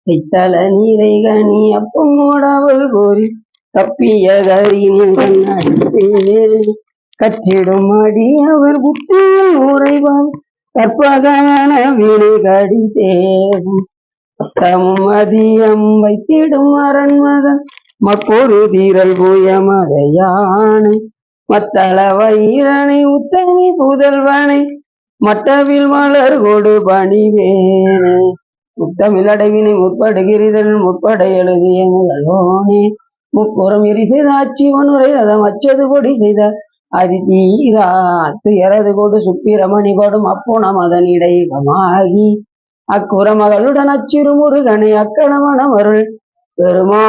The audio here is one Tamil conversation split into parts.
கைத்தல நீரை கனி அப்பமோடாவல் கோரி தப்பிய கற்றிடும் அடி அவர் புத்தியில் உறைவார் கற்பகான வினை கடி தேவும் தமும் அதியம் வைத்திடும் அரண்மகன் மக்கொரு தீரல் புயமதையானை மத்தள வைரனை உத்தமி புதல்வனை மட்டவில் மலர் கொடு பணிவேனே முத்தமிழ் அடைவினை முற்படுகிறதன் முற்பட எழுதிய முதல்வோனே முப்புறம் எரி செய்த அச்சிவனுரை ரதம் அச்சது கொடி செய்த அது தீரா துயரது கொடு சுப்பிரமணி படும் அப்போனம் அதன் இடைவமாகி அக்குற மகளுடன் அச்சிறு முருகனை அக்கணவனம் அருள் பெருமா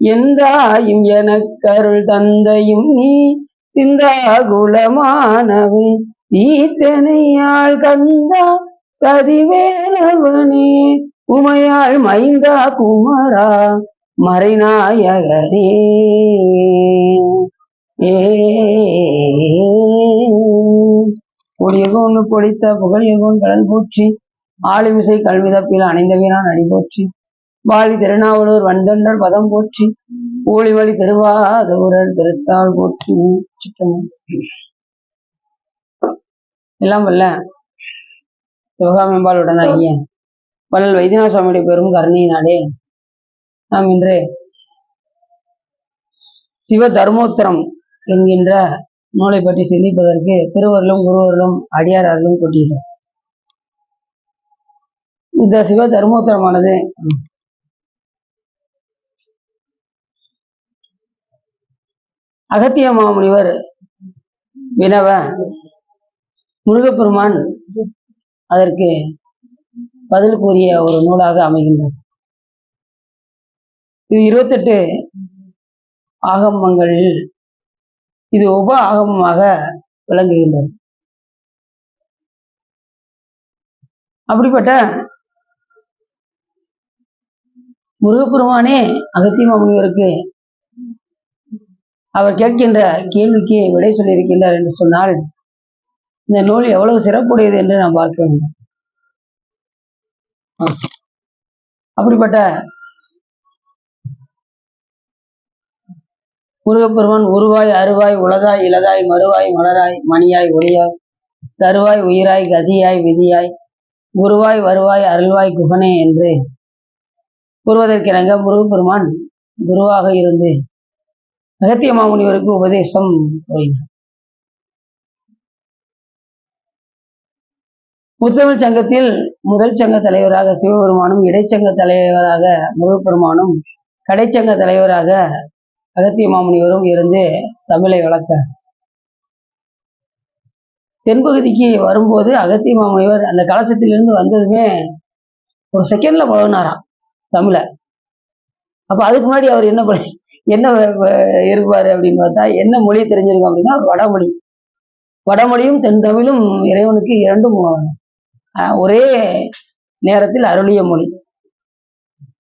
என்றாயும் எனக்கருள் தந்தையும் நீ சிந்தாகுலமானவை ஈத்தனையாள் கந்தா கதிவேலவனே உமையாள் மைந்தா குமரா மறைநாயகனே ஒன்று பொடித்த புகழ் எகோன் கடல் போற்றி ஆளுமிசை கல்விதப்பில் அணைந்த வீரான் அடி போற்றி வாழி திருநாவலூர் வந்தொண்டர் பதம் போற்றி ஊழிவழி திருவாதூரர் திருத்தாள் போற்றி எல்லாம் வல்ல சிவகாமியம்பாளுடன் ஐயா வள்ளல் வைத்தியநாத சுவாமியுடைய பெரும் கருணையினாலே நாம் இன்று சிவ தர்மோத்தரம் என்கின்ற நூலை பற்றி சிந்திப்பதற்கு திருவருளும் குருவருளும் அடியார் அருளும் கூட்டியிருக்கிறார். இந்த சிவ தர்மோத்தரமானது அகத்திய மாமுனிவர் வினவ முருகப்பெருமான் அதற்கு பதில் கூறிய ஒரு நூலாக அமைகின்றது. இது 28 ஆகமங்களில் இது உப ஆகமமாக விளங்குகின்றது. அப்படிப்பட்ட முருகப்பெருமானே அகத்திய மாமுனிவருக்கு அவர் கேட்கின்ற கேள்விக்கு விடை சொல்லியிருக்கின்றார் என்று சொன்னால் இந்த நூல் எவ்வளவு சிறப்புடையது என்று நாம் பார்க்க வேண்டும். அப்படிப்பட்ட முருகப்பெருமான் உருவாய் அருவாய் உலகாய் இலதாய் மறுவாய் மலராய் மணியாய் ஒளியாய் கருவாய் உயிராய் கதியாய் விதியாய் குருவாய் வருவாய் அருள்வாய் குகனே என்று கூறுவதற்கிணங்க முருகப்பெருமான் குருவாக இருந்து அகத்திய மாமுனிவருக்கு உபதேசம் கூறினார். முத்தமிழ் சங்கத்தில் முதல் சங்க தலைவராக சிவபெருமானும் இடைச்சங்க தலைவராக முருகப்பெருமானும் கடைச்சங்க தலைவராக அகத்திய மாமுனிவரும் இருந்து தமிழை வளர்க்க தென்பகுதிக்கு வரும்போது அகத்திய மாமுனிவர் அந்த கலசத்திலிருந்து வந்ததுமே ஒரு செகண்ட்ல பழகினாராம் தமிழை. அப்ப அதுக்கு முன்னாடி அவர் என்ன இருப்பாரு அப்படின்னு பார்த்தா என்ன மொழி தெரிஞ்சிருக்கும் அப்படின்னா வடமொழி. வடமொழியும் தென் தமிழும் இறைவனுக்கு இரண்டும் ஒரே நேரத்தில் அருளிய மொழி.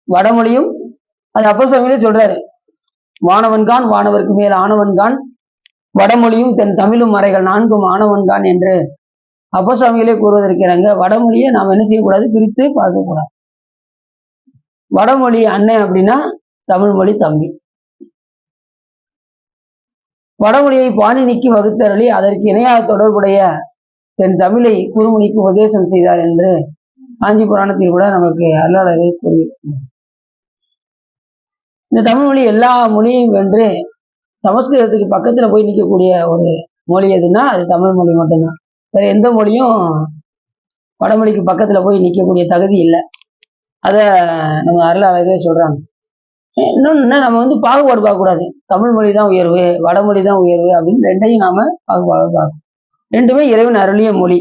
வடமொழியும் அது அப்போஸ்தலர்களே சொல்றாரு, வானவன்கான் வானவருக்கு மேல் ஆனவன்கான் வடமொழியும் தென் தமிழும் மறைகள் 4 ஆனவன்கான் என்று அப்போஸ்தலர்களே கூறுவதற்கிறாங்க. வடமொழியை நாம் என்ன செய்யக்கூடாது, பிரித்து பார்க்கக்கூடாது. வடமொழி அண்ணன் அப்படின்னா தமிழ் மொழி தம்பி. வடமொழியை பாணினிக்கு வகுத்தருளி அதற்கு இணையாக தொடர்புடைய தென் தமிழை குருமொழிக்கு உபதேசம் செய்தார் என்று காஞ்சி புராணத்தில் கூட நமக்கு அருளாளர்கள் கூறியிருக்கிறார். இந்த தமிழ் மொழி எல்லா மொழியும் வென்று சமஸ்கிருதத்துக்கு பக்கத்துல போய் நிற்கக்கூடிய ஒரு மொழி எதுன்னா அது தமிழ் மொழி மட்டும்தான். வேற எந்த மொழியும் வடமொழிக்கு பக்கத்துல போய் நிற்கக்கூடிய தகுதி இல்லை. அத நம்ம அருளாளர்களே சொல்றாங்க. இன்னொன்னு நம்ம பாகுபாடு பார்க்கக்கூடாது. தமிழ் மொழி தான் உயர்வு, வடமொழி தான் உயர்வு அப்படின்னு ரெண்டையும் நாம பாகுபாடு பார்க்கணும். ரெண்டுமே இறைவன் அருளிய மொழி.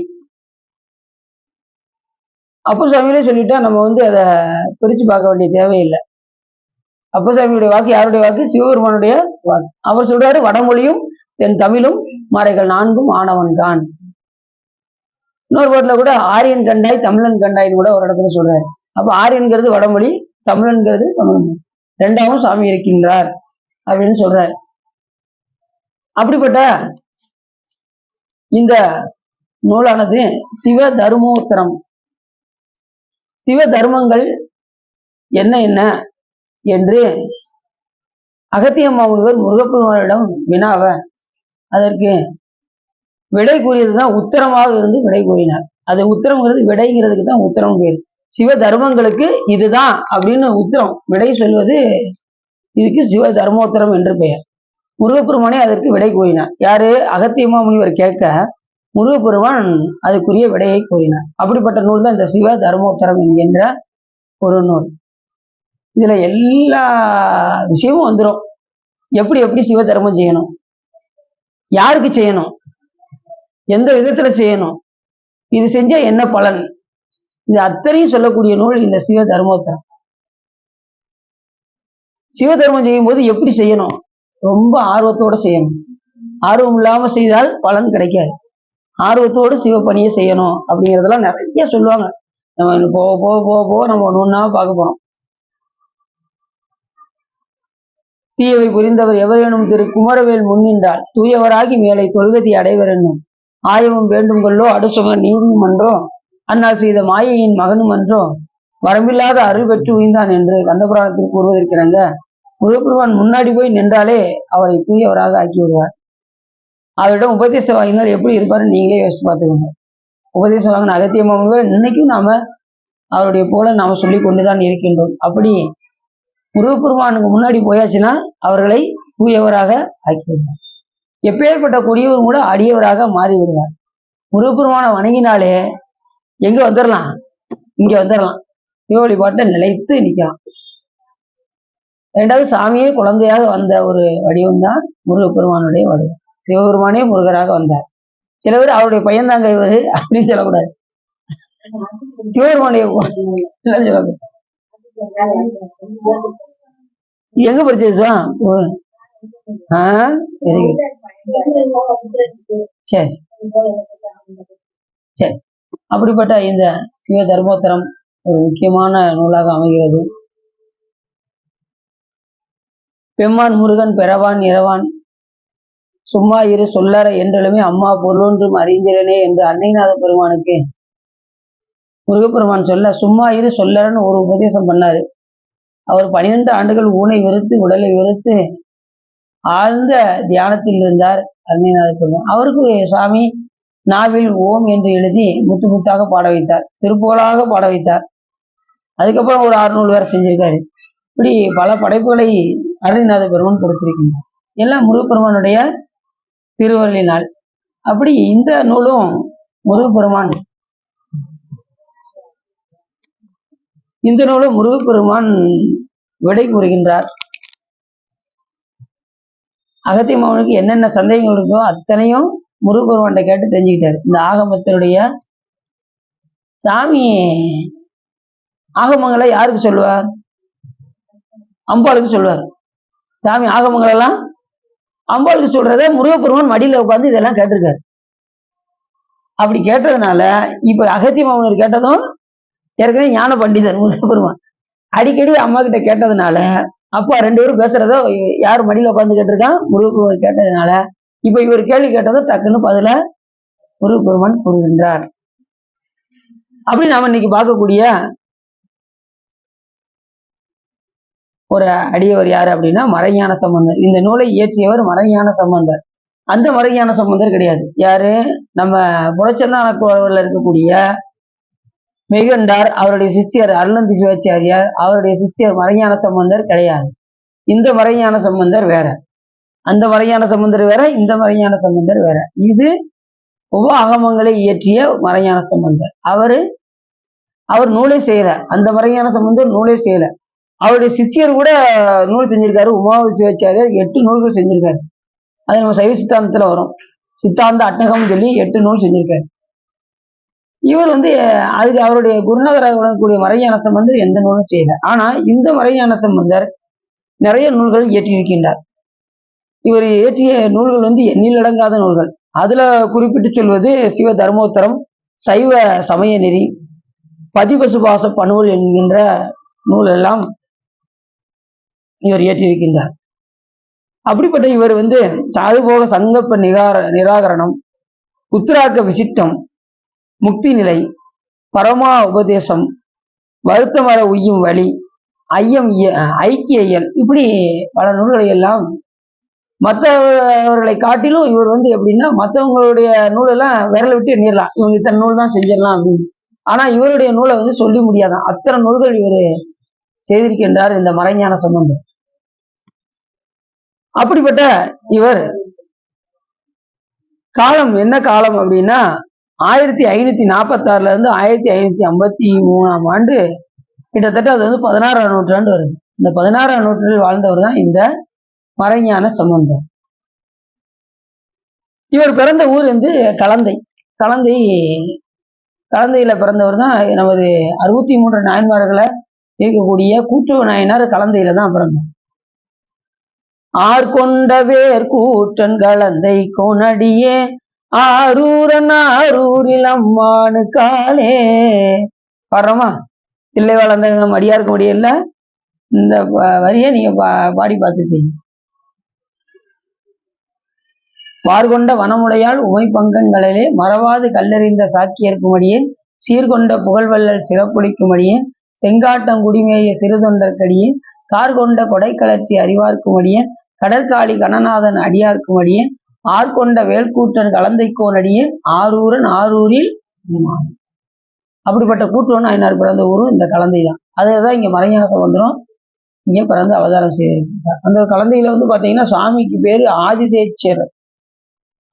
அப்போஸ்தலர்களே சொல்லிட்டா நம்ம அதை பிரிச்சு பார்க்க வேண்டிய தேவையில்லை. அப்போஸ்தலர்களுடைய வாக்கு யாருடைய வாக்கு? சிவபெருமானுடைய வாக்கு. அவர் சொல்றாரு வடமொழியும் தென் தமிழும் மறைகள் 4 ஆனவன்கான். இன்னொரு பாட்டுல கூட ஆரியன் கண்டாய் தமிழன் கண்டாய்னு கூட ஒரு இடத்துல சொல்றாரு. அப்ப ஆரியன்கிறது வடமொழி, தமிழன்கிறது தமிழ் மொழி, ரெண்டாவும் சாமி இருக்கின்றார் அப்படின்னு சொல்றாரு. அப்படிப்பட்ட இந்த நூலானது சிவ தர்மோத்தரம். சிவ தர்மங்கள் என்ன என்ன என்று அகத்தியம்மா முனிவர் முருகப்பெருமானிடம் வினாவ அதற்கு விடை கூறியதுதான் உத்தரமாக இருந்து விடை கூறினார். அது உத்தரம்ங்கிறது விடைங்கிறதுக்கு தான் உத்தரம் பேர். சிவ தர்மங்களுக்கு இதுதான் அப்படின்னு உத்தரம் விடை சொல்வது, இதுக்கு சிவ தர்மோத்தரம் என்று பெயர். முருகப்பெருமானே அதற்கு விடை கூறினார். யாரு? அகத்தியம்மா முனிவர் கேட்க முருகப்பெருமான் அதுக்குரிய விடையை கூறினார். அப்படிப்பட்ட நூல் தான் இந்த சிவ தர்மோத்தரம் என்கின்ற ஒரு நூல். இதுல எல்லா விஷயமும் வந்துடும். எப்படி எப்படி சிவ தர்மம் செய்யணும், யாருக்கு செய்யணும், எந்த விதத்துல செய்யணும், இது செஞ்சா என்ன பலன், இது அத்தனையும் சொல்லக்கூடிய நூல் இந்த சிவ தர்மோத்தரம். சிவ தர்மம் செய்யும் போது எப்படி செய்யணும்? ரொம்ப ஆர்வத்தோட செய்யணும். ஆர்வம் இல்லாம செய்தால் பலன் கிடைக்காது. ஆர்வத்தோடு சிவ பணியை செய்யணும் அப்படிங்கிறதெல்லாம் நிறைய சொல்லுவாங்க. நம்ம போக போக போக போக நம்ம ஒண்ணா பார்க்க போறோம். தீயவை புரிந்தவர் எவரேனும் திரு குமரவேல் முன்னின்றால் தூயவராகி மேலை தொல்கதி அடைவர் என்னும் ஆயமும் வேண்டும் கொள்ளோ அடுசும நீதியும் அன்றோ அன்னால் செய்த மாயையின் மகனும் அன்றோ வரம்பில்லாத அருள் பெற்று உய்ந்தான் என்று கந்தபுராணத்தில் கூறுவதற்கிணங்க முருகப்பெருமான் முன்னாடி போய் நின்றாலே அவரை தூயவராக ஆக்கி விடுவார். அவரிடம் உபதேசம் வாங்கினால் எப்படி இருப்பாருன்னு நீங்களே யோசிச்சு பார்த்துக்கோங்க. உபதேசம் வாங்கின அகத்தியம்மா இன்னைக்கும் நாம அவருடைய போல நாம சொல்லி கொண்டுதான் இருக்கின்றோம். அப்படி முருகப்பெருமானுக்கு முன்னாடி போயாச்சுன்னா அவர்களை தூயவராக ஆக்கி விடுவார். எப்பேற்பட்ட கொடியவர் கூட அடியவராக மாறி விடுவார். முருகப்பெருமானை வணங்கினாலே எங்க வந்துடலாம், இங்க வந்துடலாம். சிவ வழிபாட்டை நிலைத்து நிற்கலாம். ரெண்டாவது, சாமியே குழந்தையாக வந்த ஒரு வடிவம் தான் முருகப்பெருமானுடைய வடிவம். சிவபெருமானே முருகராக வந்தார். சில பேர் அவருடைய பையன்தாங்க இவரு அப்படின்னு சொல்லக்கூடாது. சிவபெருமானுடைய சொல்லக்கூடாது. எங்க படிச்சா? சரி சரி. அப்படிப்பட்ட இந்த சிவ தர்மோத்தரம் ஒரு முக்கியமான நூலாக அமைகிறது. பெம்மான் முருகன் பெறவான் இரவான் சும்மா இரு சொல்லற என்றலுமே அம்மா பொருளொன்றும் அறிந்திரனே என்று அன்னைநாத பெருமானுக்கு முருகப்பெருமான் சொல்ல சும்மா இரு சொல்லறன்னு ஒரு உபதேசம் பண்ணாரு. அவர் 12 ஆண்டுகள் ஊனை வெறுத்து உடலை வெறுத்து ஆழ்ந்த தியானத்தில் இருந்தார் அன்னைநாத பெருமான். அவருக்கு சாமி நாவில் ஓம் என்று எழுதி முத்து முத்தாக பாட வைத்தார், திருப்புகளாக பாட வைத்தார். அதுக்கப்புறம் ஒரு 600 வேற செஞ்சிருக்காரு. இப்படி பல படைப்புகளை அருணைநாத பெருமான் கொடுத்திருக்கின்றார், எல்லாம் முருகப்பெருமானுடைய திருவருளினால். அப்படி இந்த நூலும் முருகப்பெருமான் இந்த நூலும் முருகப்பெருமான் விடை கூறுகின்றார். அகத்தியமாவனுக்கு என்னென்ன சந்தேகங்கள் இருக்கோ அத்தனையும் முருகப்பெருமான்கிட்ட கேட்டு தெரிஞ்சுக்கிட்டாரு. இந்த ஆகமத்தினுடைய சாமி ஆகமங்களை யாருக்கு சொல்லுவார்? அம்பாளுக்கு சொல்லுவார். சாமி ஆகமங்கள் எல்லாம் அம்பாளுக்கு சொல்றத முருகப்பெருமான் மடியில உட்காந்து இதெல்லாம் கேட்டிருக்காரு. அப்படி கேட்டதுனால இப்ப அகத்தியமாவனர் கேட்டதும் ஏற்கனவே ஞான பண்டிதர் முருகப்பெருமான் அடிக்கடி அம்மா கிட்ட கேட்டதுனால அப்பா 2 பேரும் பேசுறத யார் மடியில உட்காந்து கேட்டிருக்கான்? முருகப்பெருமான் கேட்டதுனால இப்ப இவர் கேள்வி கேட்டதும் டக்குன்னு பதில முருகப்பெருமான் கூறுகின்றார். அப்படி நாம இன்னைக்கு பார்க்கக்கூடிய ஒரு அடியவர் யாரு அப்படின்னா மறைஞான சம்பந்தர். இந்த நூலை இயற்றியவர் மறைஞான சம்பந்தர். அந்த மறைஞான சம்பந்தர் கிடையாது. யாரு? நம்ம புறச்சந்தான கோவில்ல இருக்கக்கூடிய மெய்கண்டார் அவருடைய சிஷ்யர் அருளந்தி சிவாச்சாரியார் அவருடைய சிஷ்யர் மறைஞான சம்பந்தர் கிடையாது. இந்த மறைஞான சம்பந்தர் வேற, அந்த மறைஞான சம்பந்தர் வேற, இந்த மறைஞான சம்பந்தர் வேற. இது உப ஆகமங்களை இயற்றிய மறைஞான சம்பந்தர். அவர் நூலே செய்யல. அந்த மறைஞான சம்பந்தர் நூலே செய்யல. அவருடைய சிஷ்யர் கூட நூல் செஞ்சிருக்காரு. உமாவதி சிவாச்சாரியார் 8 நூல்கள் செஞ்சிருக்காரு. அது நம்ம சைவ சித்தாந்தத்துல வரும். சித்தாந்த அட்டகம் சொல்லி 8 நூல் செஞ்சிருக்காரு. இவர் அதுக்கு அவருடைய குருநாதராக விளங்கக்கூடிய மறைஞான சம்பந்தர் எந்த நூலும் செய்யல. ஆனா இந்த மறைஞான சம்பந்தர் நிறைய நூல்கள் இயற்றியிருக்கின்றார். இவர் இயற்றிய நூல்கள் எண்ணிலடங்காத நூல்கள். அதுல குறிப்பிட்டு சொல்வது சிவ தர்மோத்தரம், சைவ சமய நெறி, பதிபசுபாச பணுவல் என்கின்ற நூல் எல்லாம் இவர் இயற்றியிருக்கின்றார். அப்படிப்பட்ட இவர் சாதுபோக சங்கப்ப நிராகரணம், உத்திராக்க விசிட்டம், முக்தி நிலை, பரமா உபதேசம், வருத்தம் வர உய்யும் வழி, ஐக்கிய இயல், இப்படி பல நூல்களை எல்லாம் மற்றவர்களை காட்டிலும் இவர் எப்படின்னா மற்றவங்களுடைய நூலெல்லாம் விரல விட்டு எண்ணிடலாம், இவங்க இத்தனை நூல் தான் செஞ்சிடலாம் அப்படின்னு. ஆனா இவருடைய நூலை சொல்லி முடியாதான், அத்தனை நூல்கள் இவர் செய்திருக்கின்றார் இந்த மறைஞான சம்பந்தர். அப்படிப்பட்ட இவர் காலம் என்ன காலம் அப்படின்னா 1546 இருந்து 1553 ஆண்டு, கிட்டத்தட்ட அது 16ஆம் நூற்றாண்டு வருது. இந்த 16ஆம் நூற்றாண்டில் வாழ்ந்தவர் தான் இந்த மறைஞான சம்பந்தர். இவர் பிறந்த ஊர் கலந்தை. கலந்தையில பிறந்தவர் தான் நமது 63 நாயன்மார்களை இருக்கக்கூடிய கூட்டுவ நாயனார் கலந்தையில தான் பிறந்தார். ஆர்கொண்ட வேர் கூற்றன் கலந்தை கோனடியே ஆரூரன் ஆரூரில் அம்மானு காலே. பாடுறோமா? இல்லை வளர்ந்த மடியாருக்கு முடியல, இந்த வரியை நீங்க பாடி பார்த்துருப்பீங்க. வார்கொண்ட வனமுடையால் உமை பங்கங்களிலே மறவாது கல்லறிந்த சாக்கியர்க்குமடியே சீர்கொண்ட புகழ்வல்லல் சிறப்புளிக்குமடியே செங்காட்டங்குடிமேய சிறுதொண்டற்கடியே கார்கொண்ட கொடைக்களற்றி அறிவார்க்குமடியே கடற்காளி கணநாதன் அடியார்க்குமடியே ஆர்கொண்ட வேல்கூற்றன் கலந்தைக்கோனடியே ஆரூரன் ஆரூரில். அப்படிப்பட்ட கூட்டுவன் நாயனார் பிறந்த ஊரும் இந்த கலந்தை தான். அதுதான் இங்க மறைஞான சம்பந்தரும் இங்க பிறந்து அவதாரம் செய்திருக்கிறார். அந்த கலந்தையில பாத்தீங்கன்னா சுவாமிக்கு பேரு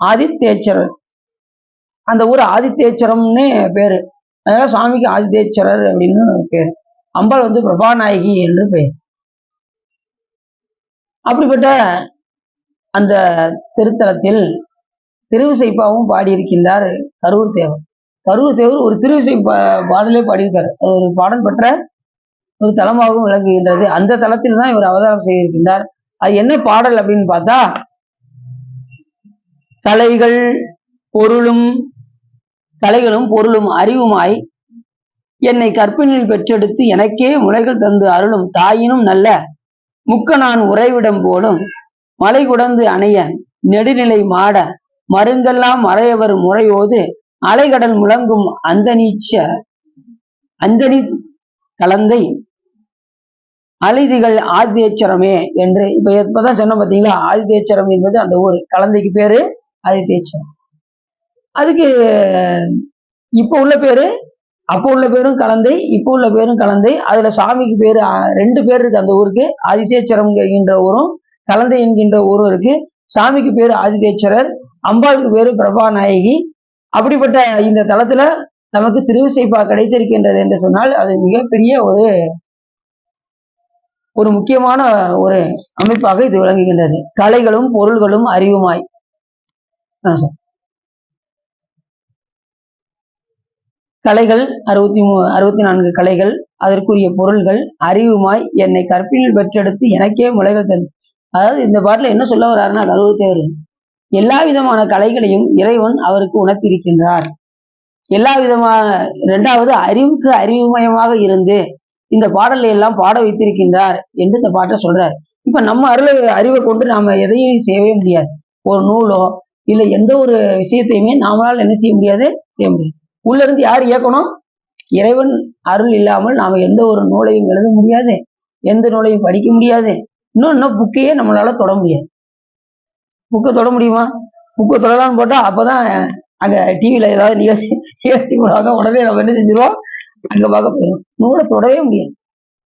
ஆதித்தேச்சரர். அந்த ஊர் ஆதித்தேச்சரம்னு பேரு, அதனால சுவாமிக்கு ஆதித்தேச்சரர் அப்படின்னு பேரு. அம்பாள் பிரபாநாயகி என்று பெயர். அப்படிப்பட்ட அந்த திருத்தலத்தில் திருவிசைப்பாவும் பாடியிருக்கின்றார் கரூர் தேவர். கரூர் தேவர் ஒரு திருவிசை பாடலே பாடியிருக்காரு. அது ஒரு பாடல் பெற்ற ஒரு தலமாகவும் விளங்குகின்றது. அந்த தலத்தில் தான் இவர் அவதாரம் செய்திருக்கின்றார். அது என்ன பாடல் அப்படின்னு பார்த்தா, கலைகளும் பொருளும் அறிவுமாய் என்னை கற்பினில் பெற்றெடுத்து எனக்கே முளைகள் தந்து அருளும் தாயினும் நல்ல முக்க நான் உறைவிடம் போலும் மலை குடந்து அணைய நெடுநிலை மாட மருங்கெல்லாம் மறையவர் முறையோது அலைகடல் முழங்கும் அந்தனி கலந்தை அலைதிகள் ஆதித்தேச்சரமே என்று இப்பதான் சொன்ன பார்த்தீங்களா. ஆதித்தேச்சரம் என்பது அந்த ஊர், கலந்தைக்கு பேரு ஆதித்தேச்சரம். அதுக்கு இப்ப உள்ள பேரு, அப்போ உள்ள பேரும் கலந்தை, இப்போ உள்ள பேரும் கலந்தை. அதுல சாமிக்கு பேரு 2 பேர் இருக்கு அந்த ஊருக்கு. ஆதித்தேச்சரம் என்கின்ற ஊரும் கலந்தை என்கின்ற ஊரும் இருக்கு. சாமிக்கு பேரு ஆதித்தேச்சரர், அம்பாளுக்கு பேரு பிரபாநாயகி. அப்படிப்பட்ட இந்த தலத்துல நமக்கு திருவிசைப்பா கிடைத்திருக்கின்றது என்று சொன்னால் அது மிகப்பெரிய ஒரு முக்கியமான ஒரு அமைப்பாக இது விளங்குகின்றது. கலைகளும் பொருள்களும் அறிவுமாய். கலைகள் 64 கலைகள், அதற்குரிய பொருள்கள், அறிவுமாய் என்னை கற்பினில் பெற்றெடுத்து எனக்கே முளைகள் தந்து. அதாவது இந்த பாட்டுல என்ன சொல்ல வர்றாருன்னா, கரூர் தேவர் எல்லா விதமான கலைகளையும் இறைவன் அவருக்கு உணர்த்தியிருக்கின்றார். எல்லா விதமான, 2வது அறிவுக்கு அறிவுமயமாக இருந்து இந்த பாடலை எல்லாம் பாட வைத்திருக்கின்றார் என்று இந்த பாட்டை சொல்றார். இப்ப நம்ம அறிவை கொண்டு நாம எதையும் செய்யவே முடியாது. ஒரு நூலோ இல்லை எந்த ஒரு விஷயத்தையுமே நாமளால் என்ன செய்ய முடியாது, உள்ள இருந்து யார் இயக்கணும்? இறைவன் அருள் இல்லாமல் நாம எந்த ஒரு நூலையும் எழுத முடியாது, எந்த நூலையும் படிக்க முடியாது. இன்னும் புக்கையே நம்மளால தொட முடியாது. புக்கை தொட முடியுமா? புக்கை தொடலான்னு போட்டா அப்பதான் அங்க டிவியில ஏதாவது நிகழ்ச்சி போடுவாங்க, உடனே நம்ம என்ன செஞ்சிருவோம், அங்க பார்க்க போயிடும். நூலை தொடவே முடியாது.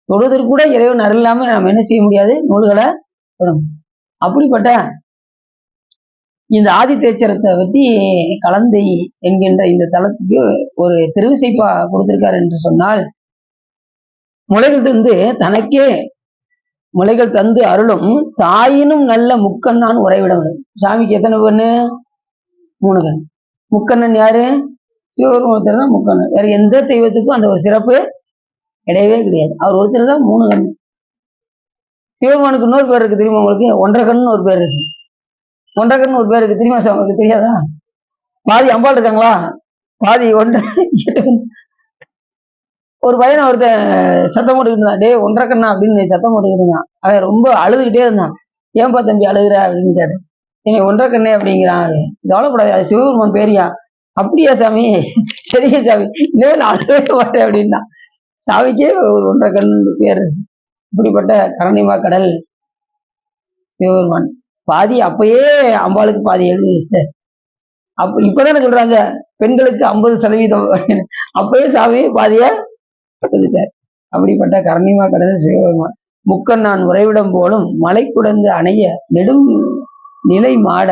தொடுவதற்கு கூட இறைவன் அருள் இல்லாம நம்ம என்ன செய்ய முடியாது, நூல்களை தொட முடியும். அப்படிப்பட்ட இந்த ஆதித்தேச்சரத்தை பத்தி கலந்தை என்கின்ற இந்த தலத்துக்கு ஒரு திருவிசைப்பா கொடுத்திருக்காரு என்று சொன்னால், முளைகள் தந்து தனக்கே முளைகள் தந்து அருளும் தாயினும் நல்ல முக்கண்ணான் உறைவிடம். சாமிக்கு எத்தனை கண்ணு? 3 கண். முக்கண்ணன் யாரு? சிவபெருமான் ஒருத்தர் தான் முக்கண்ணன். வேற எந்த தெய்வத்துக்கும் அந்த ஒரு சிறப்பு கிடையவே கிடையாது. அவர் ஒருத்தர் தான் 3 கண். சிவபெருமானுக்கு இன்னொரு பேர் இருக்கு தெரியுமா உங்களுக்கு? 1.5 கண்ணு ஒரு பேர் இருக்கு. 1.5 கண்ணு ஒரு பேர் இருக்கு தெரியுமா சார் உங்களுக்கு? தெரியாதா? பாதி அம்பாள் இருக்காங்களா, பாதி 1. ஒரு பையனை ஒருத்தன் சத்தம் போட்டுக்கிட்டு இருந்தான், டே 1.5 கண்ணா அப்படின்னு சத்தம் போட்டுக்கிட்டு இருந்தான். அவன் ரொம்ப அழுதுகிட்டே இருந்தான். ஏன்பா தம்பி அழுகுற அப்படின்னு கேட்டேன். என்னை 1.5 கண்ணே அப்படிங்கிறான். கவலைப்படாது, அது சிவபெருமான் பேரியா, அப்படியா சாமி, சரிங்க சாமி, இன்னும் நான் அழுவே மாட்டேன் அப்படின்னா. சாமிக்கே ஒரு 1.5 கண் பேர். இப்படிப்பட்ட கருணைமா கடல் சிவபெருமான். பாதி அப்பயே அம்பாளுக்கு பாதி எழுதி வச்சிட்டார். இப்பதானே சொல்றாங்க பெண்களுக்கு 50% அப்படின்னு. அப்பயே சாமி பாதிய எழுதிட்டார். அப்படிப்பட்ட கருணைமா கடல் சிவபெருமான். முக்கண்ணான் உறைவிடம் போலும் மலை குடந்து அணைய நெடும் நிலை மாட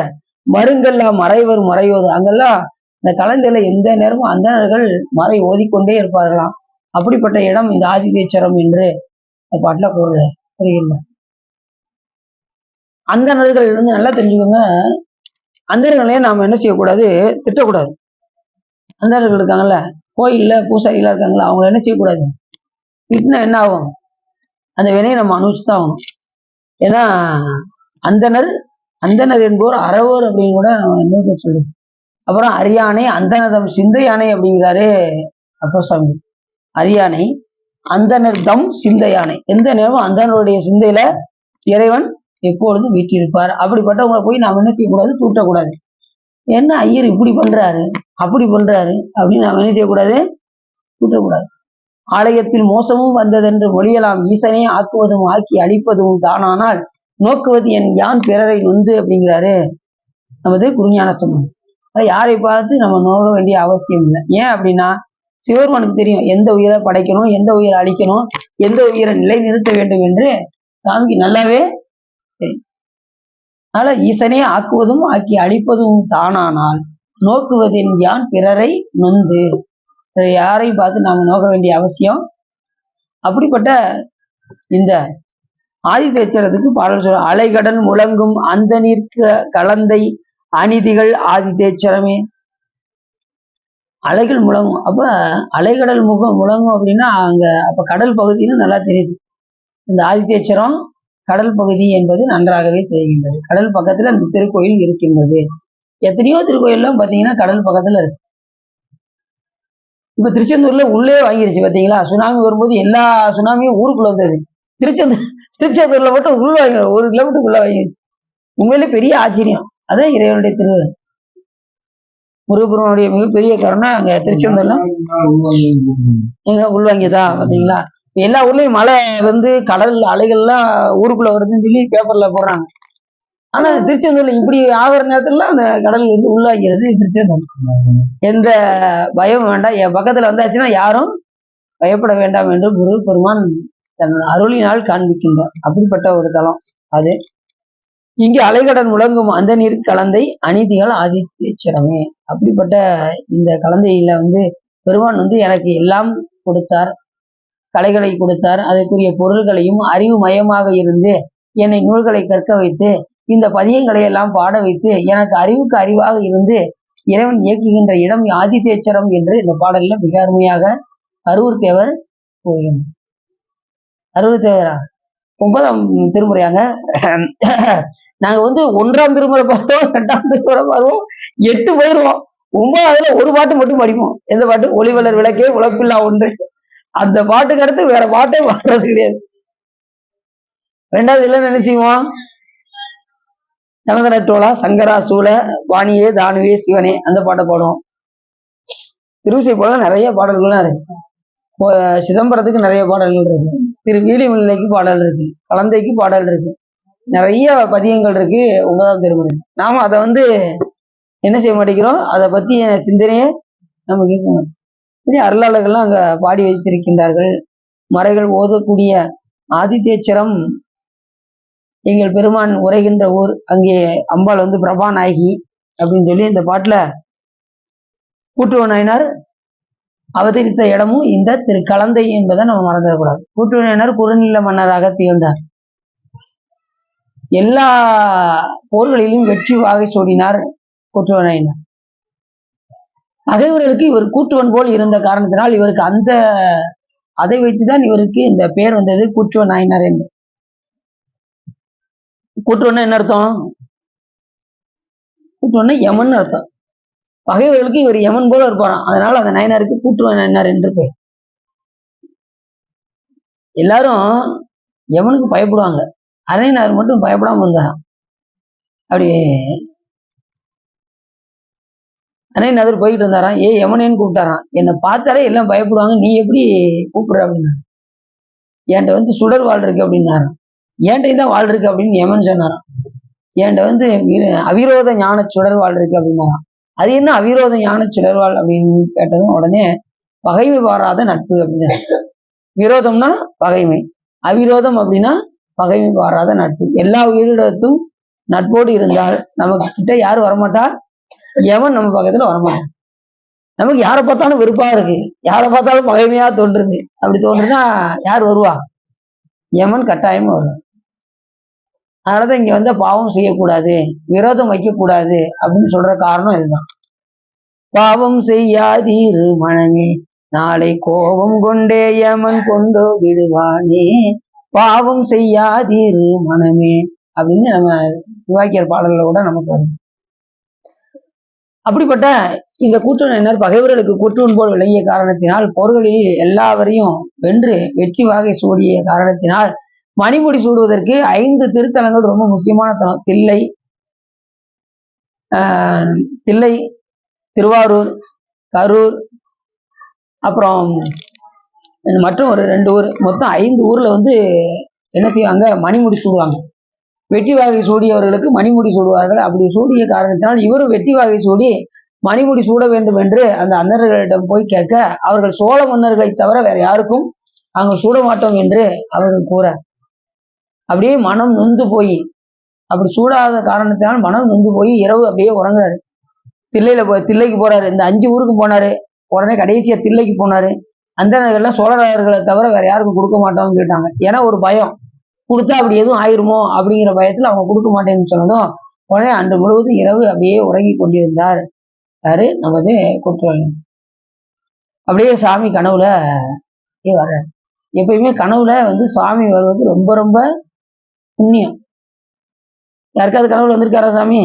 மருங்கெல்லாம் மறைவர் மறையோது. அங்கெல்லாம் இந்த கலந்தையில எந்த நேரமும் அந்தணர்கள் மறை ஓதிக்கொண்டே இருப்பார்களாம். அப்படிப்பட்ட இடம் இந்த ஆதிதேச்சரம் என்று பாட்டுல புரியுங்க. அந்தணர்கள் வந்து நல்லா தெரிஞ்சுக்கோங்க. அந்தணர்களே நாம என்ன செய்யக்கூடாது, திட்டக்கூடாது. அந்தணர்கள் இருக்காங்கல்ல, கோயில்ல பூசாரிகளா இருக்காங்களா, அவங்கள என்ன செய்யக்கூடாது, திட்டினா என்ன ஆகும், அந்த வினையை நம்ம அனுபவிச்சுதான் ஆகணும். ஏன்னா அந்தனர் அந்தனர் என்போர் அறவோர் அப்படின்னு கூட நோக்க சொல்லு. அப்புறம் அரியானை அந்தனதம் சிந்தையானை அப்படிங்கிறாரு அப்பசாமி. அரியானை அந்தனர் தம் சிந்தையானை, எந்த நேரம் அந்தனருடைய சிந்தையில இறைவன் எப்பொழுதும் வீட்டிருப்பார். அப்படிப்பட்டவங்களை போய் நாம் என்ன செய்யக்கூடாது, தூட்டக்கூடாது. என்ன ஐயர் இப்படி பண்றாரு அப்படி பண்றாரு அப்படின்னு நாம் என்ன செய்யக்கூடாது, தூட்டக்கூடாது. ஆலயத்தில் மோசமும் வந்ததென்று மொழியலாம் ஈசனே ஆக்குவதும் ஆக்கி அழிப்பதும் தானானால் நோக்குவது என் யான் பிறரை நொந்து அப்படிங்கிறாரு நமது குருஞான சம்பந்தர். யாரை பார்த்து நம்ம நோக வேண்டிய அவசியம் இல்லை. ஏன் அப்படின்னா சிவபெருமானுக்கு தெரியும் எந்த உயிரை படைக்கணும், எந்த உயிரை அழிக்கணும், எந்த உயிரை நிலை நிறுத்த வேண்டும் என்று சாமிக்கு நல்லாவே தெரியும். அதனால ஈசனே ஆக்குவதும் ஆக்கி அழிப்பதும் தானானால் நோக்குவதென் யான் பிறரை நொந்து, யாரையும் பார்த்து நாம நோக்க வேண்டிய அவசியம். அப்படிப்பட்ட இந்த ஆதிதேச்சரத்துக்கு பாடல் சொல்ற அலைகடன் முழங்கும் அந்த நீர்க்க கலந்தை அநீதிகள் ஆதிதேச்சரமே. அலைகள் முழங்கும், அப்ப அலைகடல் முழங்கும் அப்படின்னா அங்க அப்ப கடல் பகுதின்னு நல்லா தெரியுது. இந்த ஆதிதேச்சரம் கடல் பகுதி என்பது நன்றாகவே தெரிகின்றது. கடல் பக்கத்துல இந்த திருக்கோயில் இருக்கின்றது. எத்தனையோ திருக்கோயில்லாம் பாத்தீங்கன்னா கடல் பக்கத்துல இருக்கு. இப்ப திருச்செந்தூர்ல உள்ளே வாங்கிருச்சு பாத்தீங்களா, சுனாமி வரும்போது எல்லா சுனாமியும் ஊருக்குள்ள வந்தது. திருச்செந்தூர்ல மட்டும் உள்ள 1 கிலோமீட்டருக்குள்ள வாங்கிருச்சு. உண்மையிலே பெரிய ஆச்சரியம். அதான் இறைவனுடைய முருகப்பெருமானுடைய மிகப்பெரிய கருணை. அங்க திருச்செந்தூர்ல எங்க உள்வாங்கியதா பாத்தீங்களா. எல்லா ஊர்லயும் மழை வந்து கடல் அலைகள்லாம் ஊருக்குள்ள வருதுன்னு சொல்லி பேப்பர்ல போடுறாங்க. ஆனா திருச்செந்தூர்ல இப்படி ஆகிற நேரத்துல அந்த கடல் வந்து உள்ளாகிறது திருச்செந்தூர். எந்த பயமும் வேண்டாம், என் பக்கத்துல வந்தாச்சுன்னா யாரும் பயப்பட வேண்டாம் என்று முருகப்பெருமான் தன் அருளினால் காண்பிக்கின்றார். அப்படிப்பட்ட ஒரு தலம் அது. இங்கு அலைகடல் முழங்கும் அந்த நீர் கலந்தை அநீதிகள் ஆதிதேச்சரமே. அப்படிப்பட்ட இந்த கலந்தையில வந்து பெருமான் வந்து எனக்கு எல்லாம் கொடுத்தார், கலைகளை கொடுத்தார், அதற்குரிய பொருள்களையும் அறிவு மயமாக இருந்து என்னை நூல்களை கற்க வைத்து இந்த பதியங்களை எல்லாம் பாட வைத்து எனக்கு அறிவுக்கு அறிவாக இருந்து இறைவன் இயக்குகின்ற இடம் ஆதிதேச்சரம் என்று இந்த பாடல்ல மிக அருமையாக அருவூர் தேவர் கூறுகின்றார். அருவூர் தேவரா 9ஆம் திருமுறையாங்க. நாங்க வந்து 1ஆம் திருமுறை பார்த்தோம், 2ஆம் திருமுறை பார்த்தோம், 8 போயிருவோம். 9ஆவதுல ஒரு பாட்டு மட்டும் படிப்போம். எந்த பாட்டு? ஒளிவளர் விளக்கே உழப்பில்லா ஒன்று. அந்த பாட்டுக்கு அடுத்து வேற பாட்டே பாடுறது கிடையாது. 2வது இல்ல நினைச்சுவோம், சனதனட்டோலா சங்கரா சூழ வாணியே தானுவே சிவனே, அந்த பாட்டை பாடுவோம். திருவிசை போல நிறைய பாடல்கள்லாம் இருக்கு. சிதம்பரத்துக்கு நிறைய பாடல்கள் இருக்கு, திருவீழிமில்லைக்கு பாடல் இருக்கு, கலந்தைக்கு பாடல் இருக்கு, நிறைய பதியங்கள் இருக்கு 9ஆம் திருமுறை. நாம அதை வந்து என்ன செய்ய மாட்டேங்கிறோம், அதை பத்தி சிந்தனையே நம்ம கேட்கணும். அருளாளர்கள்லாம் அங்க பாடி வைத்திருக்கின்றார்கள். மறைகள் ஓதக்கூடிய ஆதிதேச்சரம் எங்கள் பெருமான் உரைகின்ற ஊர். அங்கே அம்பாள் வந்து பிரபாநாயகி அப்படின்னு சொல்லி இந்த பாட்டுல கூட்டுவ நாயனார் அவதரித்த இடமும் இந்த திருக்கலந்தை என்பதை நம்ம மறந்துடக்கூடாது. கூட்டுவ நாயனார் குறுநில மன்னராக திகழ்ந்தார். எல்லா போர்களிலும் வெற்றி வாகை சூடினார் கூட்டுவ நாயனார். அகைவர்களுக்கு இவர் கூட்டுவன் போல் இருந்த காரணத்தினால் இவருக்கு அதை வைத்துதான் இவருக்கு இந்த பெயர் வந்தது, கூட்டுவ நாயனார் என்று. கூட்டுவன்னா என்ன அர்த்தம்? கூட்டுவன்னா யமன் அர்த்தம். பகைவர்களுக்கு இவர் யமன் போல இருப்பாராம், அதனால அந்த நாயனாருக்கு கூட்டுவ நாயனார் என்று பெயர். எல்லாரும் யமனுக்கு பயப்படுவாங்க, அரையனார் மட்டும் பயப்படாம இருந்தாராம். அப்படி அன்னைக்கு போயிட்டு இருந்தாராம். யமனேன்னு கூப்பிட்டாராம். என்னை பார்த்தாலே எல்லாம் பயப்படுவாங்க, நீ எப்படி கூப்பிடுற அப்படின்னா, என்கிட்ட வந்து சுடர் வாழ் இருக்கு அப்படின்னாராம். என்கிட்டயும் தான் வாழ் இருக்கு அப்படின்னு யமன் சொன்னாராம். என்கிட்ட வந்து அவிரோத ஞான சுடர்வாள் இருக்கு அப்படின்னாராம். அது என்ன அவிரோத ஞான சுடர்வாள் அப்படின்னு கேட்டதும் உடனே பகைமை பாராத நட்பு அப்படின்னு. விரோதம்னா பகைமை, அவிரோதம் அப்படின்னா பகைமை பாராத நட்பு. எல்லா உயிரிடத்தும் நட்போடு இருந்தால் நமக்கு கிட்ட யாரும் வரமாட்டா, எவன் நம்ம பக்கத்துல வரமாட்டான். நமக்கு யாரை பார்த்தாலும் வெறுப்பா இருக்கு, யாரை பார்த்தாலும் பகைமையா தோன்றுது, அப்படி தோன்றுனா யார் வருவா? யமன் கட்டாயமா வரும். அதனாலதான் இங்க வந்து பாவம் செய்யக்கூடாது, விரோதம் வைக்கக்கூடாது அப்படின்னு சொல்ற காரணம் இதுதான். பாவம் செய்யாதீரு மனமே, நாளை கோபம் கொண்டே யமன் கொண்டு விடுவானே, பாவம் செய்யாதீரு மனமே அப்படின்னு நம்ம சிவாக்கியர் பாடல்ல கூட நமக்கு வரும். அப்படிப்பட்ட இந்த கூற்றுணர் பகைவர்களுக்கு கூற்றுண் போல் விளங்கிய காரணத்தினால் போர்களில் எல்லாவரையும் வென்று வெற்றி வாகை சூடிய காரணத்தினால் மணிமுடி சூடுவதற்கு 5 திருத்தலங்கள் ரொம்ப முக்கியமான தலம். தில்லை, திருவாரூர், கரூர், அப்புறம் மற்றும் ஒரு 2 ஊர், மொத்தம் 5 ஊர்ல வந்து என்ன செய்வாங்க, மணிமுடி சூடுவாங்க. வெற்றி வாகை சூடியவர்களுக்கு மணிமுடி சூடுவார்கள். அப்படி சூடிய காரணத்தினால் இவரும் வெற்றி வாகை சூடி மணிமுடி சூட வேண்டும் என்று அந்த அன்னர்களிடம் போய் கேட்க, அவர்கள் சோழ மன்னர்களை தவிர வேற யாருக்கும் அங்க சூட மாட்டோம் என்று அவர்கள் கூற, அப்படியே மனம் நொந்து போய், அப்படி சூடாத காரணத்தினால் மனம் நொந்து போய் இரவு அப்படியே உறங்குறாரு. தில்லைக்கு போறாரு. இந்த 5 ஊருக்கு போனாரு. உடனே கடைசியா தில்லைக்கு போனாரு. அந்தனர்கள்லாம் சோழர்களை தவிர வேற யாருக்கும் கொடுக்க மாட்டோம்னு சொல்லிட்டாங்க. ஏன்னா ஒரு பயம், கொடுத்தா அப்படி எதுவும் ஆயிருமோ அப்படிங்கிற பயத்துல அவங்க கொடுக்க மாட்டேன்னு சொன்னதும் உடனே அன்று முழுவதும் இரவு அப்படியே உறங்கி கொண்டிருந்தார் யாரு, நமது குற்றவாளி. அப்படியே சாமி கனவுல வர்ற. எப்பயுமே கனவுல வந்து சுவாமி வருவது ரொம்ப ரொம்ப புண்ணியம். யாருக்காவது கனவுல வந்திருக்காரா சாமி?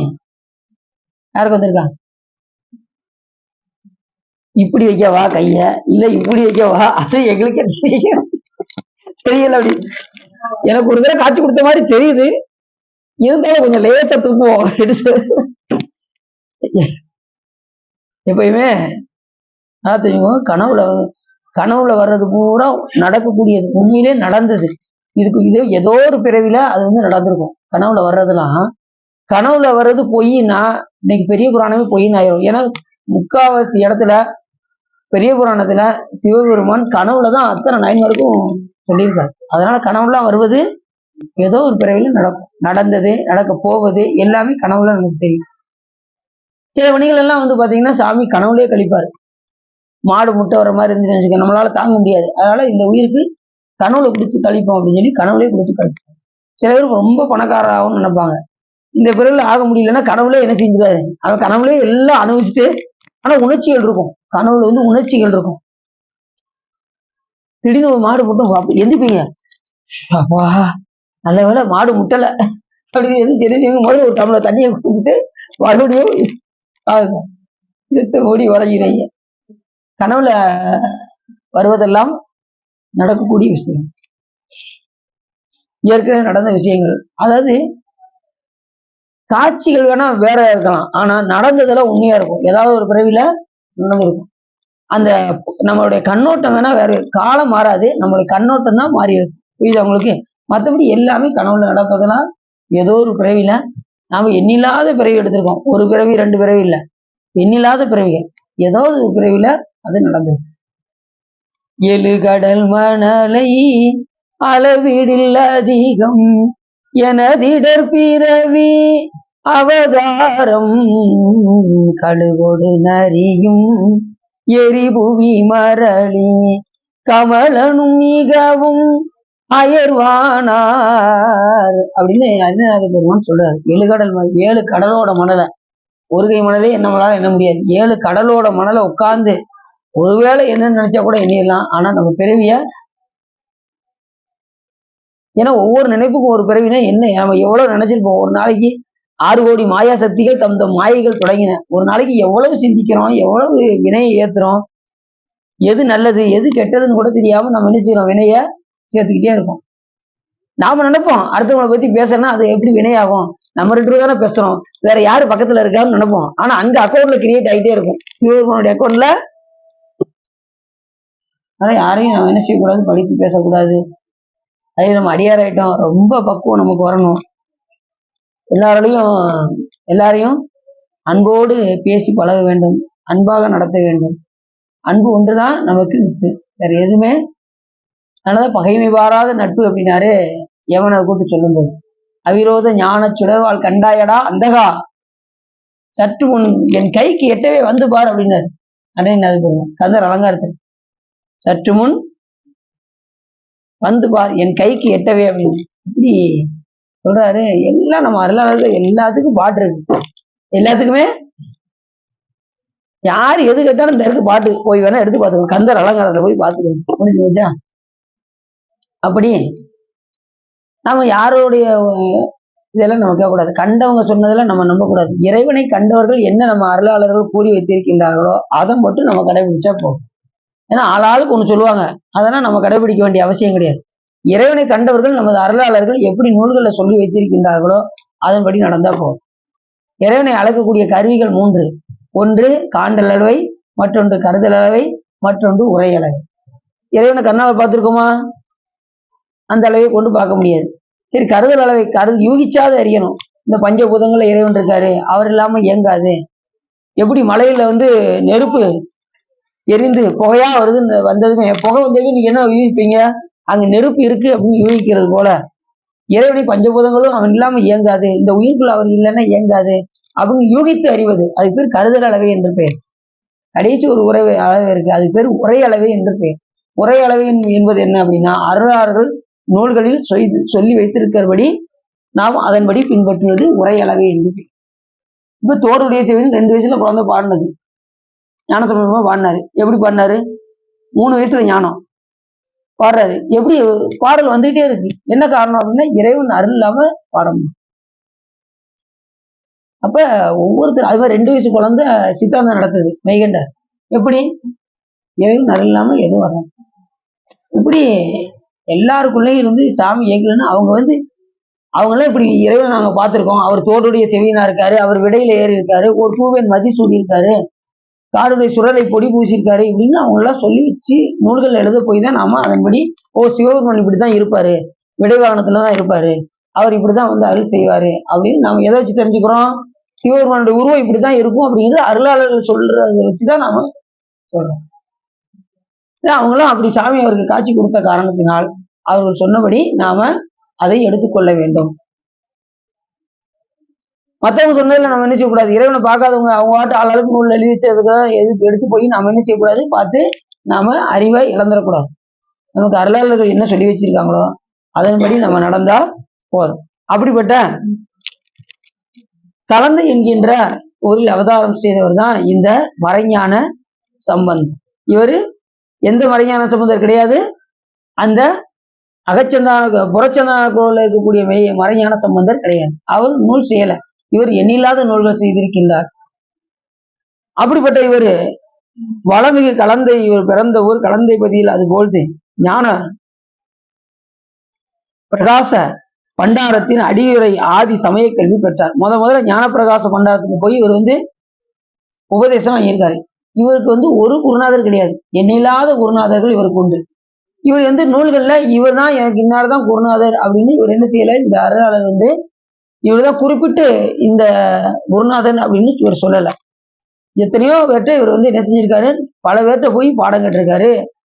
யாருக்கு வந்திருக்கா? இப்படி வைக்கவா கைய, இல்ல இப்படி வைக்கவா, அது எங்களுக்கே தெரியல. அப்படி எனக்கு ஒரு தடவை காட்சி கொடுத்த மாதிரி தெரியுது, இருந்தாலும் கொஞ்சம் லேசா தூக்குவோம் எடுத்து. எப்பயுமே தெரியும், கனவுல வர்றது பூரா நடக்கக்கூடியது, உண்மையிலே நடந்தது. இது ஏதோ ஒரு பிறவில அது வந்து நடந்திருக்கும். கனவுல வர்றதுலாம், கனவுல வர்றது பொய்னா இன்னைக்கு பெரிய புராணமே பொய்ன்னு ஆயிரும். ஏன்னா முக்காவாசி இடத்துல பெரிய புராணத்துல சிவபெருமான் கனவுலதான் அத்தனை நாயன்மாருக்கும் சொல்லியிருக்காரு. அதனால கனவுலாம் வருவது ஏதோ ஒரு பிறவில நடக்கும், நடந்தது, நடக்க போவது எல்லாமே கனவுல நமக்கு தெரியும். சில வணிகள் எல்லாம் வந்து பாத்தீங்கன்னா சாமி கனவுலயே கழிப்பாரு. மாடு முட்டை வர மாதிரி இருந்துச்சு, நம்மளால தாங்க முடியாது, அதனால இந்த உயிருக்கு கனவுல குடிச்சு கழிப்போம் அப்படின்னு சொல்லி கனவுலயே குடிச்சு கழிப்போம். சில பேருக்கு ரொம்ப பணக்காரராகவும் நினைப்பாங்க. இந்த பிறகுல ஆக முடியலன்னா கனவுல என்ன செஞ்சுக்காரு, அவன் கனவுலயே எல்லாம் அனுபவிச்சுட்டு, ஆனா உணர்ச்சிகள் இருக்கும், கனவுல வந்து உணர்ச்சிகள் இருக்கும். திடீர்னு ஒரு மாடு முட்டும் எந்திப்பீங்க, அப்பா நல்ல வேலை மாடு முட்டலை அப்படின்னு எது தெரிஞ்சு முதல்ல ஒரு டம்ளர் தண்ணியை குடிச்சிட்டு மறுபடியும் ஓடி வரைகிறீங்க. கனவுல வருவதெல்லாம் நடக்கக்கூடிய விஷயம், ஏற்கனவே நடந்த விஷயங்கள். அதாவது காட்சிகள் வேணா வேற இருக்கலாம், ஆனா நடந்ததெல்லாம் உண்மையா இருக்கும். ஏதாவது ஒரு பிறவில நடந்திருக்கும். அந்த நம்மளுடைய கண்ணோட்டம் வேணா வேற, காலம் மாறாது, நம்மளுடைய கண்ணோட்டம் தான் மாறி இருக்கும். புரியுது அவங்களுக்கு? மற்றபடி எல்லாமே கனவுல நடப்பதெல்லாம் ஏதோ ஒரு பிறவில நாம எண்ணில்லாத பிறவி எடுத்திருக்கோம். ஒரு பிறவி 2 பிறவி இல்லை, எண்ணில்லாத பிறவிகள் ஏதாவது ஒரு பிறவில அது நடந்திருக்கு. 7 கடல் மணலை அளவீடில் அதிகம் எனதிடர் பிறவி அவதாரம் கழுகொடு நரியும் எரிபுவி மரளி கமலனும் மிகவும் அயர்வானார் அப்படின்னு அருணாத பெருமான் சொல்றாரு. 7 கடலோட மணலை, ஒரு கை மணலே நம்மளால எண்ண முடியாது. 7 கடலோட மணலை உட்கார்ந்து ஒருவேளை என்னன்னு நினைச்சா கூட எண்ணிடலாம். ஆனா நம்ம பிறவிய, ஏன்னா ஒவ்வொரு நினைப்புக்கும் ஒரு பிறவினா என்ன, நம்ம எவ்வளவு நினைச்சிருப்போம். ஒரு நாளைக்கு 6 கோடி மாயா சக்திகள் தம் மாயைகள் தொடங்கின. ஒரு நாளைக்கு எவ்வளவு சிந்திக்கிறோம், எவ்வளவு வினையை ஏத்துறோம், எது நல்லது எது கெட்டதுன்னு கூட தெரியாம நம்ம என்ன செய்யறோம், வினைய சேர்த்துக்கிட்டே இருக்கோம். நாம நினைப்போம் அடுத்தவங்களை பத்தி பேசணும்னா அது எப்படி வினையாகும், நம்ம 2 பேரும் தானே பேசுறோம், வேற யாரு பக்கத்துல இருக்கான்னு நினைப்போம். ஆனா அங்க அக்கௌண்ட்ல கிரியேட் ஆகிட்டே இருக்கும், சிவபெருமானுடைய அக்கௌண்ட்ல. ஆனா யாரையும் நம்ம என்ன செய்யக்கூடாது, படித்து பேசக்கூடாது. அதே நம்ம அடியார் ஆயிட்டோம், ரொம்ப பக்குவம் நமக்கு வரணும். எல்லாரையும் அன்போடு பேசி பழக வேண்டும், அன்பாக நடத்த வேண்டும். அன்பு ஒன்றுதான் நமக்கு வித்து, வேற எதுவுமே. அதனால பகைமை பாராத நட்பு அப்படின்னாரு யவனை கூப்பிட்டு சொல்லும்போது, அவிரோத ஞான சுடர்வாள் கண்டாயடா அந்தகா சற்று முன் என் கைக்கு எட்டவே வந்து பார் அப்படின்னாரு. அப்படின்னு கந்தர் அலங்காரத்தில் சற்று முன் வந்து பார் என் கைக்கு எட்டவே அப்படின்னு இப்படி சொல்றாரு. எல்லாம் நம்ம அருளாளர்கள் எல்லாத்துக்கும் பாட்டு இருக்கு, எல்லாத்துக்குமே. யாரு எது கேட்டாலும் இந்த இருக்கு பாட்டு, போய் வேணா எடுத்து பார்த்துக்கணும், கந்தர் அலங்காரத்துல போய் பார்த்துக்கணும், முடிஞ்சு வச்சா. அப்படி நாம யாருடைய இதெல்லாம் நம்ம கேட்கக்கூடாது, கண்டவங்க சொன்னதெல்லாம் நம்ம நம்பக்கூடாது. இறைவனை கண்டவர்கள் என்ன நம்ம அருளாளர்கள் கூறி வைத்திருக்கின்றார்களோ அதை மட்டும் நம்ம கடைபிடிச்சா போதும். ஏன்னா ஆளாளுக்கு ஒண்ணு சொல்லுவாங்க, அதெல்லாம் நம்ம கடைபிடிக்க வேண்டிய அவசியம் கிடையாது. இறைவனை கண்டவர்கள் நமது அருளாளர்கள் எப்படி நூல்களை சொல்லி வைத்திருக்கின்றார்களோ அதன்படி நடந்தா போதும். இறைவனை அளக்கக்கூடிய கருவிகள் 3: ஒன்று காண்டல் அளவை, மற்றொன்று கருதல் அளவை, மற்றொன்று உரை அளவை. இறைவனை கண்ணால் பார்த்திருக்கோமா? அந்த அளவை கொண்டு பார்க்க முடியாது. சரி, கருதல் அளவை யூகிச்சாவது அறியணும். இந்த பஞ்சபூதங்கள்ல இறைவன் இருக்காரு, அவர் இல்லாம இயங்காது. எப்படி மலையில நெருப்பு எரிந்து புகையா வருது, வந்ததுமே புகை வந்ததுமே நீங்க என்ன யூகிப்பீங்க? அங்க நெருப்பு இருக்கு அப்படின்னு யூகிக்கிறது போல இறைவனை பஞ்சபூதங்களும் அவன் இல்லாம இயங்காது, இந்த உயிர்க்குள் அவர் இல்லைன்னா இயங்காது அப்படின்னு யூகித்து அறிவது, அதுக்கு பேர் கருதல் அளவை என்று பெயர். கடைசி ஒரு உரை அளவை இருக்கு, அதுக்கு பேர் உரை அளவை என்று பெயர். உரை அளவை என்பது என்ன அப்படின்னா, அருளாளர்கள் நூல்களில் சொல்லி வைத்திருக்கிறபடி நாம் அதன்படி பின்பற்றுவது உரை அளவை என்று. இப்ப தோருடைய செவியில் 2 வயசுல குழந்தை பாடினது, ஞானசம்பந்தமா பாடினாரு. எப்படி பாடினாரு? 3 வயசுல ஞானம் பாடுறாரு. எப்படி பாடல் வந்துகிட்டே இருக்கு, என்ன காரணம் அப்படின்னா இறைவன் அருள் இல்லாம பாடணும். அப்ப ஒவ்வொருத்தர் அது மாதிரி 2 வயசு குழந்தை சித்தாந்தம் நடத்துது மெய்கண்டார். எப்படி? இறைவன் அருள் இல்லாம எதுவும் வரணும். இப்படி எல்லாருக்குள்ளேயும் சாமி இயக்கலன்னு அவங்களாம் இப்படி இறைவன் நாங்க பார்த்திருக்கோம், அவர் தோடுடைய செவியனா இருக்காரு, அவர் விடையில ஏறி இருக்காரு, ஒரு பூவன் மதி சூடி இருக்காரு, காடுடைய சுடலை பொடி பூசியிருக்காரு இப்படின்னு அவங்க எல்லாம் சொல்லி வச்சு நூல்கள் எழுத போய் தான் நாம அதன்படி சிவபெருமான் இப்படிதான் இருப்பாரு, விடைவாகனத்துலதான் இருப்பாரு, அவர் இப்படிதான் அருள் செய்வாரு அப்படின்னு நாம எதை வச்சு தெரிஞ்சுக்கிறோம்? சிவபெருமானுடைய உருவம் இப்படிதான் இருக்கும் அப்படிங்கிறது அருளாளர்கள் சொல்றதை வச்சுதான் நாம சொல்றோம். அவங்களும் அப்படி சாமி அவருக்கு காட்சி கொடுத்த காரணத்தினால் அவர்கள் சொன்னபடி நாம அதை எடுத்துக்கொள்ள வேண்டும். மற்றவங்க சொன்னதுல நம்ம என்ன செய்யக்கூடாது, இறைவனை பார்க்காதவங்க அவங்க பாட்டு ஆளாளுக்கு நூல் எழுதி வச்சதுக்காக எடுத்து போய் நாம என்ன செய்யக்கூடாது, பார்த்து நாம அறிவை இழந்துடக்கூடாது. நமக்கு அருளாளர்கள் என்ன சொல்லி வச்சிருக்காங்களோ அதன்படி நம்ம நடந்தா போதும். அப்படிப்பட்ட கலந்து என்கின்ற ஒரு அவதாரம் செய்தவர் தான் இந்த மறைஞான சம்பந்தர். இவரு எந்த மறைஞான சம்பந்தர் கிடையாது, அந்த அகச்சந்தான புறச்சந்தான கோவில் இருக்கக்கூடிய மறைஞான சம்பந்தர் கிடையாது. அவர் நூல் செய்யல, இவர் எண்ணில்லாத நூல்கள் செய்திருக்கின்றார். அப்படிப்பட்ட இவர் வளமிகு கலந்தை, இவர் பிறந்த ஊர் கலந்தை பதியில். அது போல்து ஞான பிரகாச பண்டாரத்தின் அடியுரை ஆதி சமய கல்வி பெற்றார். முதல்ல ஞான பிரகாச பண்டாரத்துக்கு போய் இவர் உபதேசம் வாங்கியிருக்காரு. இவருக்கு ஒரு குருநாதர் கிடையாது, எண்ணில்லாத குருநாதர்கள் இவருக்கு உண்டு. இவர் நூல்கள்ல இவர் தான் எனக்கு இன்னார்தான் குருநாதர் அப்படின்னு இவர் என்ன செய்யல, இந்த அருளாளர் இவர் தான் குறிப்பிட்டு இந்த குருநாதன் அப்படின்னு இவர் சொல்லல. எத்தனையோ பேர்ட்ட இவர் என்ன செஞ்சிருக்காரு, பல பேர்ட்ட போய் பாடம் கேட்டிருக்காரு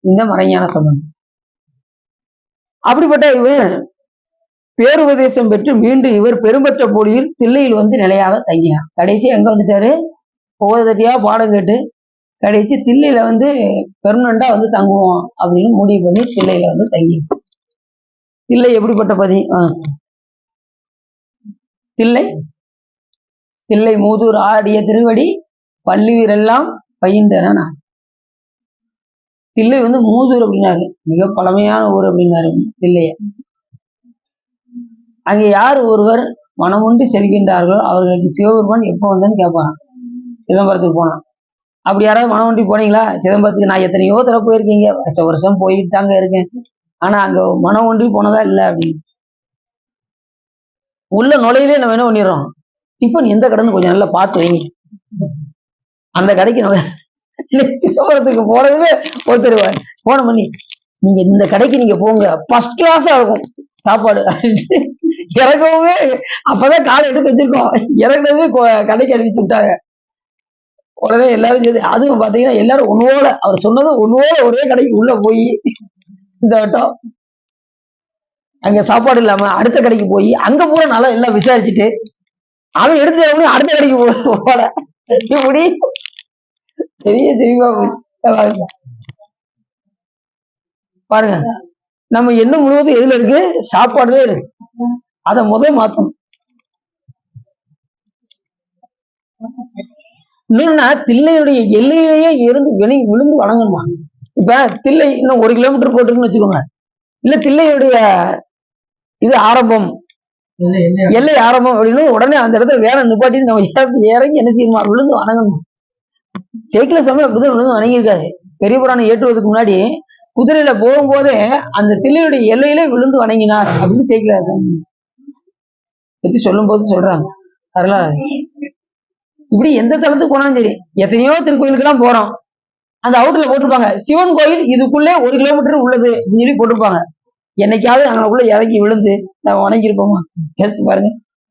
இந்த மறைஞான சம்பந்தர். அப்படிப்பட்ட இவர் பேருபதேசம் பெற்று மீண்டும் இவர் பெரும்பற்ற போலியில் தில்லையில் நிலையாக தங்கினார். கடைசி எங்க வந்துட்டாரு, ஒவ்வொருத்தட்டியா பாடம் கேட்டு கடைசி தில்லையில பெர்மனண்டா தங்குவோம் அப்படின்னு முடிவு பண்ணி தில்லையில தங்கி. தில்லை எப்படிப்பட்ட பதி? தில்லை மூதூர் ஆடிய திருவடி பள்ளிவீரெல்லாம் பயின்றன. தில்லை மூதூர் அப்படின்னாரு, மிக பழமையான ஊர் அப்படின்னாரு தில்லைய. அங்க யார் ஒருவர் மனமுண்டு செல்கின்றார்களோ அவர்களுக்கு சிவபெருமான் எப்போ வந்தேன்னு கேட்பாங்க. சிதம்பரத்துக்கு போனான், அப்படி யாராவது மனமுண்டி போனீங்களா? சிதம்பரத்துக்கு நான் எத்தனையோ தடவை போயிருக்கீங்க, வருஷம் போயிட்டு தாங்க இருக்கேன், ஆனா அங்க மனம் ஒன்றி போனதா இல்லை அப்படின்னு. உள்ள நுழையிலே நம்ம என்ன பண்ணிடுறோம், டிஃபன் எந்த கடைன்னு கொஞ்சம் நல்லா பார்த்து வைங்க. அந்த கடைக்கு நம்ம சிதம்பரத்துக்கு போறதுமே ஒருத்தர் போன பண்ணி, நீங்க இந்த கடைக்கு நீங்க போங்க, ஃபர்ஸ்ட் கிளாஸா இருக்கும் சாப்பாடு. இறக்கவுமே அப்பதான் காலை எடுத்து வச்சிருக்கோம், இறக்குனதுமே கடைக்கு அறிவிச்சு விட்டாங்க. உடனே எல்லாரும் சேர்ந்து, அதுவும் பாத்தீங்கன்னா எல்லாரும் ஒண்ணுவோட, அவர் சொன்னது ஒண்ணுவோட ஒரே கடைக்கு உள்ள போய் இந்த வட்டம் அங்க சாப்பாடு இல்லாம அடுத்த கடைக்கு போய் அங்க பூரா நல்லா எல்லாம் விசாரிச்சுட்டு அவன் எடுத்து அடுத்த கடைக்கு போட இப்படி பெரிய தெளிவா போச்சு. பாருங்க, நம்ம எண்ணம் முழுவதும் எதுல இருக்கு, சாப்பாடுல இருக்கு. அத மாத்தணும். இன்னொன்னா, தில்லையுடைய எல்லையிலேயே இருந்து விழுந்து வணங்கணுமா. இப்ப தில்லை இன்னும் 1 கிலோமீட்டர் போட்டுருக்குன்னு வச்சுக்கோங்க, இல்ல தில்லையுடைய இது ஆரம்பம், எல்லை ஆரம்பம் அப்படின்னு உடனே அந்த இடத்துல வேலை நிப்பாட்டி நம்ம இறங்கி என்ன செய்யணுமா, விழுந்து வணங்கணும். சேக்கில சாமி அப்படிதான் விழுந்து வணங்கியிருக்காரு. பெரிய புராணம் ஏற்றுவதற்கு முன்னாடி குதிரையில போகும்போதே அந்த தில்லையுடைய எல்லையிலே விழுந்து வணங்கினார் அப்படின்னு சேக்கில பத்தி சொல்லும் போது சொல்றாங்க. வரலாறு இப்படி எந்த தளத்துக்கு போனாலும் சரி, எத்தனையோ திருக்கோயிலுக்கு எல்லாம் போறோம், அந்த அவுட்ல போட்டிருப்பாங்க சிவன் கோயில் இதுக்குள்ளே 1 கிலோமீட்டர் உள்ளது அப்படின்னு சொல்லி போட்டிருப்பாங்க. என்னைக்காவது அங்கக்குள்ள இறங்கி விழுந்து நம்ம வணங்கியிருப்போமா, யோசிச்சு பாருங்க.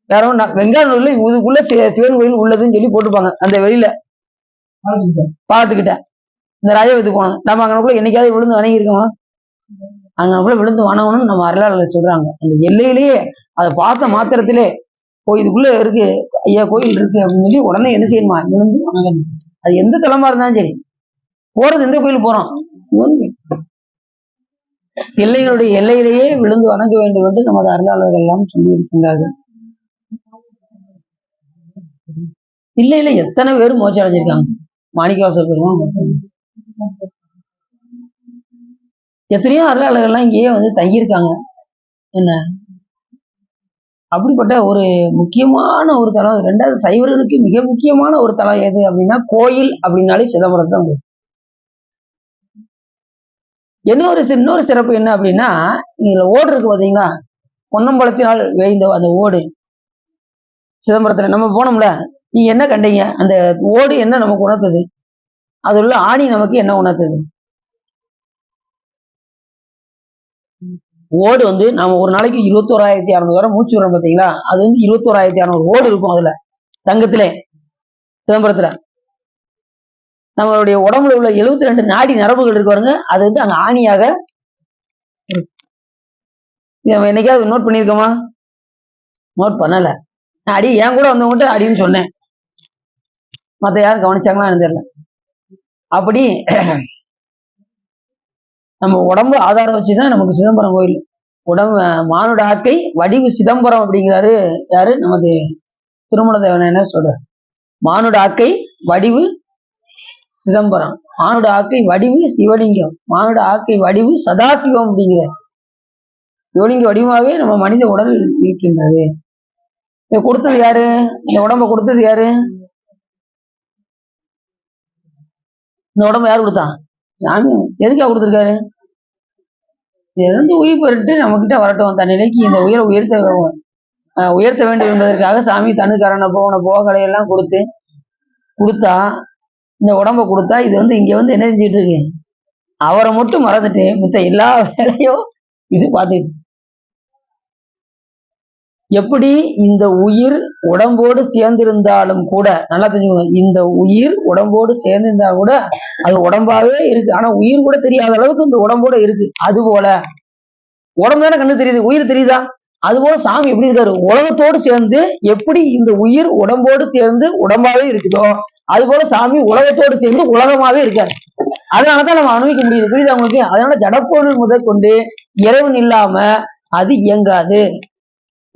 வேற ஒன்றும் வெங்காயூர்ல இதுக்குள்ள சிவன் கோயில் உள்ளதுன்னு சொல்லி போட்டிருப்பாங்க அந்த வெளியில பார்த்துக்கிட்டேன். இந்த ராஜவத்துக்கு போனோம், நம்ம அங்கக்குள்ள என்னைக்காவது விழுந்து வணங்கியிருக்கோமா, அங்கக்குள்ள விழுந்து வணங்கணும்னு நம்ம வரலாறுல சொல்றாங்க. அந்த எல்லையிலேயே அதை பார்த்த மாத்திரத்திலே இதுக்குள்ள இருக்கு ஐயா கோயில் இருக்கு அப்படின்னு சொல்லி உடனே என்ன செய்யணுமா, விழுந்து வணங்கணும். அது எந்த தலமா இருந்தாலும் சரி, போறது எந்த கோயில் போறோம், எல்லைகளுடைய எல்லையிலேயே விழுந்து வணங்க வேண்டும் என்று நமது அருளாளர்கள் எல்லாம் சொல்லி இருக்கின்றார்கள். தில்லையில எத்தனை பேர் மோட்சம் அடைஞ்சிருக்காங்க. மாணிக்கவாசகர் பெருமான், எத்தனையோ அருளாளர்கள்லாம் இங்கேயே வந்து தங்கியிருக்காங்க. என்ன அப்படிப்பட்ட ஒரு முக்கியமான ஒரு தலம். 2வது சைவர்களுக்கு மிக முக்கியமான ஒரு தலம் எது அப்படின்னா, கோயில் அப்படின்னாலே சிதம்பரம் தான். இன்னொரு சிறப்பு என்ன அப்படின்னா, இதுல ஓடு இருக்கு பாத்தீங்களா, பொன்னம்பலத்தினால் வேய்ந்த அந்த ஓடு சிதம்பரத்துல நம்ம போனோம்ல, நீங்க என்ன கண்டீங்க, அந்த ஓடு என்ன நமக்கு உணர்த்தது, அது உள்ள ஆணி நமக்கு என்ன உணர்த்தது. ஓடு வந்து நாம ஒரு நாளைக்கு 21,600 வரை மூச்சு விடுறோம் பாத்தீங்களா, அது வந்து 21,600 ஓடு இருக்கும் அதுல தங்கத்திலே சிதம்பரத்துல. நம்மளுடைய உடம்புல உள்ள 72 நாடி நரம்புகள் இருக்கு பாருங்க, அது வந்து அங்க ஆணியாக நம்ம என்னைக்காவது நோட் பண்ணியிருக்கோமா, நோட் பண்ணல. அடி என் கூட வந்தவங்ககிட்ட அடின்னு சொன்னேன், மற்ற யாரும் கவனிச்சாங்களா தெரியல. அப்படி நம்ம உடம்பு ஆதாரம் வச்சுதான் நமக்கு சிதம்பரம் கோயில். உடம்பு மானுட ஆக்கை வடிவு சிதம்பரம் அப்படிங்கிறாரு யாரு, நமது திருமண தேவன் என்ன சொல்றாரு, மானுட ஆக்கை வடிவு சிதம்பரம், மானுட ஆக்கை வடிவு சிவலிங்கம், மானுட ஆக்கை வடிவு சதாசிவம் அப்படிங்கிற சிவலிங்க வடிவாவே நம்ம மனித உடல் இருக்கின்றது. இதை கொடுத்தது யாரு, இந்த உடம்ப கொடுத்தது யாரு, இந்த உடம்ப யாரு கொடுத்தான், சாமி. எதுக்காக கொடுத்துருக்காரு, இருந்து உயிர் பெற்று நம்ம கிட்ட வரட்டும், தன் நிலைக்கு இந்த உயிரை உயர்த்த வேண்டும் என்பதற்காக சாமி தனுக்கரண போன போகலை எல்லாம் கொடுத்தா இந்த உடம்ப கொடுத்தா, இது வந்து இங்க வந்து என்ன செஞ்சுட்டு இருக்கு, அவரை மட்டும் மறந்துட்டு மத்த எல்லா வேலையும் இது பார்த்துட்டு. எப்படி இந்த உயிர் உடம்போடு சேர்ந்திருந்தாலும் கூட, நல்லா தெரிஞ்சுக்கோங்க, இந்த உயிர் உடம்போடு சேர்ந்திருந்தா கூட அது உடம்பாவே இருக்கு, ஆனா உயிர் கூட தெரியாத அளவுக்கு இந்த உடம்போட இருக்கு. அது போல உடம்பு தானே கண்ணு தெரியுது, உயிர் தெரியுதா, அது போல சாமி எப்படி இருக்காரு, உலகத்தோடு சேர்ந்து எப்படி இந்த உயிர் உடம்போடு சேர்ந்து உடம்பாவே இருக்குதோ, அது போல சாமி உலகத்தோடு சேர்ந்து உலகமாவே இருக்காரு. அதனாலதான் நம்ம அனுபவிக்க முடியுது, புரியுதா உங்களுக்கு. அதனால ஜடப்பொருள் முதற்கொண்டு இறைவன் இல்லாம அது இயங்காது,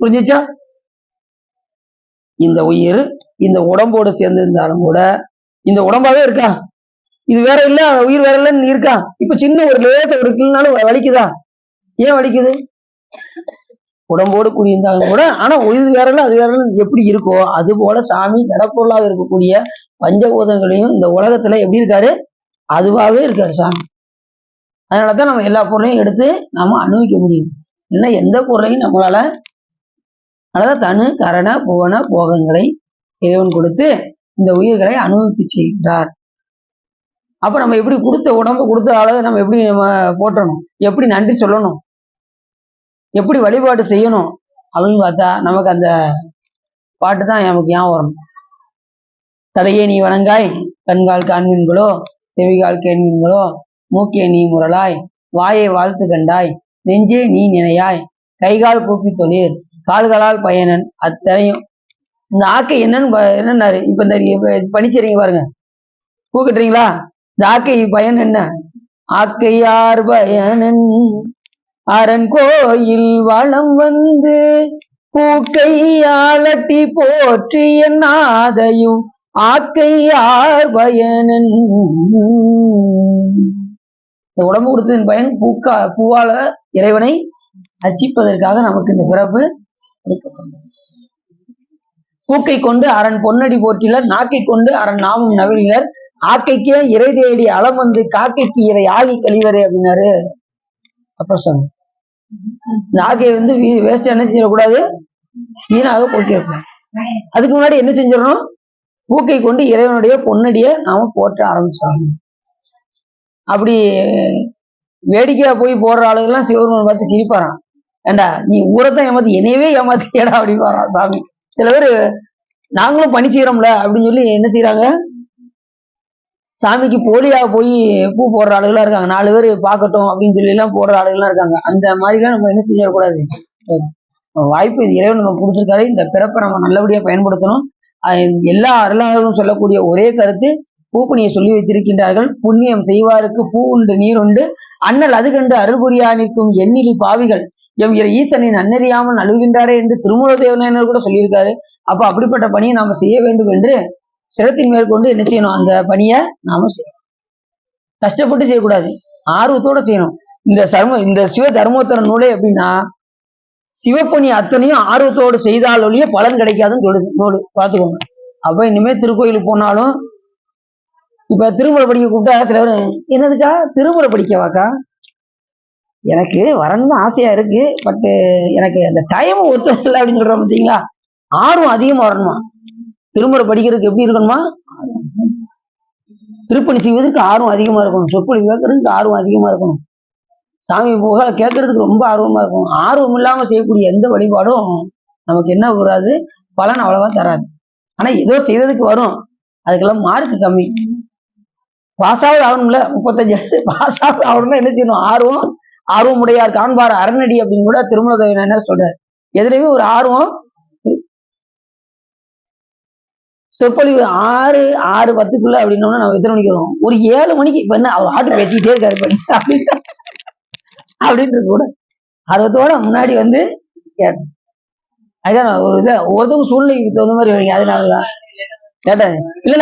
புரிஞ்சுச்சா. இந்த உயிர் இந்த உடம்போடு சேர்ந்து இருந்தாலும் கூட இந்த உடம்பாவே இருக்கா, இது வேற இல்ல உயிர் வேற இல்லன்னு இருக்கா. இப்ப சின்ன ஒரு லேச ஒரு கிள்னாலும் வலிக்குதா, ஏன் வலிக்குது, உடம்போடு கூடியிருந்தாலும் கூட, ஆனா உயிர் வேற இல்ல அது வேற எப்படி இருக்கோ, அது போல சாமி ஜடப்பொருளாக இருக்கக்கூடிய பஞ்சபூதங்களையும் இந்த உலகத்துல எப்படி இருக்காரு, அதுவாகவே இருக்காரு சாமி. அதனாலதான் நம்ம எல்லா பொருளையும் எடுத்து நாம அனுபவிக்க முடியும். இல்லைன்னா எந்த பொருளையும் நம்மளால அதான் தனு கரண புவன போகங்களை இறைவன் கொடுத்து இந்த உயிர்களை அனுபவிப்பு செய்கின்றார். அப்ப நம்ம எப்படி கொடுத்த உடம்பு கொடுத்த அளவு நம்ம எப்படி நம்ம போற்றணும், எப்படி நன்றி சொல்லணும், எப்படி வழிபாடு செய்யணும் அப்படின்னு பார்த்தா நமக்கு அந்த பாட்டு தான் நமக்கு ஞாபகம் வரணும். தலையே நீ வணங்காய், கண்கால் காண்மீன்களோ, செவிகால் கேண்மீன்களோ, மூக்கே நீ முரலாய், வாயை வாழ்த்து கண்டாய், நெஞ்சே நீ நினையாய், கைகால் கூப்பி தொழில், கால்களால் பயனன் அத்தனையும். இந்த ஆக்கை என்னன்னாரு இப்ப இந்த பணிச்சரிங்க பாருங்க, கூப்பிட்டுறீங்களா? இந்த ஆக்கை பயன் என்ன? ஆக்கையார் பயனன் அரண் கோயில் வளம் வந்து பூக்கையாளட்டி போற்றிய நாதையும் ஆக்கையார் பயனன். இந்த உடம்பு கொடுத்ததின் பயன் பூவால இறைவனை அர்ச்சிப்பதற்காக நமக்கு இந்த பிறப்பு கொடுக்கப்பட்டது. பூக்கை கொண்டு அரண் பொன்னடி போற்றிலர், நாக்கை கொண்டு அரண் நாமும் நவிழ்கிறார், ஆக்கைக்கே இறை தேடி அளம் வந்து காக்கைக்கு இறை ஆகி கழிவரே அப்படின்னாரு. அப்ப சொன்ன இந்த ஆக்கையை வந்து வேஸ்ட் என்ன செஞ்சிடக்கூடாது, வீணாக போக்கியிருக்கணும். அதுக்கு முன்னாடி என்ன செஞ்சிடணும், பூக்கை கொண்டு இறைவனுடைய பொன்னடியை நாம போற்ற ஆரம்பிச்சோம். அப்படி வேடிக்கையா போய் போடுற ஆளுகள்லாம் சிவருமன் பார்த்து சிரிப்பாராம். ஏண்டா நீ ஊரத்தான் ஏமாத்தி என்னையவே ஏமாத்தியடா அப்படிப்பாராம் சாமி. சில பேர் நாங்களும் பணி செய்யறோம்ல அப்படின்னு சொல்லி என்ன செய்யறாங்க, சாமிக்கு போலியாக போய் பூ போடுற ஆளுகளா இருக்காங்க. 4 பேர் பார்க்கட்டும் அப்படின்னு சொல்லி எல்லாம் போடுற ஆளுகள்லாம் இருக்காங்க. அந்த மாதிரிலாம் நம்ம என்ன செய்யக்கூடாது. வாய்ப்பு இறைவன் நம்ம கொடுத்துருக்காரு. இந்த பிறப்பை நம்ம நல்லபடியா பயன்படுத்தணும். எல்லா அருளாளர்களும் சொல்லக்கூடிய ஒரே கருத்து, பூப்பணியை சொல்லி வைத்திருக்கின்றார்கள். புண்ணியம் செய்வாருக்கு பூ உண்டு நீர் உண்டு, அண்ணல் அது கண்டு அருள் புரியா நிற்கும் எண்ணிலி பாவிகள் எம் ஈசனின் அன்னறியாமல் நழுவுகின்றாரே என்று திருமூல தேவனார் கூட சொல்லியிருக்காரு. அப்ப அப்படிப்பட்ட பணியை நாம செய்ய வேண்டும் என்று சிரத்தின் மேற்கொண்டு என்ன செய்யணும், அந்த பணியை நாம செய்யணும். கஷ்டப்பட்டு செய்யக்கூடாது, ஆர்வத்தோட செய்யணும். இந்த சிவ தர்மோத்தர நூலே எப்படின்னா, சிவப்பணி அத்தனையும் ஆர்வத்தோடு செய்தால் ஒழிய பலன் கிடைக்காதுன்னு சொல்லுது நூல். பார்த்துக்கோங்க. அப்ப இனிமே திருக்கோயிலுக்கு போனாலும், இப்ப திருமுறை படிக்க கூப்பிட்டா சில பேர் என்னதுக்கா திருமுறை படிக்கவாக்கா, எனக்கு வரணும்னு ஆசையா இருக்கு, பட் எனக்கு அந்த டைம் ஒத்துழைக்கல அப்படின்னு சொல்றோம். பார்த்தீங்களா, ஆர்வம் அதிகமா வரணுமா. திருமுறை படிக்கிறதுக்கு எப்படி இருக்கணுமா, திருப்பணி செய்வதற்கு ஆர்வம் அதிகமா இருக்கணும், சொற்பொழி கேட்கறதுக்கு ஆர்வம் அதிகமா இருக்கணும், சாமி புகழ கேட்கறதுக்கு ரொம்ப ஆர்வமா இருக்கும். ஆர்வம் இல்லாம செய்யக்கூடிய எந்த வழிபாடும் நமக்கு என்ன வராது, பலன் அவ்வளவா தராது. ஆனா ஏதோ செய்யறதுக்கு வரும், அதுக்கெல்லாம் மார்க் கம்மி. பாஸாவது ஆகணும்ல, 35 பாஸாவது ஆகணும்னா என்ன செய்யணும், ஆர்வம் உடையார் காண்பார் அரணடி அப்படின்னு கூட திருமூல தேவனார் சொல்றாரு. எதுலையுமே ஒரு ஆர்வம். சொற்பொழிவு 6:10 அப்படின்னோம்னா நம்ம எத்தனை மணிக்கு வரும், ஒரு 7 மணிக்கு. இப்ப என்ன அவர் ஆட்டு பேசிக்கிட்டே இருக்காரு அப்படின்னு கூட ஆர்வத்தோட முன்னாடி வந்து கேட்டேன். அதுதான் ஒரு ஒருத்தவங்க சூழ்நிலைக்கு தகுந்த மாதிரி வரீங்க. அதனாலதான் கேட்டேன். இல்ல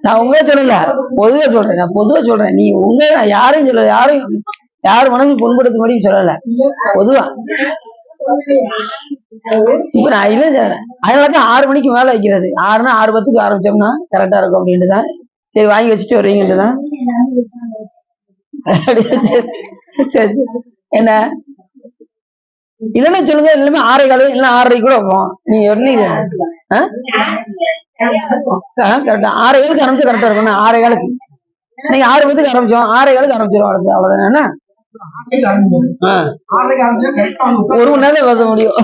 நான் உங்களே சொல்லல, பொதுவா சொல்றேன். நான் பொதுவா சொல்றேன், நீ நான் யாரையும் சொல்ல, யாரும் மனசு புண்படுத்த முடியும் சொல்லல, பொதுவா. இப்ப நான் இல்ல சொல்றேன். அதனாலதான் 6 மணிக்கு மேல வைக்கிறது. 6னா 6:10 ஆரம்பிச்சோம்னா கரெக்டா இருக்கும் அப்படின்ட்டுதான். சரி வாங்கி வச்சுட்டு வருவீங்கன்ட்டுதான். சரி என்ன இல்லைன்னா சொல்லுங்க, எல்லாமே 6:15 இல்லைன்னா 6:30 கூட வைப்போம். நீங்க கரெக்டா 6:07 ஆரம்பிச்சு கரெக்டா இருக்கும். 6:15 நீங்க 6:10 ஆரம்பிச்சோம், 6:07 ஆரம்பிச்சிடும். அவ்வளவுதான். என்ன 1 மணி நேரம் பேச முடியும்.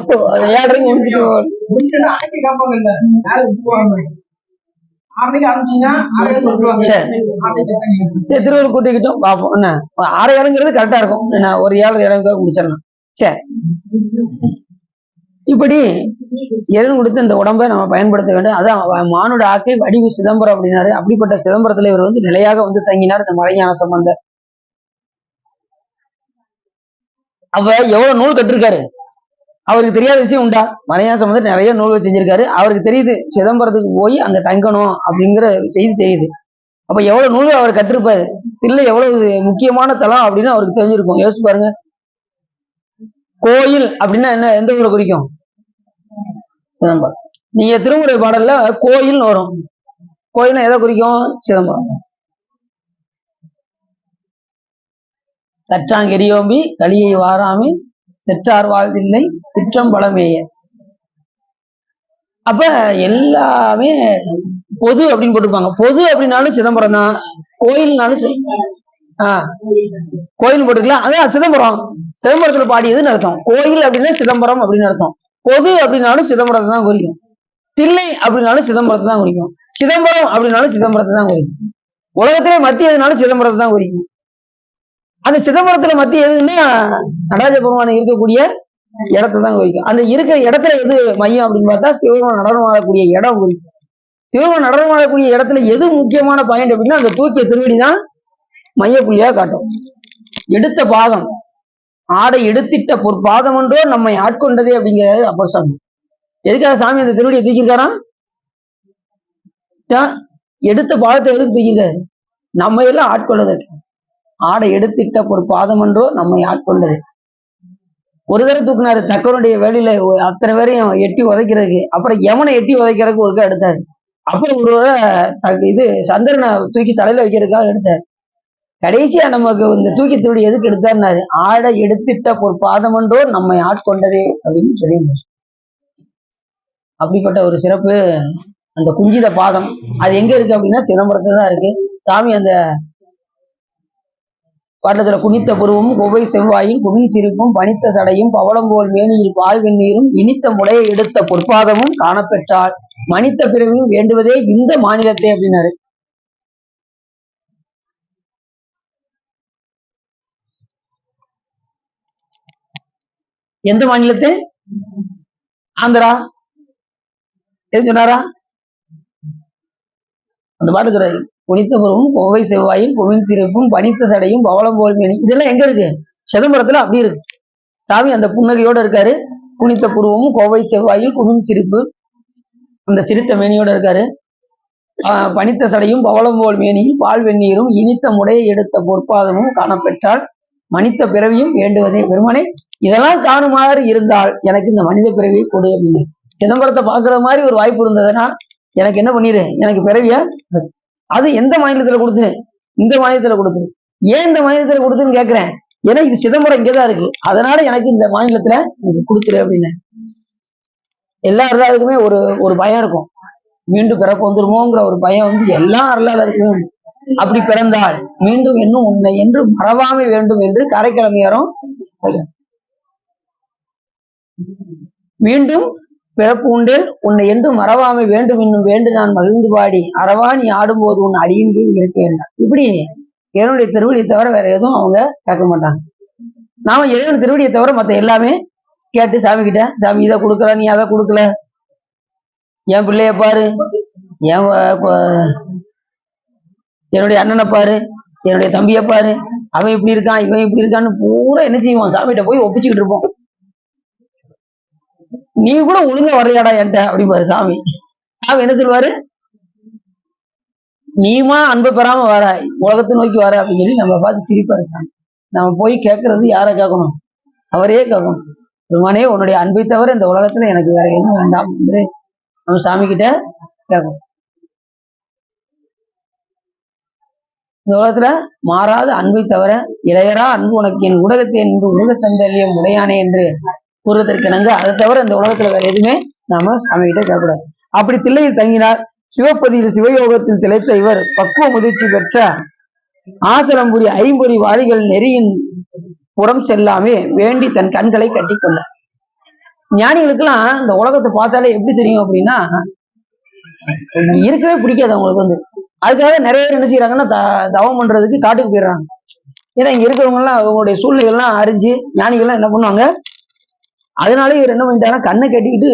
7:30 முடிச்சுட்டு சரி திருவள்ளுவர் கூட்டிக்கிட்டோம் பார்ப்போம். என்ன 6:07 கரெக்டா இருக்கும். என்ன ஒரு 7:30 முடிச்சிடலாம். சரி, இப்படி இறைவன் கொடுத்து இந்த உடம்பை நம்ம பயன்படுத்த வேண்டும். அதான் மானுட ஆக்கை வடிவு சிதம்பரம் அப்படின்னாரு. அப்படிப்பட்ட சிதம்பரத்துல இவர் வந்து நிலையாக வந்து தங்கினார் இந்த மறைஞான சம்பந்தர். அவ எவ்வளவு நூல் கட்டிருக்காரு, அவருக்கு தெரியாத விஷயம் உண்டா? மறைஞான சம்பந்தர் நிறைய நூல்கள் செஞ்சிருக்காரு. அவருக்கு தெரியுது சிதம்பரத்துக்கு போய் அங்க தங்கணும் அப்படிங்கிற செய்தி தெரியுது. அப்ப எவ்வளவு நூல் அவர் கற்றிருப்பாரு, இல்லை எவ்வளவு முக்கியமான தலம் அப்படின்னு அவருக்கு தெரிஞ்சிருக்கும். யோசிச்சு பாருங்க. கோயில் அப்படின்னா என்ன, எந்த ஊரை குறிக்கும்? சிதம்பரம். நீங்க திருமுறை பாடல்ல கோயில் வரும். கோயில் எதை குறிக்கும்? சிதம்பரம். கற்றாங்கெரியோம்பி கலியை வாராமே செற்றார் வாழ்வில்லை சிற்றம் பலமேய அப்ப எல்லாமே பொது அப்படின்னு போட்டிருப்பாங்க. பொது அப்படின்னாலும் சிதம்பரம் தான், கோயில்னாலும் கோயில் போட்டுக்கலாம். அதான் சிதம்பரம், சிதம்பரத்துல பாடியதுன்னு அர்த்தம். கோயில் அப்படின்னா சிதம்பரம் அப்படின்னு அர்த்தம். பொது அப்படின்னாலும் சிதம்பரத்தை தான் குறிக்கும். தில்லை அப்படின்னாலும் சிதம்பரத்தை தான் குறிக்கும். சிதம்பரம் அப்படின்னாலும் சிதம்பரத்தை தான் குறிக்கும். உலகத்திலே மத்திய எதுனாலும் சிதம்பரத்தை தான் குறிக்கும். அந்த சிதம்பரத்துல மத்திய எதுன்னா நடராஜ பெருமானை இருக்கக்கூடிய இடத்தை தான் குறிக்கும். அந்த இருக்கிற இடத்துல எது மையம் அப்படின்னு பார்த்தா சிவபெருமான் நடனம் ஆடக்கூடிய இடம் குறிக்கும். சிவபெருமான் நடனம் ஆடக்கூடிய இடத்துல எது முக்கியமான பாயிண்ட் அப்படின்னா அந்த தூக்கிய திருவடி தான் மையப்புள்ளியா காட்டும். எடுத்த பாதம், ஆடை எடுத்திட்ட பொற்பாதம் என்றோ நம்மை ஆட்கொண்டதே அப்படிங்கிறது அப்போ சாமி. எதுக்காக சாமி அந்த திருவடியை தூக்கியிருக்காராம்? எடுத்த பாதத்தை எதுக்கு தூக்கியிருக்காரு? நம்ம எல்லாம் ஆட்கொள்ளதற்கு. ஆடை எடுத்திட்ட பொற்பாதம் என்றோ நம்மை ஆட்கொண்டது. ஒரு தடவை தூக்குனாரு தக்கனுடைய வேலையில அத்தனை பேரையும் எட்டி உதைக்கிறதுக்கு, அப்புறம் யமனை எட்டி உதைக்கிறதுக்கு ஒருக்கா எடுத்தாரு. அப்புறம் ஒரு இது சந்திரனை தூக்கி தலையில வைக்கிறதுக்காக எடுத்தாரு. கடைசியா நமக்கு இந்த தூக்கி திருடி எதுக்கு எடுத்தாருனாரு? ஆடை எடுத்திட்ட பொற்பாதமன்றோ நம்மை ஆட்கொண்டதே அப்படின்னு சொல்லி. அப்படிப்பட்ட ஒரு சிறப்பு அந்த குஞ்சித பாதம். அது எங்க இருக்கு அப்படின்னா சிதம்பரத்துல தான் இருக்கு. சாமி அந்த பாட்டத்துல குனித்த புருவமும் கொவ்வை செவ்வாயும் குவின் சிரிப்பும் பனித்த சடையும் பவளம்போல் மேனியில் பால் வெந்நீரும் இனித்த முடையை எடுத்த பொற்பாதமும் காணப்பெற்றால் மனித பிறவியும் வேண்டுவதே இந்த மாநிலத்தை அப்படின்னாரு. எந்த மாநிலத்தை? ஆந்திரா. எது சொன்னாரா? அந்த பாட்டு சொல்றாரு, குனித்த புறமும் கோவை செவ்வாயும் குவின் சிரிப்பும் பனித்த சடையும் பவளம்போல் மேனி. இதெல்லாம் எங்க இருக்கு? சிதம்பரத்துல அப்படி இருக்கு. சாமி அந்த புன்னகையோட இருக்காரு. குனித்த புருவமும் கோவை செவ்வாயும் குவின் சிரிப்பு, அந்த சிரித்த மேனியோட இருக்காரு. பனித்த சடையும் பவளம்போல் மேனியும் பால் வெந்நீரும் இனித்த முடையை எடுத்த பொற்பாதமும் காணப்பெற்றால் மனித பிறவியும் வேண்டுவதே. பெருமானே, இதெல்லாம் காணுமாறு இருந்தால் எனக்கு இந்த மனித பிறவியை கொடு அப்படின்னு. சிதம்பரத்தை பாக்குற மாதிரி ஒரு வாய்ப்பு இருந்ததுன்னா எனக்கு என்ன பண்ணிரு, எனக்கு பிறவியா. அது எந்த மாநிலத்துல கொடுத்துரு? இந்த மாநிலத்துல கொடுத்துரு. ஏன் இந்த மாநிலத்துல கொடுத்துன்னு கேட்கிறேன். ஏன்னா இது சிதம்பரம் இங்கதான் இருக்கு, அதனால எனக்கு இந்த மாநிலத்துல எனக்கு கொடுத்துரு அப்படின்னு. எல்லா அருளாளுக்குமே ஒரு ஒரு பயம் இருக்கும். மீண்டும் பிறப்பு வந்துருமோங்கிற ஒரு பயம் வந்து எல்லா அருளாளருக்குமே. அப்படி பிறந்தால் மீண்டும் இன்னும் உன்னை என்று மறவாமை வேண்டும் என்று கரைக்கிழமையாரும் மீண்டும் பிறப்பு உண்டு உன்னை என்று மறவாமை வேண்டும் இன்னும் வேண்டு நான் மகிழ்ந்து பாடி அறவா நீ ஆடும்போது உன் அடியின் கீழ் இருக்க வேண்டாம். இப்படி இறைவனுடைய திருவடியை தவிர வேற எதுவும் அவங்க கேட்க மாட்டாங்க. நாம இறைவன் திருவடியை தவிர மத்த எல்லாமே கேட்டு சாமி கிட்ட, சாமி இதை கொடுக்கல, நீ அதை கொடுக்கல, என் பிள்ளைய பாரு, என்னுடைய அண்ணனை பாரு, என்னுடைய தம்பியை பாரு, அவன் இப்படி இருக்கான் இவன் இப்படி இருக்கான்னு பூரா என்ன செய்வோம்? சாமிகிட்ட போய் ஒப்பிச்சுக்கிட்டு இருப்போம். நீ கூட ஒழுங்கா வரையாடா என்கிட்ட அப்படிப்பாரு சாமி. சாமி என்ன சொல்லுவாரு? நீமா அன்பை பெறாம வர, உலகத்தை நோக்கி வர அப்படின்னு சொல்லி நம்ம பார்த்து சிரிப்பா இருக்காங்க. நம்ம போய் கேட்கறது யாரை கேட்கணும்? அவரே கேட்கணும். பெருமானே, உன்னுடைய அன்பை தவிர இந்த உலகத்துல எனக்கு வேற எதுவும் வேண்டாம் என்று நம்ம சாமி கிட்ட கேட்கணும். இந்த உலகத்துல மாறாத அன்பை தவிர இளையரா அன்பு உனக்கு என் உலகத்தை என்று உலக தந்தலியம் உடையானே என்று கூறுவதற்கிணங்க அதை தவிர இந்த உலகத்துல வேற எதுவுமே நாம சாமி கிட்ட கேட்கக்கூடாது. அப்படி தில்லையில் தங்கினார். சிவப்பதியில் சிவயோகத்தில் திளைத்த இவர் பக்குவ முதிர்ச்சி பெற்ற ஆசலம்புரி ஐம்பொறி வாளிகள் நெறியின் புறம் செல்லாமே வேண்டி தன் கண்களை கட்டி கொண்டார். ஞானிகளுக்கெல்லாம் இந்த உலகத்தை பார்த்தாலே எப்படி தெரியும் அப்படின்னா, இருக்கவே பிடிக்காது அவங்களுக்கு வந்து. அதுக்காக நிறைய பேர் என்ன செய்யறாங்கன்னா தவம் பண்றதுக்கு காட்டுக்கு போயிடுறாங்க. ஏன்னா இங்க இருக்கிறவங்க எல்லாம் அவங்களுடைய சூழ்நிலைகள்லாம் அறிஞ்சு ஞானிகள்லாம் என்ன பண்ணுவாங்க, அதனால இவர் என்ன பண்ணிட்டாங்கன்னா கண்ணை கட்டிக்கிட்டு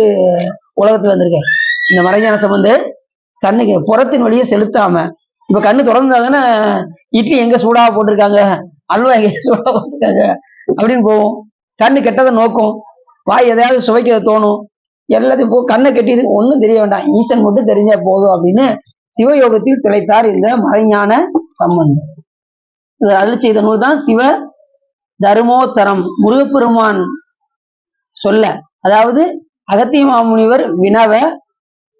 உலகத்துல வந்திருக்காரு. இந்த மறைஞான சம்பந்தர் கண்ணுக்கு புறத்தின் வழியே செலுத்தாம, இப்ப கண்ணு திறந்தாதானே இட்லி எங்க சூடாக போட்டிருக்காங்க, அல்வா எங்க சூடாக போட்டிருக்காங்க அப்படின்னு போவோம். கண்ணு கெட்டதை நோக்கும், வாய் எதையாவது சுவைக்க தோணும், எல்லாத்தையும் போ கண்ணை கட்டிது ஒன்றும் தெரிய வேண்டாம், ஈசன் மட்டும் தெரிஞ்சா போதும் அப்படின்னு சிவயோகத்தில் திளைத்தார் இந்த மறைஞான சம்பந்தர். அருள் செய்த நூல் தான் சிவ தர்மோத்தரம். முருகப்பெருமான் சொல்ல, அதாவது அகத்திய மாமுனிவர் வினவ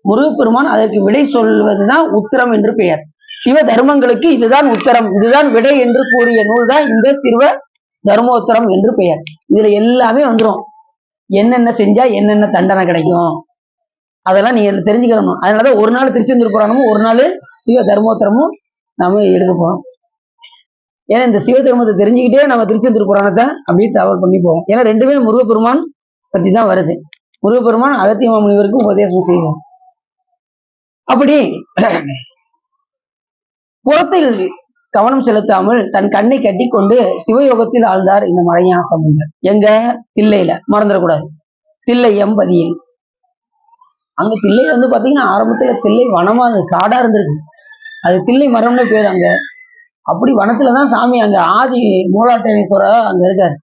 முருகப்பெருமான் அதற்கு விடை சொல்வதுதான் உத்தரம் என்று பெயர். சிவ தர்மங்களுக்கு இதுதான் உத்தரம், இதுதான் விடை என்று கூறிய நூல் தான் இந்த சிவ தர்மோத்தரம் என்று பெயர். இதுல எல்லாமே வந்துடும். என்னென்ன செஞ்சா என்னென்ன தண்டனை கிடைக்கும், அதெல்லாம் நீங்க தெரிஞ்சுக்கணும். அதனாலதான் ஒரு நாள் திருச்செந்தூர் புராணமும் ஒரு நாள் சிவ தர்மோத்தரமும் நாம எடுக்க போறோம். ஏன்னா இந்த சிவ தர்மத்தை தெரிஞ்சுக்கிட்டே நம்ம திருச்செந்தூர் புராணத்தை அப்படியே டிராவல் பண்ணி போவோம். ஏன்னா ரெண்டுமே முருகப்பெருமான் பத்தி தான் வருது. முருகப்பெருமான் அகத்திய மாமுனிவருக்கு உபதேசம் செய்வோம். அப்படி புறத்தில் கவனம் செலுத்தாமல் தன் கண்ணை கட்டி கொண்டு சிவயோகத்தில் ஆழ்ந்தார் இந்த மலைஞான சம்பந்தர். எங்க தில்லையில, மறந்துடக்கூடாது, தில்லை எம்பதியில். அங்க தில்லை வந்து பாத்தீங்கன்னா ஆரம்பத்துல தில்லை வனமா காடா இருந்திருக்கு. அது தில்லை மரம்னு பேர் அங்க. அப்படி வனத்துலதான் சாமி அங்க ஆதி மூலாட்டேஸ்வரர் அங்க இருக்காரு.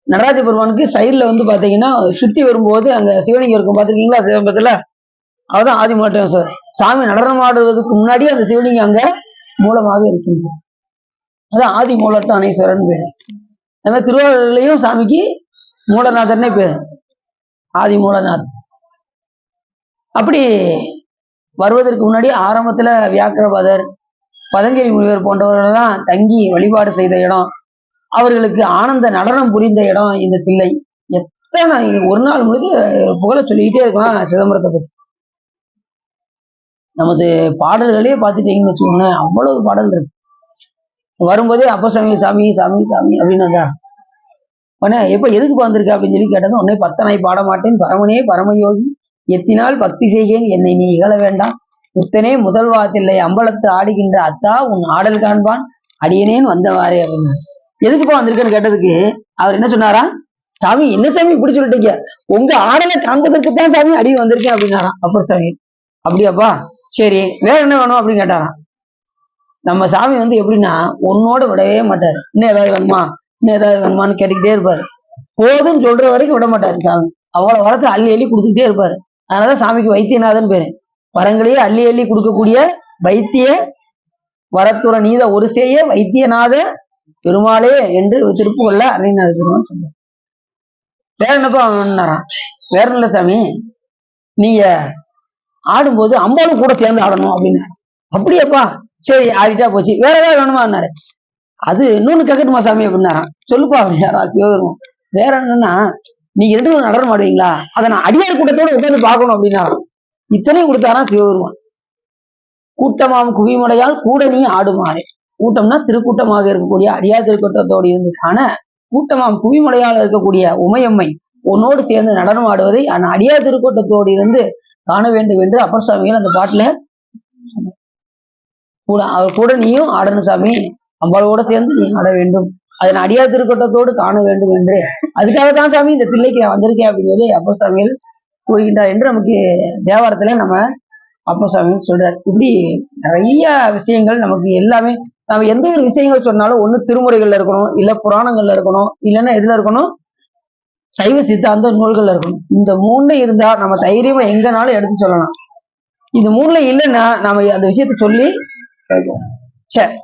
நடராஜ பெருமானுக்கு சைட்ல வந்து பாத்தீங்கன்னா சுத்தி வரும்போது அங்க சிவலிங்கம் இருக்கும், பாத்துருக்கீங்களா சிவம்பத்துல? அதுதான் ஆதி மூலாட்டேஸ்வரர். சாமி நடனம் ஆடுவதற்கு முன்னாடியே அந்த சிவலிங்கம் அங்க மூலமாக இருக்கின்றது. அதான் ஆதி மூலட்டானேஸ்வரன் பேரு. அந்த திருவாரூர்லயும் சாமிக்கு மூலநாதர்னே பேரு, ஆதி மூலநாதர். அப்படி வருவதற்கு முன்னாடி ஆரம்பத்துல வியாக்கிரபாதர், பதஞ்சலி முனிவர் போன்றவர்கள்லாம் தங்கி வழிபாடு செய்த இடம், அவர்களுக்கு ஆனந்த நடனம் புரிந்த இடம் இந்த தில்லை. எத்தனை ஒரு நாள் முழுக்க புகழ சொல்லிக்கிட்டே இருக்கலாம் சிதம்பரத்தை பத்தி. நமது பாடல்களே பார்த்துட்டீங்கன்னு வச்சுக்கோங்களேன், அவ்வளவு பாடல் இருக்கு. வரும்போதே அப்ப சாமி சாமி சாமி சாமி அப்படின்னு வந்தா உடனே எப்ப எதுக்கு வந்திருக்க அப்படின்னு சொல்லி கேட்டது, உடனே பத்தனாய் பாட மாட்டேன் பரமனே பரமயோகி எத்தினால் பக்தி செய்கேன் என்னை நீ இகழ வேண்டாம் புத்தனே முதல்வாத்தில்லை அம்பலத்து ஆடுகின்ற அத்தா உன் ஆடல் காண்பான் அடியனேன்னு வந்தவாறே அப்படின்னு. எதுக்குப்பா வந்திருக்கேன்னு கேட்டதுக்கு அவர் என்ன சொன்னாரா, சாமி என்ன சாமி இப்படி சொல்லிட்டீங்க, உங்க ஆடலை காண்பதற்கு தான் சாமி அடியில் வந்திருக்கேன் அப்படின்னாராம் அப்பர் சாமி. அப்படியாப்பா, சரி வேற என்ன வேணும் அப்படின்னு கேட்டாராம். நம்ம சாமி வந்து எப்படின்னா உன்னோட விடவே மாட்டாரு. இன்னும் ஏதாவது வேணுமா, இன்னும் ஏதாவது வேணுமான்னு கேட்டுக்கிட்டே இருப்பாரு. போதும் சொல்ற வரைக்கும் விட மாட்டாரு சாமி. அவ்வளவு வரத்தை அள்ளி அள்ளி கொடுத்துக்கிட்டே இருப்பாரு. அதனாலதான் சாமிக்கு வைத்தியநாதன் பேரு. வரங்களையே அள்ளி அள்ளி கொடுக்கக்கூடிய வைத்திய வரத்துற நீத ஒரு செய்ய வைத்தியநாத பெருமாளே என்று திருப்புகள்ல அருணைநாத பெருமான் சொல்றார். வேற என்னப்பா வேணும்னாராம். வேற இல்ல சாமி, நீங்க ஆடும்போது அம்பாலும் கூட சேர்ந்து ஆடணும் அப்படின்னு. அப்படியாப்பா, சரி ஆடிட்டா போச்சு, வேற ஏதாவது வேணுமான்னாரு. அது இன்னொன்னு கேட்கட்டுமா சாமி அப்படின்னாராம். சொல்லுப்பா அப்படின்னாரா சிவபெருமான். வேற என்னன்னா, நீங்க 2 பேரும் நடனம் ஆடுவீங்களா, அதை நான் அடியார் கூட்டத்தோட உட்கார்ந்து பார்க்கணும் அப்படின்னா. இத்தனையும் கொடுத்தாராம் சிவபெருமான். கூட்டமாம் குவிமுடையால் கூட நீ ஆடுமாறு. கூட்டம்னா திருக்கூட்டமாக இருக்கக்கூடிய அடியார் திருக்கூட்டத்தோடு இருந்து காண, கூட்டமாம் குவிமுடையால் இருக்கக்கூடிய உமையம்மை உன்னோடு சேர்ந்து நடனம் ஆடுவதை அடியார் திருக்கூட்டத்தோடு இருந்து காண வேண்டும் என்று அப்பர் சாமிகள் அந்த பாட்டுல கூட அவர் கூட நீயும் ஆடணும் சாமி, அம்பாளோட சேர்ந்து நீ ஆட வேண்டும், அதன் அடியார் திருக்கூட்டத்தோடு காண வேண்டும் என்று. அதுக்காக தான் சாமி இந்த தில்லைக்கு நான் வந்திருக்கேன் அப்படின்னு சொல்லி அப்பர் சாமிகள் கூறுகின்றார் என்று நமக்கு தேவாரத்துல நம்ம அப்பர் சாமிகள் சொல்றாரு. இப்படி நிறைய விஷயங்கள் நமக்கு எல்லாமே, நம்ம எந்த ஒரு விஷயங்கள் சொன்னாலும் ஒண்ணு திருமுறைகள்ல இருக்கணும், இல்ல புராணங்கள்ல இருக்கணும், இல்லைன்னா எதுல இருக்கணும், சைவ சித்தாந்த நூல்கள்ல இருக்கணும். இந்த 3 இருந்தா நம்ம தைரியமா எங்கனாலும் எடுத்து சொல்லலாம். இந்த 3 இல்லைன்னா நம்ம அந்த விஷயத்த சொல்லி சரி.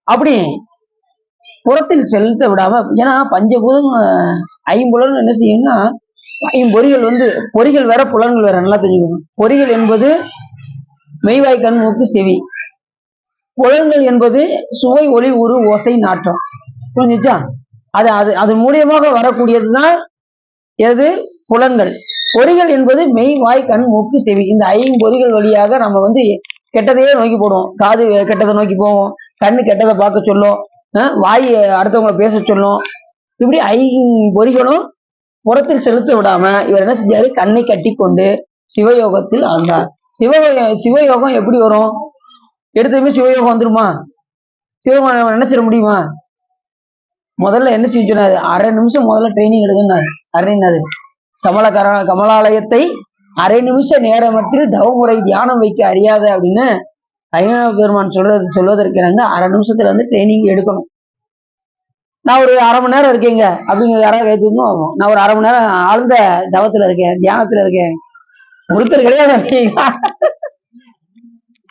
அப்படி புறத்தில் செலுத்த விடாம, ஏன்னா பஞ்சபூதம் ஐம்புலன் என்ன செய்யும்னா, ஐம்பொறிகள் வந்து பொறிகள் வேற புலன்கள் வேற, நல்லா தெரிஞ்சுக்கணும். பொறிகள் என்பது மெய்வாய் கண் மூக்கு செவி, புலன்கள் என்பது சுவை ஒளி உரு ஓசை நாற்றம். புரிஞ்சுச்சா? அது அது அது மூலியமாக வரக்கூடியதுதான் எது, புலன்கள். பொறிகள் என்பது மெய் வாய் கண் மூக்கு செவி. இந்த 5 பொறிகள் வழியாக நம்ம வந்து கெட்டதையே நோக்கி போடுவோம். காது கெட்டதை நோக்கி போவோம், கண்ணு கெட்டதை பார்க்க சொல்லும், வாய் அடுத்தவங்க பேச சொல்லும். இப்படி 5 பொறிகளும் புறத்தில் செலுத்த விடாம இவர் என்ன செஞ்சாரு, கண்ணை கட்டி கொண்டு சிவயோகத்தில் ஆழ்ந்தார். சிவயோகம் எப்படி வரும்? எடுத்ததுமே சிவயோகம் வந்துருமா? சிவயோகம் நினைச்சிட முடியுமா? முதல்ல என்ன செய்ய சொன்னாரு, அரை நிமிஷம் முதல்ல ட்ரைனிங் எடுக்குன்னாரு அருணைநாதர். கமலாலயத்தை அரை நிமிஷ நேரமற்றில் தவமுறை தியானம் வைக்க அறியாத அப்படின்னு ஐயனார் பெருமான் சொல்வதற்கு அரை நிமிஷத்துல வந்து ட்ரைனிங் எடுக்கணும். நான் ஒரு அரை மணி நேரம் இருக்கேங்க அப்படிங்கிற யாராவது கைத்துக்கும் ஆகும். நான் ஒரு அரை மணி நேரம் ஆழ்ந்த தவத்துல இருக்கேன், தியானத்துல இருக்கேன், ஒருத்தர் கிடையாது.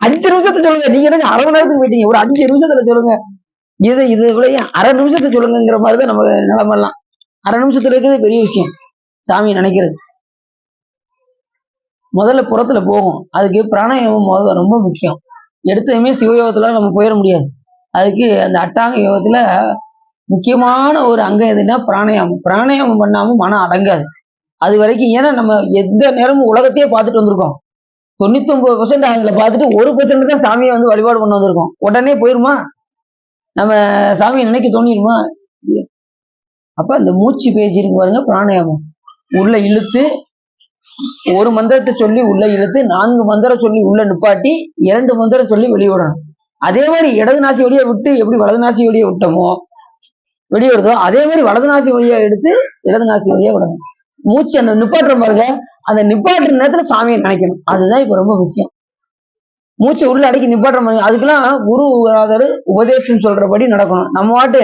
5 நிமிஷத்துல சொல்லுங்க, நீங்க என்ன அரை மணி நேரத்துக்கு போயிட்டீங்க, ஒரு 5 நிமிஷத்துல சொல்லுங்க. இது கூட அரை நிமிஷத்தை சொல்லுங்கிற மாதிரிதான் நம்ம நிலைமெல்லாம். அரை நிமிஷத்துல இருக்கிறது பெரிய விஷயம் சாமி நினைக்கிறது. முதல்ல புறத்துல போகும், அதுக்கு பிராணாயாமம் முதல்ல ரொம்ப முக்கியம். எடுத்ததுமே சிவயோகத்துல நம்ம போயிட முடியாது. அதுக்கு அந்த அட்டாங்க யோகத்துல முக்கியமான ஒரு அங்கம் எதுன்னா பிராணாயாமம். பிராணாயாமம் பண்ணாம மனம் அடங்காது. அது வரைக்கும். ஏன்னா நம்ம எந்த நேரமும் உலகத்தையே பார்த்துட்டு வந்திருக்கோம். 99% அதுல பார்த்துட்டு 1% தான் சாமியை வந்து வழிபாடு பண்ண வந்திருக்கோம். உடனே போயிருமா? நம்ம சாமியை நினைக்க தோணிருமா? அப்ப அந்த மூச்சு பேச்சு இருக்கு பாருங்க, பிராணாயாமம். உள்ள இழுத்து ஒரு மந்திரத்தை சொல்லி உள்ள இழுத்து 4 மந்திரம் சொல்லி உள்ள நிப்பாட்டி 2 மந்திரம் சொல்லி வெளியே விடணும். அதே மாதிரி இடது நாசி வழியா விட்டு எப்படி வலது நாசி வழியா விட்டோமோ வெளியே வருதோ, அதே மாதிரி வலது நாசி வழியா எடுத்து இடது நாசி வழியா விடணும். மூச்சு அந்த நிப்பாட்டுற பாருங்க, அந்த நிப்பாட்டுற நேரத்துல சாமியை நினைக்கணும். அதுதான் இப்ப ரொம்ப முக்கியம். மூச்சை உள்ள அடக்கி நிப்பாட்டுற மாதிரி, அதுக்கெல்லாம் குருநாதர் உபதேசம் சொல்றபடி நடக்கணும். நம்ம வாட்டு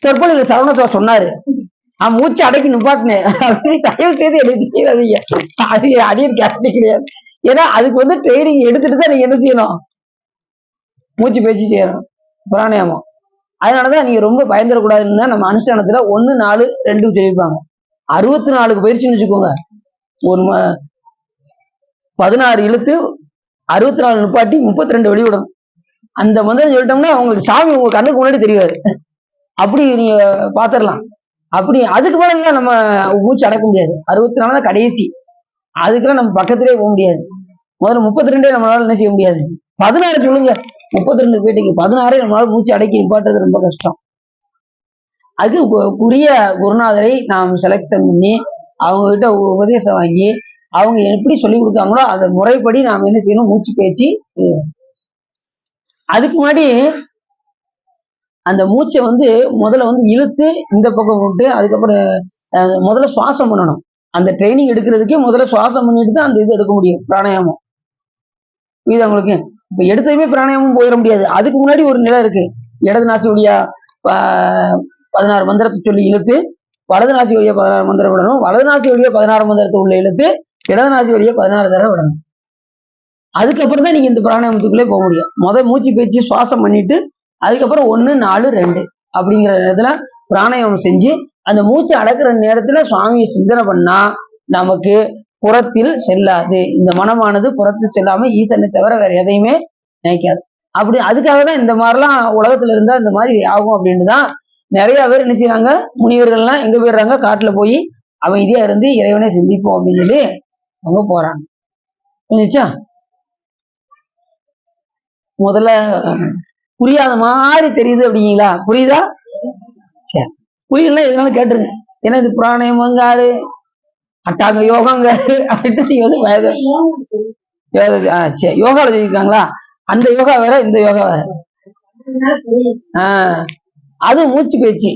சொற்பொழிவு சரவணசுவா சொன்னாரு, நான் மூச்சு அடக்கி நிப்பாட்டினேன் அப்படின்னு தயவு செய்து என்ன செய்யாதீங்க. அது அடியும் கேரண்டி கிடையாது. ஏன்னா அதுக்கு வந்து ட்ரைனிங் எடுத்துட்டு தான் நீங்க என்ன செய்யணும், மூச்சு பயிற்சி செய்யணும், பிராணாயாமம். அதனாலதான் நீங்க ரொம்ப பயந்துடக்கூடாதுன்னு தான் நம்ம அனுஷ்டானத்துல 1, 4, 2 சொல்லியிருப்பாங்க. 64 பயிற்சின்னு வச்சுக்கோங்க. ஒரு 16 இழுத்து 64 நிப்பாட்டி 32 வெளிவிடணும். அந்த மந்திரம் சொல்லிட்டோம்னா உங்களுக்கு சாமி உங்க கண்ணுக்கு முன்னாடி தெரியாது. அப்படி நீங்க பாத்திரலாம். அப்படி அதுக்கு மேல நம்ம மூச்சு அடக்க முடியாது. 64 தான் கடைசி. அதுக்கெல்லாம் நம்ம பக்கத்திலே போக முடியாது. முதல்ல 32 நம்மளால என்ன செய்ய முடியாது. 16 சொல்லுங்க, 32 போயிட்டீங்க. 16 நம்மளால மூச்சு அடக்கி நிப்பாட்டுறது ரொம்ப கஷ்டம். அதுக்கு உரிய குருநாதரை நாம் செலக்ஷன் பண்ணி அவங்க கிட்ட உபதேசம் வாங்கி அவங்க எப்படி சொல்லி கொடுக்காங்களோ அதை முறைப்படி நாம் என்ன செய்யணும், மூச்சு பயிற்சி. அதுக்கு முன்னாடி அந்த மூச்சை வந்து முதல்ல வந்து இழுத்து இந்த பக்கம் விட்டு அதுக்கப்புறம் முதல்ல சுவாசம் பண்ணணும். அந்த ட்ரைனிங் எடுக்கிறதுக்கே முதல்ல சுவாசம் பண்ணிட்டு தான் அந்த இது எடுக்க முடியும், பிராணாயாமம். இது அவங்களுக்கு இப்ப எடுத்ததுமே பிராணாயாமம் போயிட முடியாது. அதுக்கு முன்னாடி ஒரு நிலை இருக்கு. இடது நாசி வழியா 16 மந்திரத்தை சொல்லி இழுத்து வலது நாசி வழியா 16 மந்திரம் விடணும். வலது நாசி வழியா 16 மந்திரத்தை உள்ள இழுத்து இடது நாசி வழியா 16 தடவை விடணும். அதுக்கப்புறம் தான் நீங்க இந்த பிராணாயாமத்துக்குள்ளே போக முடியும். முதல் மூச்சு பயிற்சி சுவாசம் பண்ணிட்டு அதுக்கப்புறம் 1, 4, 2 அப்படிங்கிற நேரத்துல பிராணாயாமம் செஞ்சு அந்த மூச்சு அடக்குற நேரத்துல சுவாமியை சிந்தனை பண்ணா நமக்கு புறத்தில் செல்லாது. இந்த மனமானது புறத்தில் செல்லாம ஈசனை தவிர வேற எதையுமே நினைக்காது. அப்படி அதுக்காக தான் இந்த மாதிரிலாம் உலகத்துல இருந்தா இந்த மாதிரி ஆகும் அப்படின்னு தான் நிறைய பேர் என்ன செய்யறாங்க, முனிவர்கள்லாம் எங்க போயிடுறாங்க, காட்டுல போய் அமைதியா இருந்து இறைவனை சிந்திப்போம் அப்படின்னு சொல்லி அவங்க போறாங்க. புரிஞ்சுச்சா? முதல்ல புரியாத மாதிரி தெரியுது அப்படிங்களா? புரியுதா? சரி, புரியலாம் எதுனாலும் கேட்டுருங்க. ஏன்னா இது பிராணாயாமங்காரு, அட்டாங்க யோகாங்காரு அப்படின்னு நீங்க வந்து சரி, யோகால சொல்லியிருக்காங்களா? அந்த யோகா வேற, இந்த யோகா வேற. அது மூச்சு பயிற்சி.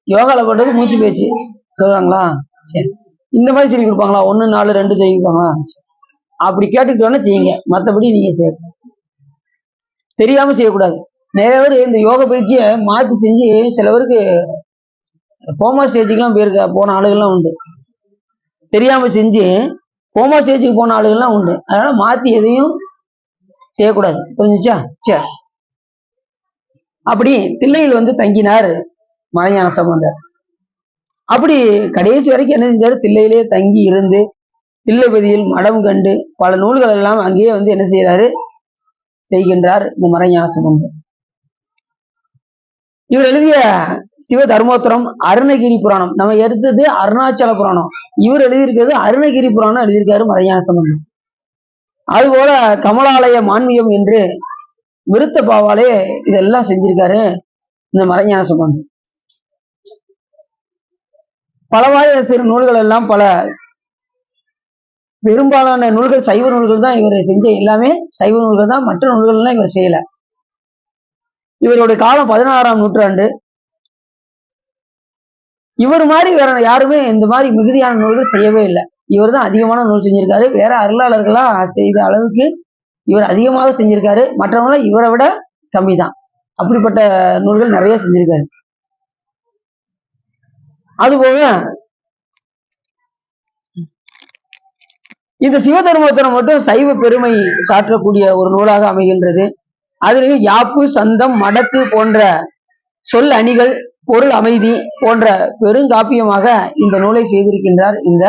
யோகால பண்றது மூச்சு பயிற்சி சொல்றாங்களா? சரி, இந்த மாதிரி சொல்லி கொடுப்பாங்களா? 1, 4, 2 சொல்லி கொடுப்பாங்களா? அப்படி கேட்டுக்கிட்டோன்னா செய்யுங்க. மற்றபடி நீங்க செய்யக்கூடாது, தெரியாம செய்யக்கூடாது. நிறைய பேர் இந்த யோக பயிற்சியை மாற்றி செஞ்சு சில பேருக்கு கோமா ஸ்டேஜுக்குலாம் போன ஆளுகள்லாம் உண்டு. தெரியாம செஞ்சு கோமா ஸ்டேஜுக்கு போன ஆளுகள்லாம் உண்டு. அதனால மாத்தி எதையும் செய்யக்கூடாது. புரிஞ்சுச்சா? சரி. அப்படி தில்லையில் வந்து தங்கினார் மறைஞான சம்பந்தர். அப்படி கடைசி வரைக்கும் என்ன செஞ்சாரு, தில்லையிலே தங்கி இருந்து தில்லைப்பதியில் மடம் கண்டு பல நூல்கள் எல்லாம் அங்கேயே வந்து என்ன செய்யறாரு, செய்கின்றார் இந்த மறைஞான சம்பந்தர். இவர் எழுதிய சிவ தர்மோத்தரம், அருணகிரி புராணம், நம்ம எடுத்தது அருணாச்சல புராணம். இவர் எழுதியிருக்கிறது அருணகிரி புராணம் எழுதியிருக்காரு மறைஞான சம்பந்தர். அதுபோல கமலாலய மான்மியம் என்று விருத்த பாவாலே இதெல்லாம் செஞ்சிருக்காரு இந்த மறைஞான சம்பந்தர். பலவாய சிறு நூல்கள் எல்லாம் பல பெரும்பாலான நூல்கள் சைவ நூல்கள் தான். இவர் செஞ்ச எல்லாமே சைவ நூல்கள் தான், மற்ற நூல்கள்லாம் இவர் செய்யல. இவருடைய காலம் 16ஆம் நூற்றாண்டு. இவர் மாதிரி வேற யாருமே இந்த மாதிரி மிகுதியான நூல்கள் செய்யவே இல்லை. இவர் தான் அதிகமான நூல் செஞ்சிருக்காரு. வேற அருளாளர்களா செய்த அளவுக்கு இவர் அதிகமாக செஞ்சிருக்காரு. மற்றவங்கள இவரை விட கம்மி தான். அப்படிப்பட்ட நூல்கள் நிறைய செஞ்சிருக்காரு. அதுபோக இந்த சிவதர்மோத்தரம் மட்டும் சைவ பெருமை சாற்றக்கூடிய ஒரு நூலாக அமைகின்றது. அதுலேயும் யாப்பு, சந்தம், மடக்கு போன்ற சொல் அணிகள், பொருள் அமைதி போன்ற பெருங்காப்பியமாக இந்த நூலை செய்திருக்கின்றார் இந்த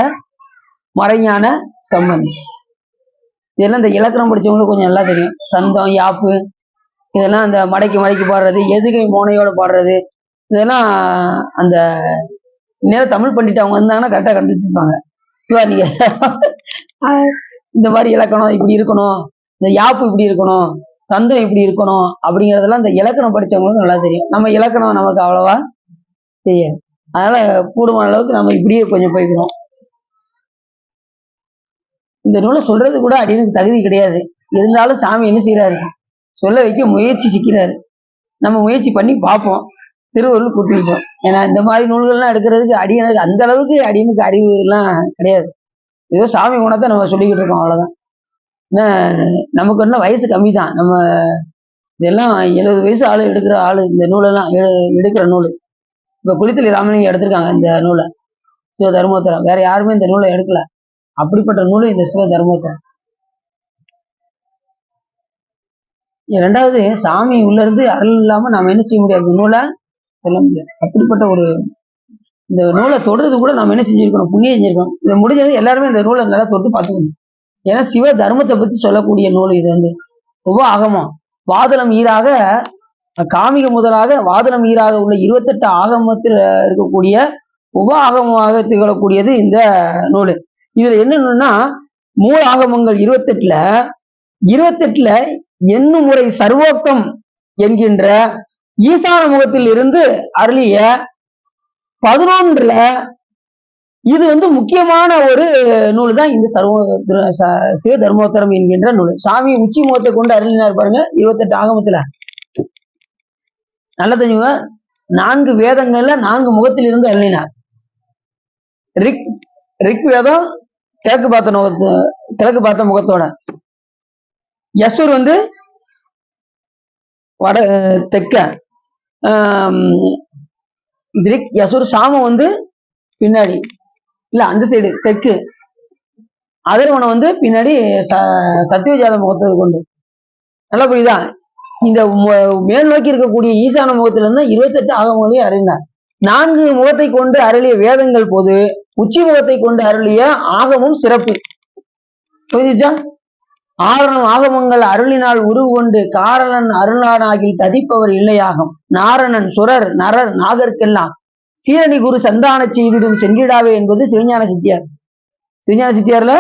மறைஞான சம்பந்தர். இதெல்லாம் இந்த இலக்கணம் படிச்சவங்களுக்கு கொஞ்சம் நல்லா தெரியும். சந்தம், யாப்பு, இதெல்லாம் அந்த மடக்கி பாடுறது, எதுகை மோனையோட பாடுறது, இதெல்லாம் அந்த நேரம் தமிழ் பண்ணிட்டு அவங்க வந்தாங்கன்னா கரெக்டாக கண்டுபிடிச்சிருப்பாங்க. சிவா நீங்க இந்த மாதிரி இலக்கணம் இப்படி இருக்கணும், இந்த யாப்பு இப்படி இருக்கணும், சந்தம் இப்படி இருக்கணும் அப்படிங்கிறதெல்லாம் இந்த இலக்கணம் படிச்சவங்களுக்கு நல்லா தெரியும். நம்ம இலக்கணம் நமக்கு அவ்வளவா தெரியாது. அதனால கூடுமான அளவுக்கு நம்ம இப்படியே கொஞ்சம் போய்க்கணும். இந்த நூலை சொல்றது கூட அடியனுக்கு தகுதி கிடையாது. இருந்தாலும் சாமி என்ன செய்யறாரு, சொல்ல வைக்க முயற்சி சிக்கிறாரு. நம்ம முயற்சி பண்ணி பார்ப்போம், திருவள்ளுவர் கூட்டிருப்போம். ஏன்னா இந்த மாதிரி நூல்கள்லாம் எடுக்கிறதுக்கு அடியனுக்கு அந்த அளவுக்கு அடியனுக்கு அறிவு எல்லாம் கிடையாது. ஏதோ சாமி குணத்தை நம்ம சொல்லிக்கிட்டு இருக்கோம், அவ்வளவுதான். ஏன்னா நமக்கு என்ன வயசு கம்மி தான். நம்ம இதெல்லாம் 70 வயசு ஆளு எடுக்கிற ஆளு இந்த நூலெல்லாம் எடுக்கிற நூல். இப்ப குளித்தலை ராமலிங்கம் எடுத்திருக்காங்க இந்த நூலை, சிவ தர்மோத்தரம். வேற யாருமே இந்த நூலை எடுக்கல. அப்படிப்பட்ட நூல் இந்த சிவ தர்மோத்தரம். இரண்டாவது, சாமி உள்ள இருந்து அருள் இல்லாம நாம என்ன செய்ய முடியாது, இந்த நூலை சொல்ல முடியாது. அப்படிப்பட்ட ஒரு இந்த நூலை தொடுறது கூட நம்ம என்ன செஞ்சிருக்கணும், புண்ணியம் செஞ்சிருக்கணும். இதை முடிஞ்சது எல்லாருமே இந்த நூலை நல்லா தொட்டு பார்த்துக்கணும். ஏன்னா சிவ தர்மத்தை பத்தி சொல்லக்கூடிய நூல் இது. உப ஆகமம் வாதனம் ஈராக காமிக முதலாக வாதனம் ஈராக உள்ள 28 ஆகமத்தில் இருக்கக்கூடிய உப ஆகமமாக திகழக்கூடியது இந்த நூல். இதுல என்னன்னா மூல ஆகமங்கள் 28ல எண்ணும் முறை சர்வோக்தம் என்கின்ற ஈசான முகத்தில் இருந்து அருளிய 11ல இது முக்கியமான ஒரு நூல் தான் இந்த சிவ தர்மோத்தரம் என்கின்ற நூல். சாமி உச்சி முகத்தை கொண்டு அருளினார் பாருங்க 28 ஆகமத்துல. நல்ல தெரியுங்க, 4 வேதங்கள்ல 4 முகத்தில் இருந்து அருளினார். ரிக் வேதம் கிழக்கு பார்த்த முகத்தோட, யசுர் வட தெற்க, ரிக் யசுர் சாமம் பின்னாடி இல்ல அந்த சைடு தெற்கு, அதர்வனம் பின்னாடி சத்தியஜாத முகத்தை கொண்டு. நல்லா புரியுதா? இந்த மேல் நோக்கி இருக்கக்கூடிய ஈசான முகத்துல இருந்து 28 ஆகமங்களையும் அருளினார். 4 முகத்தை கொண்டு அருளிய வேதங்கள் போது உச்சி முகத்தை கொண்டு அருளிய ஆகமும் சிறப்பு. புரிஞ்சுச்சா? ஆரணம் ஆகமங்கள் அருளினால் உருவு கொண்டு காரணன் அருளானாகி ததிப்பவர் இல்லையாகும். நாரணன் சுரர் நரர் நாகர்க்கெல்லாம் சீரணி குரு சந்தான செய்திடும் சென்றிடாவே என்பது சிவஞான சித்தியார். சிவஞான சித்தியார்ல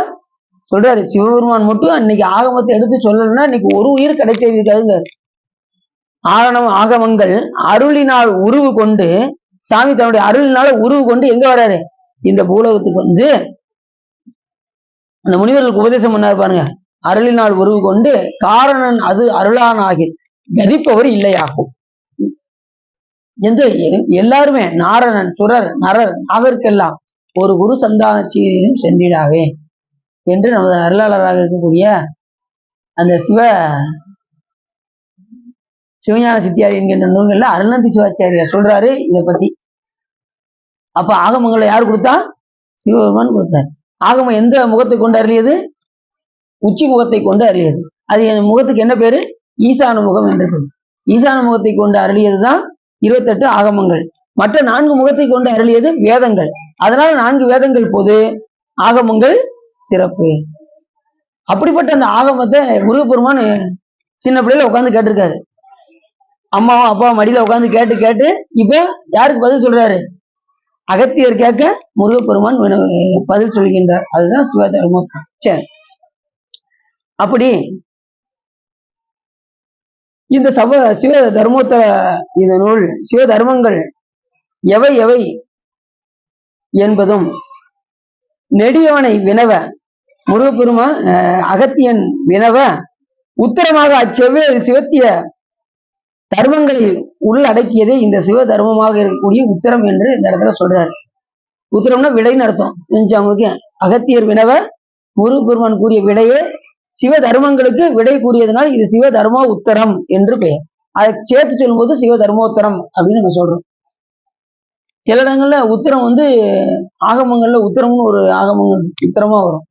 சொல்றாரு, சிவபெருமான் மட்டும் அன்னைக்கு ஆகமத்தை எடுத்து சொல்லலைன்னா இன்னைக்கு ஒரு உயிர் கிடைத்திருக்காதுங்க. ஆரணம் ஆகமங்கள் அருளினால் உருவு கொண்டு, சாமி தன்னுடைய அருளினால உருவு கொண்டு எங்க வராரு, இந்த பூலகத்துக்கு அந்த முனிவர்களுக்கு உபதேசம் பண்ணாரு பாருங்க. அருளினால் உருவு கொண்டு காரணன் அது அருளானாகி கதிப்பவர் இல்லையாகும். எல்லாருமே நாரணன் சுரர் நரர் நாகர்க்கெல்லாம் ஒரு குரு சந்தான சீரிலும் சென்றிடாவே என்று நமது அருளாளராக இருக்கக்கூடிய அந்த சிவஞான சித்தியார் என்கின்ற நூல்கள்ல அருணந்தி சிவாச்சாரியார் சொல்றாரு இதை பத்தி. அப்ப ஆகமங்களை யார் கொடுத்தா? சிவபெருமான் கொடுத்தார். ஆகமம் எந்த முகத்தை கொண்டு அருளியது? உச்சி முகத்தை கொண்டு அருளியது. அது என் முகத்துக்கு என்ன பேரு? ஈசான முகம் என்று பேரு. ஈசான முகத்தை கொண்டு அருளியதுதான் 28 ஆகமங்கள். மற்ற 4 முகத்தை கொண்டு அருளியது வேதங்கள். அதனால 4 வேதங்கள் போது ஆகமங்கள் சிறப்பு. அப்படிப்பட்ட அந்த ஆகமத்தை முருகப்பெருமான் சின்ன பிள்ளையில உட்காந்து கேட்டிருக்காரு. அம்மாவும் அப்பாவும் மடியில உட்காந்து கேட்டு கேட்டு இப்ப யாருக்கு பதில் சொல்றாரு? அகத்தியர் கேட்க முருகப்பெருமான் பதில் சொல்கின்றார். அதுதான் சிவ தர்மோத்தரம். சரி, அப்படி இந்த சிவ தர்மோத்தர இந்த நூல் சிவ தர்மங்கள் எவை எவை என்பதும் நெடியவனை வினவ முருகப்பெருமான் அகத்தியன் வினவ உத்தரமாக சிவத்திய தர்மங்களை உள்ளடக்கியதே இந்த சிவ தர்மமாக இருக்கக்கூடிய உத்தரம் என்று இந்த இடத்துல சொல்றாரு. உத்தரம்னா விடைன்னு அர்த்தம். அவங்களுக்கு அகத்தியர் வினவ முருகப்பெருமான் கூறிய விடையே சிவ தர்மங்களுக்கு விடை கூறியதனால் இது சிவ தர்ம உத்தரம் என்று பெயர். அதை சேர்த்து சொல்லும்போது சிவ தர்மோத்தரம் அப்படின்னு நம்ம சொல்றோம். சில இடங்கள்ல உத்தரம் ஆகமங்கள்ல உத்தரம்னு ஒரு ஆகமங்கள் உத்தரமா வரும்.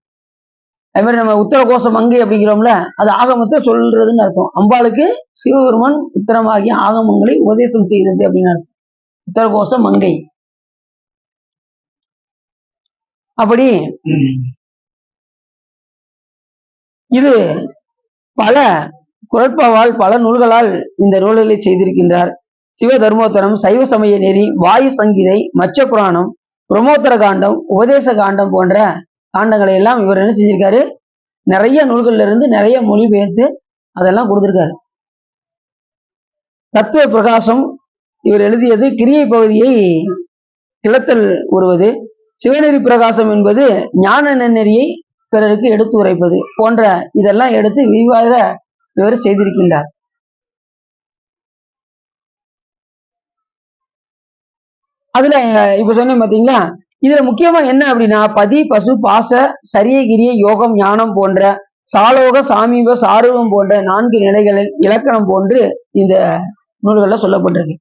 அதே மாதிரி நம்ம உத்தர கோஷ மங்கை அப்படிங்கிறோம்ல, அது ஆகமத்தை சொல்றதுன்னு அர்த்தம். அம்பாளுக்கு சிவபெருமான் உத்தரமாகிய ஆகமங்களை உபதேசம் செய்தது அப்படின்னு அர்த்தம். உத்தர கோஷ மங்கை. அப்படி இது பல குரட்பாவால் பல நூல்களால் இந்த நூல்களை செய்திருக்கின்றார். சிவ தர்மோத்தரம், சைவ சமய நெறி, வாயு சங்கீதை, மச்ச புராணம், பிரமோத்தர காண்டம், உபதேச காண்டம் போன்ற காண்டங்களை எல்லாம் இவர் என்ன செஞ்சிருக்காரு, நிறைய நூல்கள்ல இருந்து நிறைய மொழிபெயர்த்து அதெல்லாம் கொடுத்திருக்காரு. தத்துவ பிரகாசம் இவர் எழுதியது கிரியை பகுதியை கிளத்தல் உருவது. சிவநெறி பிரகாசம் என்பது ஞான நெறியை பிறருக்கு எடுத்து உரைப்பது போன்ற இதெல்லாம் எடுத்து விரிவாக இவர் செய்திருக்கின்றார். அதுல இப்ப சொன்னேன் பாத்தீங்களா, இதுல முக்கியமா என்ன அப்படின்னா பதி பசு பாச சரிய கிரிய யோகம் ஞானம் போன்ற சாலோக சாமீப சாருவம் போன்ற 4 நிலைகளில் இலக்கணம் போன்று இந்த நூல்கள்ல சொல்லப்பட்டிருக்கு.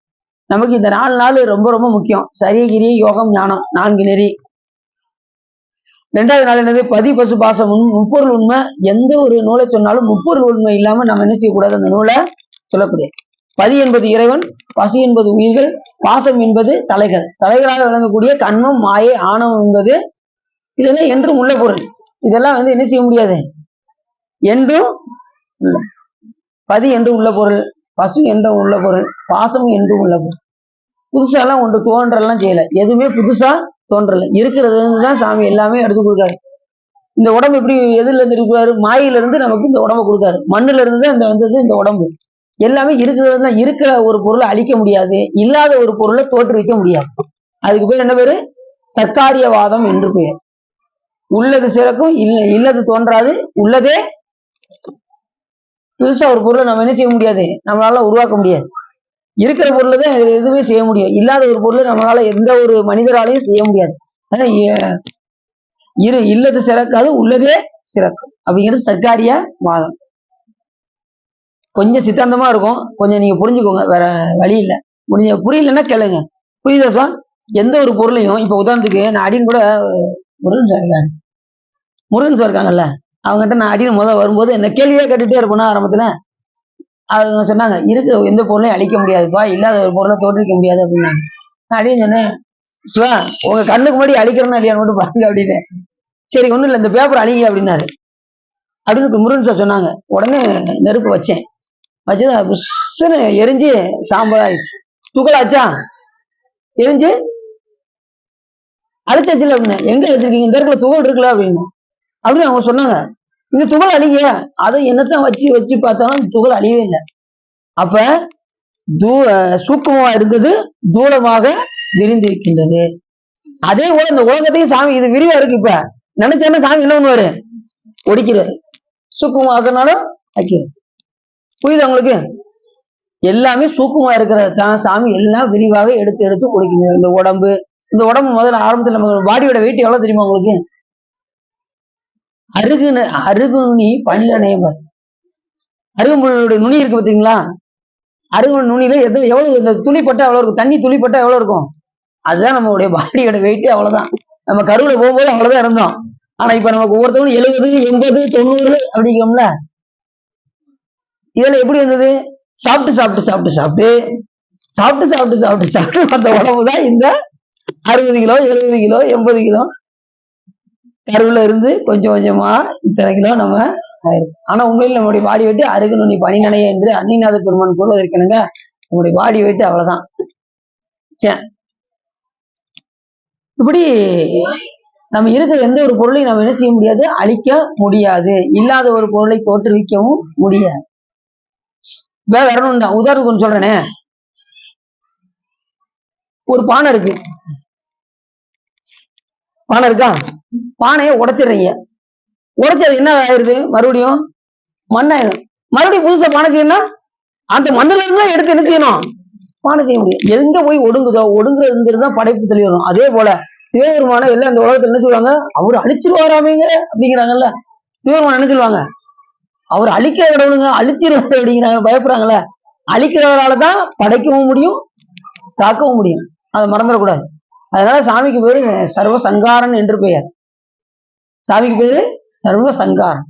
நமக்கு இந்த 4 நாள் ரொம்ப ரொம்ப முக்கியம். சரிய கிரிய யோகம் ஞானம் 4 நெறி. 2வது நாள் என்னது, பதி பசு பாசம் முப்பொருள் உண்மை. எந்த ஒரு நூலை சொன்னாலும் முப்பொருள் உண்மை இல்லாம நம்ம என்ன செய்யக்கூடாது, அந்த நூலை சொல்லக்கூடிய. பதி என்பது இறைவன், பசு என்பது உயிர்கள், பாசம் என்பது தலைகள். தலைகளாக விளங்கக்கூடிய கண்மம் மாயை ஆணவம் என்பது இதெல்லாம் என்றும் உள்ள பொருள். இதெல்லாம் என்ன செய்ய முடியாது, என்றும் உள்ள. பதி என்று உள்ள பொருள், பசு என்ற உள்ள பொருள், பாசம் என்று உள்ள பொருள். புதுசாலாம் ஒன்று தோன்றலாம் செய்யல, எதுவுமே புதுசா தோன்றல, இருக்கிறது தான் சாமி எல்லாமே எடுத்து கொடுக்காரு. இந்த உடம்பு எப்படி எதுல இருந்து இருக்கிறாரு, மாயில இருந்து நமக்கு இந்த உடம்பை கொடுக்காரு. மண்ணுல இருந்து தான் இந்த வந்தது இந்த உடம்பு. எல்லாமே இருக்கிறது தான். இருக்கிற ஒரு பொருளை அழிக்க முடியாது, இல்லாத ஒரு பொருளை தோற்றுவிக்க முடியாது. அதுக்கு பேர் என்ன பேரு, சர்க்காரியவாதம் என்று பெயர். உள்ளது சிறக்கும், இல்லது தோன்றாது. உள்ளதே புதுசா ஒரு பொருளை நம்ம என்ன செய்ய முடியாது, நம்மளால உருவாக்க முடியாது. இருக்கிற பொருளை தான் எதுவுமே செய்ய முடியும். இல்லாத ஒரு பொருளை நம்மளால எந்த ஒரு மனிதராலையும் செய்ய முடியாது. இல்லது சிறக்காது, உள்ளதே சிறக்கும் அப்படிங்கிறது சர்க்காரிய வாதம். கொஞ்சம் சித்தாந்தமா இருக்கும், கொஞ்சம் நீங்க புரிஞ்சுக்கோங்க, வேற வழி இல்லை. புரியலன்னா கேளுங்க. புரியுதா சார்? எந்த ஒரு பொருளையும் இப்ப உதாரணத்துக்கு நான் அடின்னு கூட முருகன் சார் இருக்காங்கல்ல, அவங்ககிட்ட நான் அடின்னு வரும்போது என்ன கேள்வியே கேட்டுட்டே இருப்பேன்னா ஆரம்பத்துல. அவங்க சொன்னாங்க, இருக்கிற எந்த பொருளையும் அழிக்க முடியாதுப்பா, இல்லாத ஒரு பொருளை தோற்றுவிக்க முடியாது அப்படின்னாங்க. நான் அடின்னு சொன்னேன், சிவா உங்க கண்ணுக்கு முன்னாடி அழிக்கிறேன்னு இல்லையான்னு மட்டும் பாருங்க அப்படின்னு. சரி ஒண்ணும் இல்லை, இந்த பேப்பர் அழிங்க அப்படின்னாரு. அப்படின்னு முருகன் சார் சொன்னாங்க. உடனே நெருப்பு வச்சேன், வச்சுதான் புஷ்ஷுன்னு எரிஞ்சு சாம்பல் ஆயிடுச்சு. துகளாச்சா, எரிஞ்சு அழுத்தத்தில் அப்படின்னு. எங்க வச்சிருக்கீங்க, இந்த இடத்துல துகள் இருக்குல்ல அப்படின்னு அவங்க சொன்னாங்க. இந்த துகள் அழிங்க. அதை என்னத்தான் வச்சு வச்சு பார்த்தாலும் துகள் அழியவே இல்லை. அப்ப சூக்குமமா இருந்தது தூளமாக விரிந்திருக்கின்றது. அதே போல இந்த உலகத்தையும் சாமி இது விரிவா இருக்கு. இப்ப நினைச்சேன்னா சாமி என்ன பண்ணுவாரு, ஒடிக்கிறாரு. சூக்குமாக்கனாலும் வைக்கிறார். புரியுது உங்களுக்கு? எல்லாமே சூக்குமா இருக்கிறது தான் சாமி எல்லாம் விரிவாக எடுத்து எடுத்து கொடுக்கணும். இந்த உடம்பு முதல்ல ஆரம்பத்தில் நம்ம பாடியோட வெயிட் எவ்வளவு தெரியுமா உங்களுக்கு? அருகு நுனி பல்லணையவர். அருகுமுடைய நுனி இருக்கு பார்த்தீங்களா? அருகு நுனியில எவ்வளவு இந்த துளிப்பட்டா எவ்வளவு இருக்கும், தண்ணி துளிப்பட்டா எவ்வளவு இருக்கும், அதுதான் நம்மளுடைய பாடியோட வெயிட். அவ்வளவுதான். நம்ம கருவுல போகும்போது அவ்வளவுதான் இருந்தோம். ஆனா இப்ப நமக்கு ஒவ்வொருத்தவங்க 70, 80, 90 அப்படிங்கிறோம்ல. இதுல எப்படி இருந்தது, சாப்பிட்டு சாப்பிட்டு சாப்பிட்டு சாப்பிட்டு சாப்பிட்டு சாப்பிட்டு சாப்பிட்டு சாப்பிட்டு அந்த உடம்புதான் இந்த 60 கிலோ 70 கிலோ 80 கிலோ கருவுல இருந்து கொஞ்சம் கொஞ்சமா இத்தனை கிலோ நம்ம ஆயிருக்கு. ஆனா உண்மையில் நம்முடைய பாடி வெயிட் அருகு நுனி பனி நனைய என்று அன்னிநாத பெருமான் கூறுவதற்கெனுங்க, நம்முடைய பாடி வெயிட் அவ்வளவுதான். இப்படி நம்ம இருக்கிற எந்த ஒரு பொருளையும் நம்ம என்ன செய்ய முடியாது, அழிக்க முடியாது. இல்லாத ஒரு பொருளை தோற்றுவிக்கவும் முடியாது. வேற வரணும் தான். உதாரணத்துக்கு சொல்றேனே, ஒரு பானை இருக்கு. பானை இருக்கா, பானையை உடைச்சிடுறீங்க. உடைச்சது என்ன ஆயிருது, மறுபடியும் மண்ணாயிடும். மறுபடியும் புதுசா பானை செய்யணும், அந்த மண்ணுல இருந்தா எடுத்து என்ன செய்யணும், பானை செய்ய முடியும். எங்க போய் ஒடுங்குதோ ஒடுங்குறதுங்கிறது தான் படைப்பு தெளிவரும். அதே போல சிவபெருமான எல்லாம் இந்த உலகத்துல என்ன சொல்லுவாங்க, அவரு அழிச்சிருவாராமீங்க அப்படிங்கிறாங்கல்ல. சிவபெருமான் என்ன சொல்லுவாங்க, அவர் அழிக்கிற கடவுளுங்க, அழிச்சிருவாரு அப்படிங்கிறாங்க, பயப்படுறாங்கல்ல. அழிக்கிறவராலதான் படைக்கவும் முடியும், காக்கவும் முடியும். அதை மறந்துடக்கூடாது. அதனால சாமிக்கு பேரு சர்வ சங்காரன் என்று பெயர். சாமிக்கு பேரு சர்வ சங்காரன்.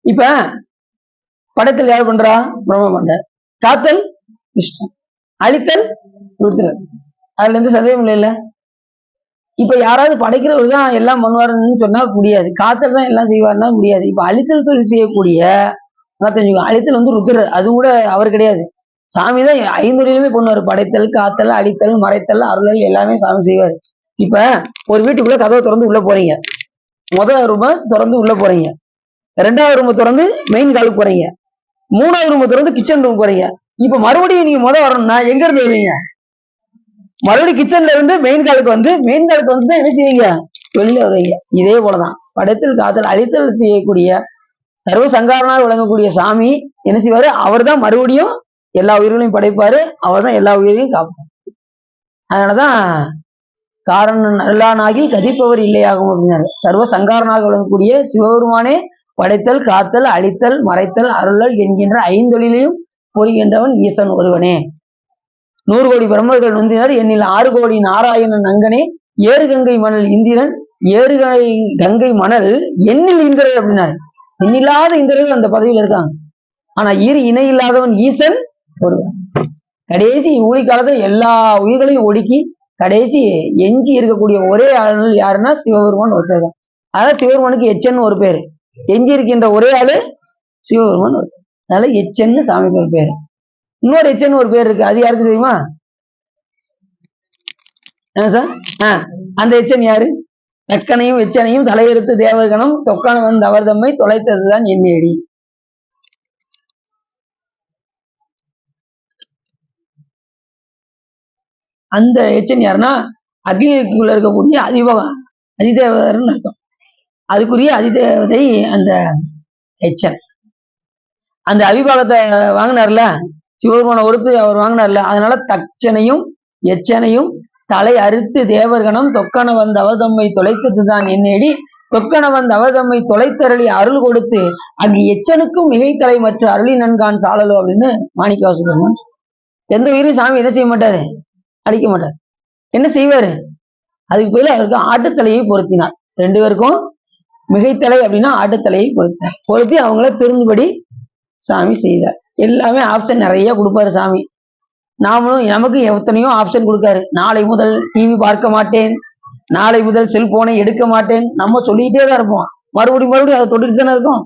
இப்ப படைத்தல் யார் பண்றா, பிரம்ம பண்றார். காத்தல் விஷ்ணு, அழித்தல் ருத்ரன். அதுல இருந்து சந்தேகம் இல்லை. இப்ப யாராவது படைக்கிறவர் தான் எல்லாம் பண்ணுவாருன்னு சொன்னா முடியாது. காத்தல் தான் எல்லாம் செய்வாருன்னா முடியாது. இப்ப அழித்தல் தொழில் செய்யக்கூடிய அழித்தல் ருத்ரர், அது கூட அவர் கிடையாது. சாமி தான் 5 பண்ணுவாரு. படைத்தல், காத்தல், அழித்தல், மறைத்தல், அருளல் எல்லாமே சாமி செய்வார். இப்ப ஒரு வீட்டுக்குள்ள கதவை திறந்து உள்ள போறீங்க, முதல் ரூமை திறந்து உள்ள போறீங்க, ரெண்டாவது ரூமை திறந்து மெயின் ஹாலுக்கு போறீங்க, மூணாவது ரூமை திறந்து கிச்சன் ரூம் போறீங்க. இப்ப மறுபடியும் நீங்க வரணும்னா எங்க இருந்து வருவீங்க? மறுபடியும் கிச்சன்ல இருந்து மெயின் ஹாலுக்கு வந்து தான் என்ன செய்வீங்க? வெளியில வருவீங்க. இதே போலதான் படைத்தல் காத்தல் அழித்தல் செய்யக்கூடிய சர்வ சங்காரனாக விளங்கக்கூடிய சாமி என்ன செய்வாரு? அவர் தான் மறுபடியும் எல்லா உயிர்களையும் படைப்பாரு, அவர் தான் எல்லா உயிரையும் காப்பாரு. அதனாலதான் காரணம் நல்லானாகி கதிப்பவர் இல்லையாகும் அப்படின்னாரு. சர்வ சங்காரனாக விளங்கக்கூடிய சிவபெருமானே படைத்தல் காத்தல் அழித்தல் மறைத்தல் அருளல் என்கின்ற ஐந்தொழிலையும் புரிகின்றவன் ஈசன் ஒருவனே. 100 கோடி பிரம்மர்கள் நொந்தினர் எண்ணில் 6 கோடி நாராயணன் அங்கனே ஏறு கங்கை மணல் இந்திரன் ஏறு கங்கை மணல் எண்ணில் இந்திரன் அப்படின்னாரு. எண்ணில்லாத இந்திரர்கள் அந்த பதவியில் இருக்காங்க. ஆனா இணை இல்லாதவன் ஈசன் ஒருவன். கடைசி ஊழி காலத்துல எல்லா உயிர்களையும் ஒடுக்கி கடைசி எஞ்சி இருக்கக்கூடிய ஒரே ஆள் யாருன்னா சிவபெருமான் ஒருத்தர் தான். அதாவது சிவபெருமானுக்கு எச்சன்னு ஒரு பேரு, எஞ்சி இருக்கின்ற ஒரே ஆளு சிவபெருமான் ஒரு. அதனால எச்சன்னு சாமிக்கு ஒரு பேரு. இன்னொரு எச்சன்னு ஒரு பேர் இருக்கு, அது யாருக்கு தெரியுமா? சார் அந்த எச்சன் யாரு? தக்கனையும் எச்சனையும் தலையெடுத்து தேவகணம் தொக்கான வந்து அவர் தம்மை தொலைத்ததுதான் எண்ணேடி. அந்த எச்சன் யாருன்னா அக்னிக்குள்ள இருக்கக்கூடிய அதிதேவதர்னு அர்த்தம். அதுக்குரிய அதிதேவதை அந்த எச்சன். அந்த அவிபாகத்தை வாங்கினார்ல சிவபெருமான ஒருத்து அவர் வாங்கினார்ல, அதனால தச்சனையும் எச்சனையும் தலை அறுத்து தேவர்கணம் தொக்கன வந்த அவதம்மை தொலைத்ததுதான் என்னேடி தொக்கன வந்த அவதம்மை தொலைத்தருளி அருள் கொடுத்து அங்கு எச்சனுக்கும் மிகைத்தலை மற்ற அருளி நன்கான் சாழலோ அப்படின்னு மாணிக்கவாசகர். எந்த உயிரும் சாமி என்ன செய்ய மாட்டாரு? அழிக்க மாட்டார். என்ன செய்வாரு? அதுக்கு பதில் அவருக்கு ஆட்டுத்தலையை பொருத்தினார். 2 பேருக்கும் மிகைத்தலை அப்படின்னா ஆட்டுத்தலையை பொருத்தி அவங்கள திரும்படி சாமி செய்தார். எல்லாமே ஆப்ஷன் நிறைய கொடுப்பாரு சாமி. நாமளும் நமக்கு எத்தனையோ ஆப்ஷன் கொடுக்காரு. நாளை முதல் டிவி பார்க்க மாட்டேன், நாளை முதல் செல்போனை எடுக்க மாட்டேன், நம்ம சொல்லிக்கிட்டே தான் இருப்போம். மறுபடியும் அதை தொட்டுட்டு தானே இருக்கும்.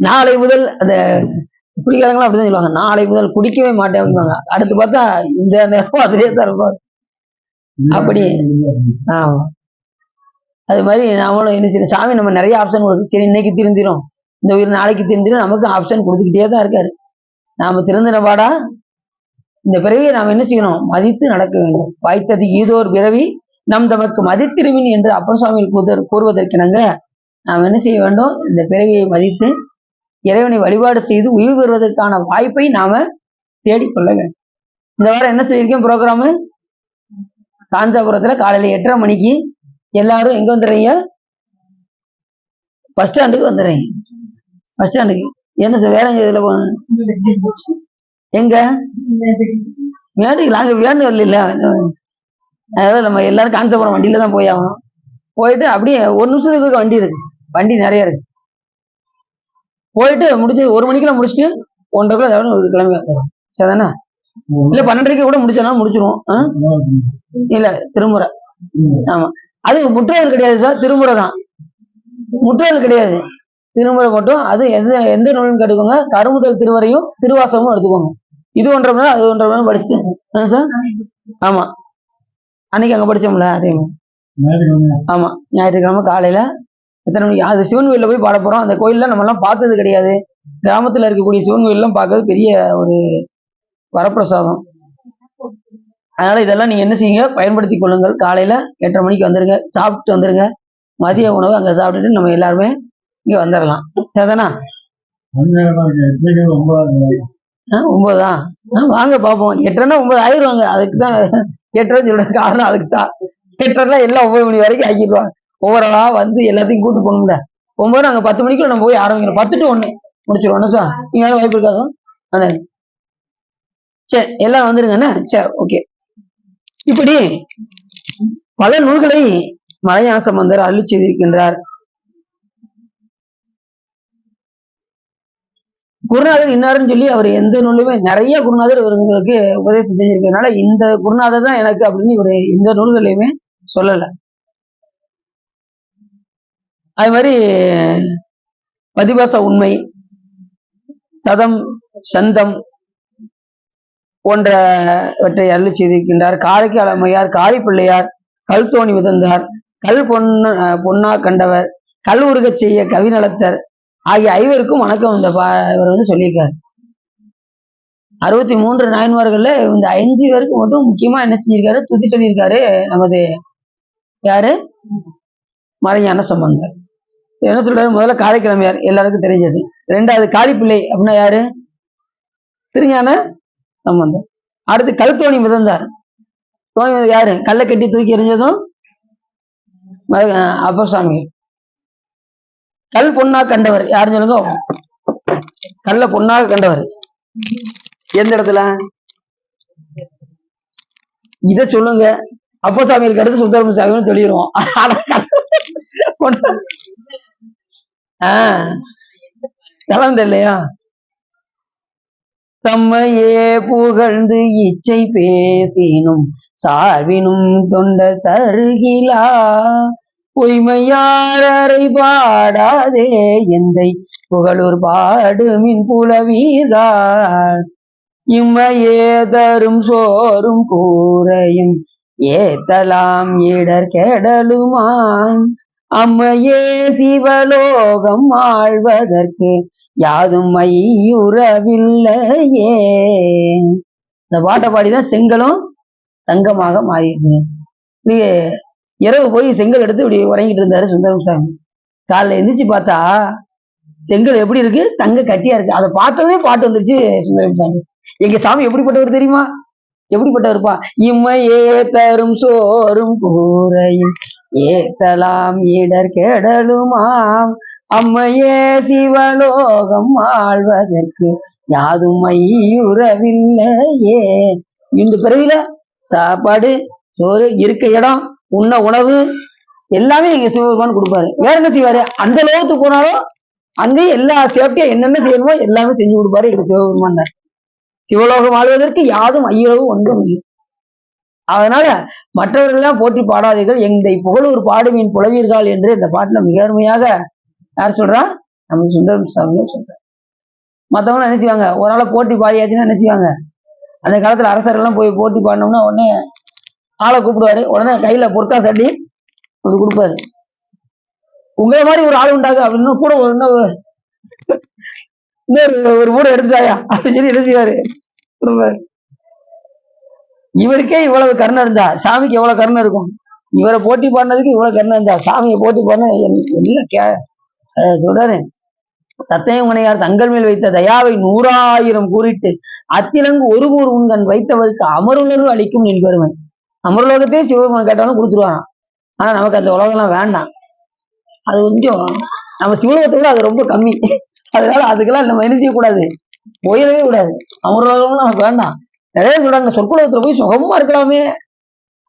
நாளை முதல் அந்த குடிக்காரங்களும் அப்படிதான் சொல்லுவாங்க, நாளை முதல் குடிக்கவே மாட்டேன் அப்படிவாங்க. அடுத்து பார்த்தா இந்த நேரம் அதிலே தான் இருப்பாங்க. அப்படி ஆமா. அது மாதிரி நாமளும் என்ன செய்யணும்? சாமி நம்ம நிறைய ஆப்ஷன் கொடுக்கு. சரி இன்னைக்கு திருந்திரும், இந்த உயிர் நாளைக்கு திருந்திரும், நமக்கு ஆப்ஷன் கொடுத்துக்கிட்டே தான் இருக்காரு. நாம திருந்தின பாடா இந்த பிறவியை நாம் என்ன செய்யணும்? மதித்து நடக்க வேண்டும். வாய்த்தது ஈதோர் பிறவி நம் தமக்கு மதித்திருவின் என்று அப்பன் சுவாமி கூறுவதற்கிணங்க நாம் என்ன செய்ய வேண்டும்? இந்த பிறவியை மதித்து இறைவனை வழிபாடு செய்து உயிர் பெறுவதற்கான வாய்ப்பை நாம தேடிக்கொள்ள வேண்டும். இந்த வாரம் என்ன சொல்லியிருக்கேன்? ப்ரோக்ராமு காஞ்சாபுரத்துல காலையில 8:30 மணிக்கு எல்லாரும் எங்க வந்துடுறீங்க? பஸ் ஸ்டாண்டுக்கு வந்துடுறீங்க. பஸ் ஸ்டாண்டுக்கு என்ன வேற இதுல எங்க மேட்டுக்கு நாங்க வேண்டு வரல. அதாவது நம்ம எல்லாரும் காஞ்சாபுரம் வண்டியில தான் போய் ஆகணும். போயிட்டு அப்படியே 1 நிமிஷத்துக்கு வண்டி இருக்கு, வண்டி நிறைய இருக்கு. போயிட்டு முடிச்சு 1 மணிக்குள்ள முடிச்சுட்டு 1:30 கிளம்பி வந்துடும். சரிதானே? இல்ல 12:30 கூட முடிச்சாலும் முடிச்சிருவோம். இல்ல திருமுறை. ஆமா, அது முற்றோதல் கிடையாது சார், திருமுறை தான். முற்றோதல் கிடையாது, திருமுறை மட்டும். அது எந்த நூலும் கேட்டுக்கோங்க. கருமுதல் திருவரையும் திருவாசகமும் எடுத்துக்கோங்க. இது 1:30 மணி நேரம், அது 1:30 மணி நேரம் படிச்சுட்டு சார். ஆமா, அன்னைக்கு அங்க படிச்சோம்ல அதே மாதிரி. ஆமா, ஞாயிற்றுக்கிழமை காலையில எத்தனை மணிக்கு? அது சிவன் கோயில்ல போய் பாட போறோம். அந்த கோயில்ல நம்ம எல்லாம் பார்த்தது கிடையாது. கிராமத்துல இருக்கக்கூடிய சிவன் கோயில்லாம் பார்க்கறது பெரிய ஒரு வரப்பிரசாதம். அதனால இதெல்லாம் நீங்க என்ன செய்யுங்க? பயன்படுத்தி கொள்ளுங்கள். காலையில 8:30 மணிக்கு வந்துருங்க, சாப்பிட்டு வந்துருங்க. மதிய உணவு அங்க சாப்பிட்டுட்டு நம்ம எல்லாருமே இங்க வந்துடலாம். சரிதானா? 9 வாங்க பார்ப்போம். 8:30 9 ஆயிடுவாங்க. அதுக்கு தான் 8:30 சொல்ற காரணம் அதுக்கு தான். 8:30 எல்லாம் 9 மணி வரைக்கும் ஆக்கிடுவாங்க. ஒவ்வொரு ஆளா வந்து எல்லாத்தையும் கூட்டு போகணும்ல. 9 அங்க 10 மணிக்குள்ள நம்ம போய் ஆரம்பிக்கணும். 10 to 1 முடிச்சிருவோம் சார். நீங்க வாய்ப்பு இருக்காதோ? அதான் சரி, எல்லாம் வந்துருங்கண்ணா. சரி, ஓகே. இப்படி பல நூல்களை மலைஞான சம்பந்தர் அருளி செய்திருக்கின்றார். குருநாதர் இன்னாருன்னு சொல்லி அவர் எந்த நூலுமே நிறைய குருநாதர் இவர்களுக்கு உபதேசம் செஞ்சிருக்கிறதுனால இந்த குருநாதர் தான் எனக்கு அப்படின்னு இவர் எந்த நூல்களையுமே சொல்லல. அது மாதிரி பதிபாச உண்மை, சதம், சந்தம், போன்றவற்றை அருளி செய்திருக்கின்றார். காரைக்கால் அம்மையார், காரிப்பிள்ளையார், கல் தோணி மிதந்தார், கல் பொன்னா கண்டவர், கல் உருகச் செய்ய கவிநலத்தர் ஆகிய ஐவருக்கும் வணக்கம் இவர் வந்து சொல்லியிருக்காரு. 63 நாயன்மார்கள்ல இந்த 5 பேருக்கு மட்டும் முக்கியமா என்ன செஞ்சிருக்காரு, துதி சொல்லியிருக்காரு நமது யாரு, மறைஞான சம்பந்தர். என்ன சொல்றாரு, முதல்ல காரைக்கிழமையார் எல்லாருக்கும் தெரிஞ்சது. 2வது காளிப்பிள்ளை அப்படின்னா யாரு, திருஞான சம்பந்தர். அடுத்து கல்தோணி மிதந்தார். தோணி யாரு, கல்லை கட்டி தூக்கி எறிஞ்சதும் அப்பர் சாமி. கல் பொன்னா கண்டவர் யாருன்னு சொல்லுங்க, கல்ல பொன்னாக கண்டவர் எந்த இடத்துல, இத சொல்லுங்க. அப்பர் சாமிக்கு அடுத்து சுந்தரம சாமின்னு சொல்லிடுவோம். கலந்து இல்லையா, தம்மையே புகழ்ந்து இச்சை பேசினும் சாவினும் தொண்ட தருகிலா பொய்மையாரை பாடாதே எந்தை புகழூர் பாடுமின் புலவீர்கள் இம்மையே தரும் சோறும் கூரையும் ஏத்தலாம் இடர் கெடலுமான் அம்மையே சிவலோகம் ஆழ்வதற்கு யாதும் மையுறவில்லையே. இந்த பாட்டை பாடிதான் செங்கலும் தங்கமாக மாறிடுது. இரவு போய் செங்கல் எடுத்து இப்படி உறங்கிட்டு இருந்தாரு சுந்தரம் சாமி. காலைல எந்திரிச்சு பார்த்தா செங்கல் எப்படி இருக்கு, தங்க கட்டியா இருக்கு. அதை பார்த்ததே பாட்டு வந்துருச்சு சுந்தரம் சாமி. எங்க சாமி எப்படிப்பட்டவர் தெரியுமா, எப்படிப்பட்டவருப்பா, இம்மையே தரும் சோறும் கூரையும் ஏத்தலாம் இடர் கெடலுமாம் அம்மையே சிவலோகம் ஆழ்வதற்கு யாதும் மையுறவில்லையே. இந்த பிறவில சாப்பாடு, சோறு, இருக்க இடம், உண்ண உணவு எல்லாமே எங்க சிவபெருமான் கொடுப்பாரு. வேற என்ன செய்வாரு, அந்த லோகத்துக்கு போனாலும் அங்கேயும் எல்லா சேஃப்டியா என்னென்ன செய்யணுமோ எல்லாமே செஞ்சு கொடுப்பாரு எங்க சிவபெருமான். சிவலோகம் வாழ்வதற்கு யாதும் ஐயரவு ஒன்றும் இல்லை. அதனால மற்றவர்கள் எல்லாம் போற்றி பாடாதீர்கள், எங்களை புகழூர் பாடுவின் புலவீர்கள் என்று இந்த பாட்டுல மிக அருமையாக யார் சொல்றா, நம்ம சுந்தரம் சாமி சொல்ற. மற்றவங்க நினைச்சுவாங்க ஒரு நாளை போட்டி பாடியாச்சுன்னா நினைச்சுவாங்க, அந்த காலத்துல அரசர் எல்லாம் போய் போட்டி பாடினோம்னா உடனே ஆளை கூப்பிடுவாரு, உடனே கையில பொருத்தா சட்டி அப்படி கொடுப்பாரு. உங்களை மாதிரி ஒரு ஆள் உண்டாங்க அப்படின்னு கூட ஒரு ஊரை எடுத்துட்டாயா அப்படின்னு சொல்லி என்ன செய்வாரு. இவருக்கே இவ்வளவு கருணை இருந்தா சாமிக்கு எவ்வளவு கருணை இருக்கும். இவரை போட்டி பாடினதுக்கு இவ்வளவு கருணை இருந்தா சாமியை போட்டி பாடின எல்லாம் சொல்றாரு. தத்தையும் முனையார் தங்கள் மேல் வைத்த தயாவை 100,000 கூறிட்டு அத்திலங்கு ஒரு கூர் உண்கண் வைத்தவருக்கு அமருலகு அளிக்கும் நின் பெருமை. அமருலகத்தையே சிவபெருமான் கேட்டாலும் கொடுத்துருவாங்க. ஆனா நமக்கு அந்த உலகம்லாம் வேண்டாம், அது கொஞ்சம் நம்ம சிவலோகத்தை விட அது ரொம்ப கம்மி. அதனால அதுக்கெல்லாம் நம்ம என்ன செய்யக்கூடாது, போயிடவே கூடாது. அமருலகம்லாம் நமக்கு வேண்டாம். நிறைய சொல்றாங்க சொற்குலகத்துல போய் சுகமா இருக்கலாமே,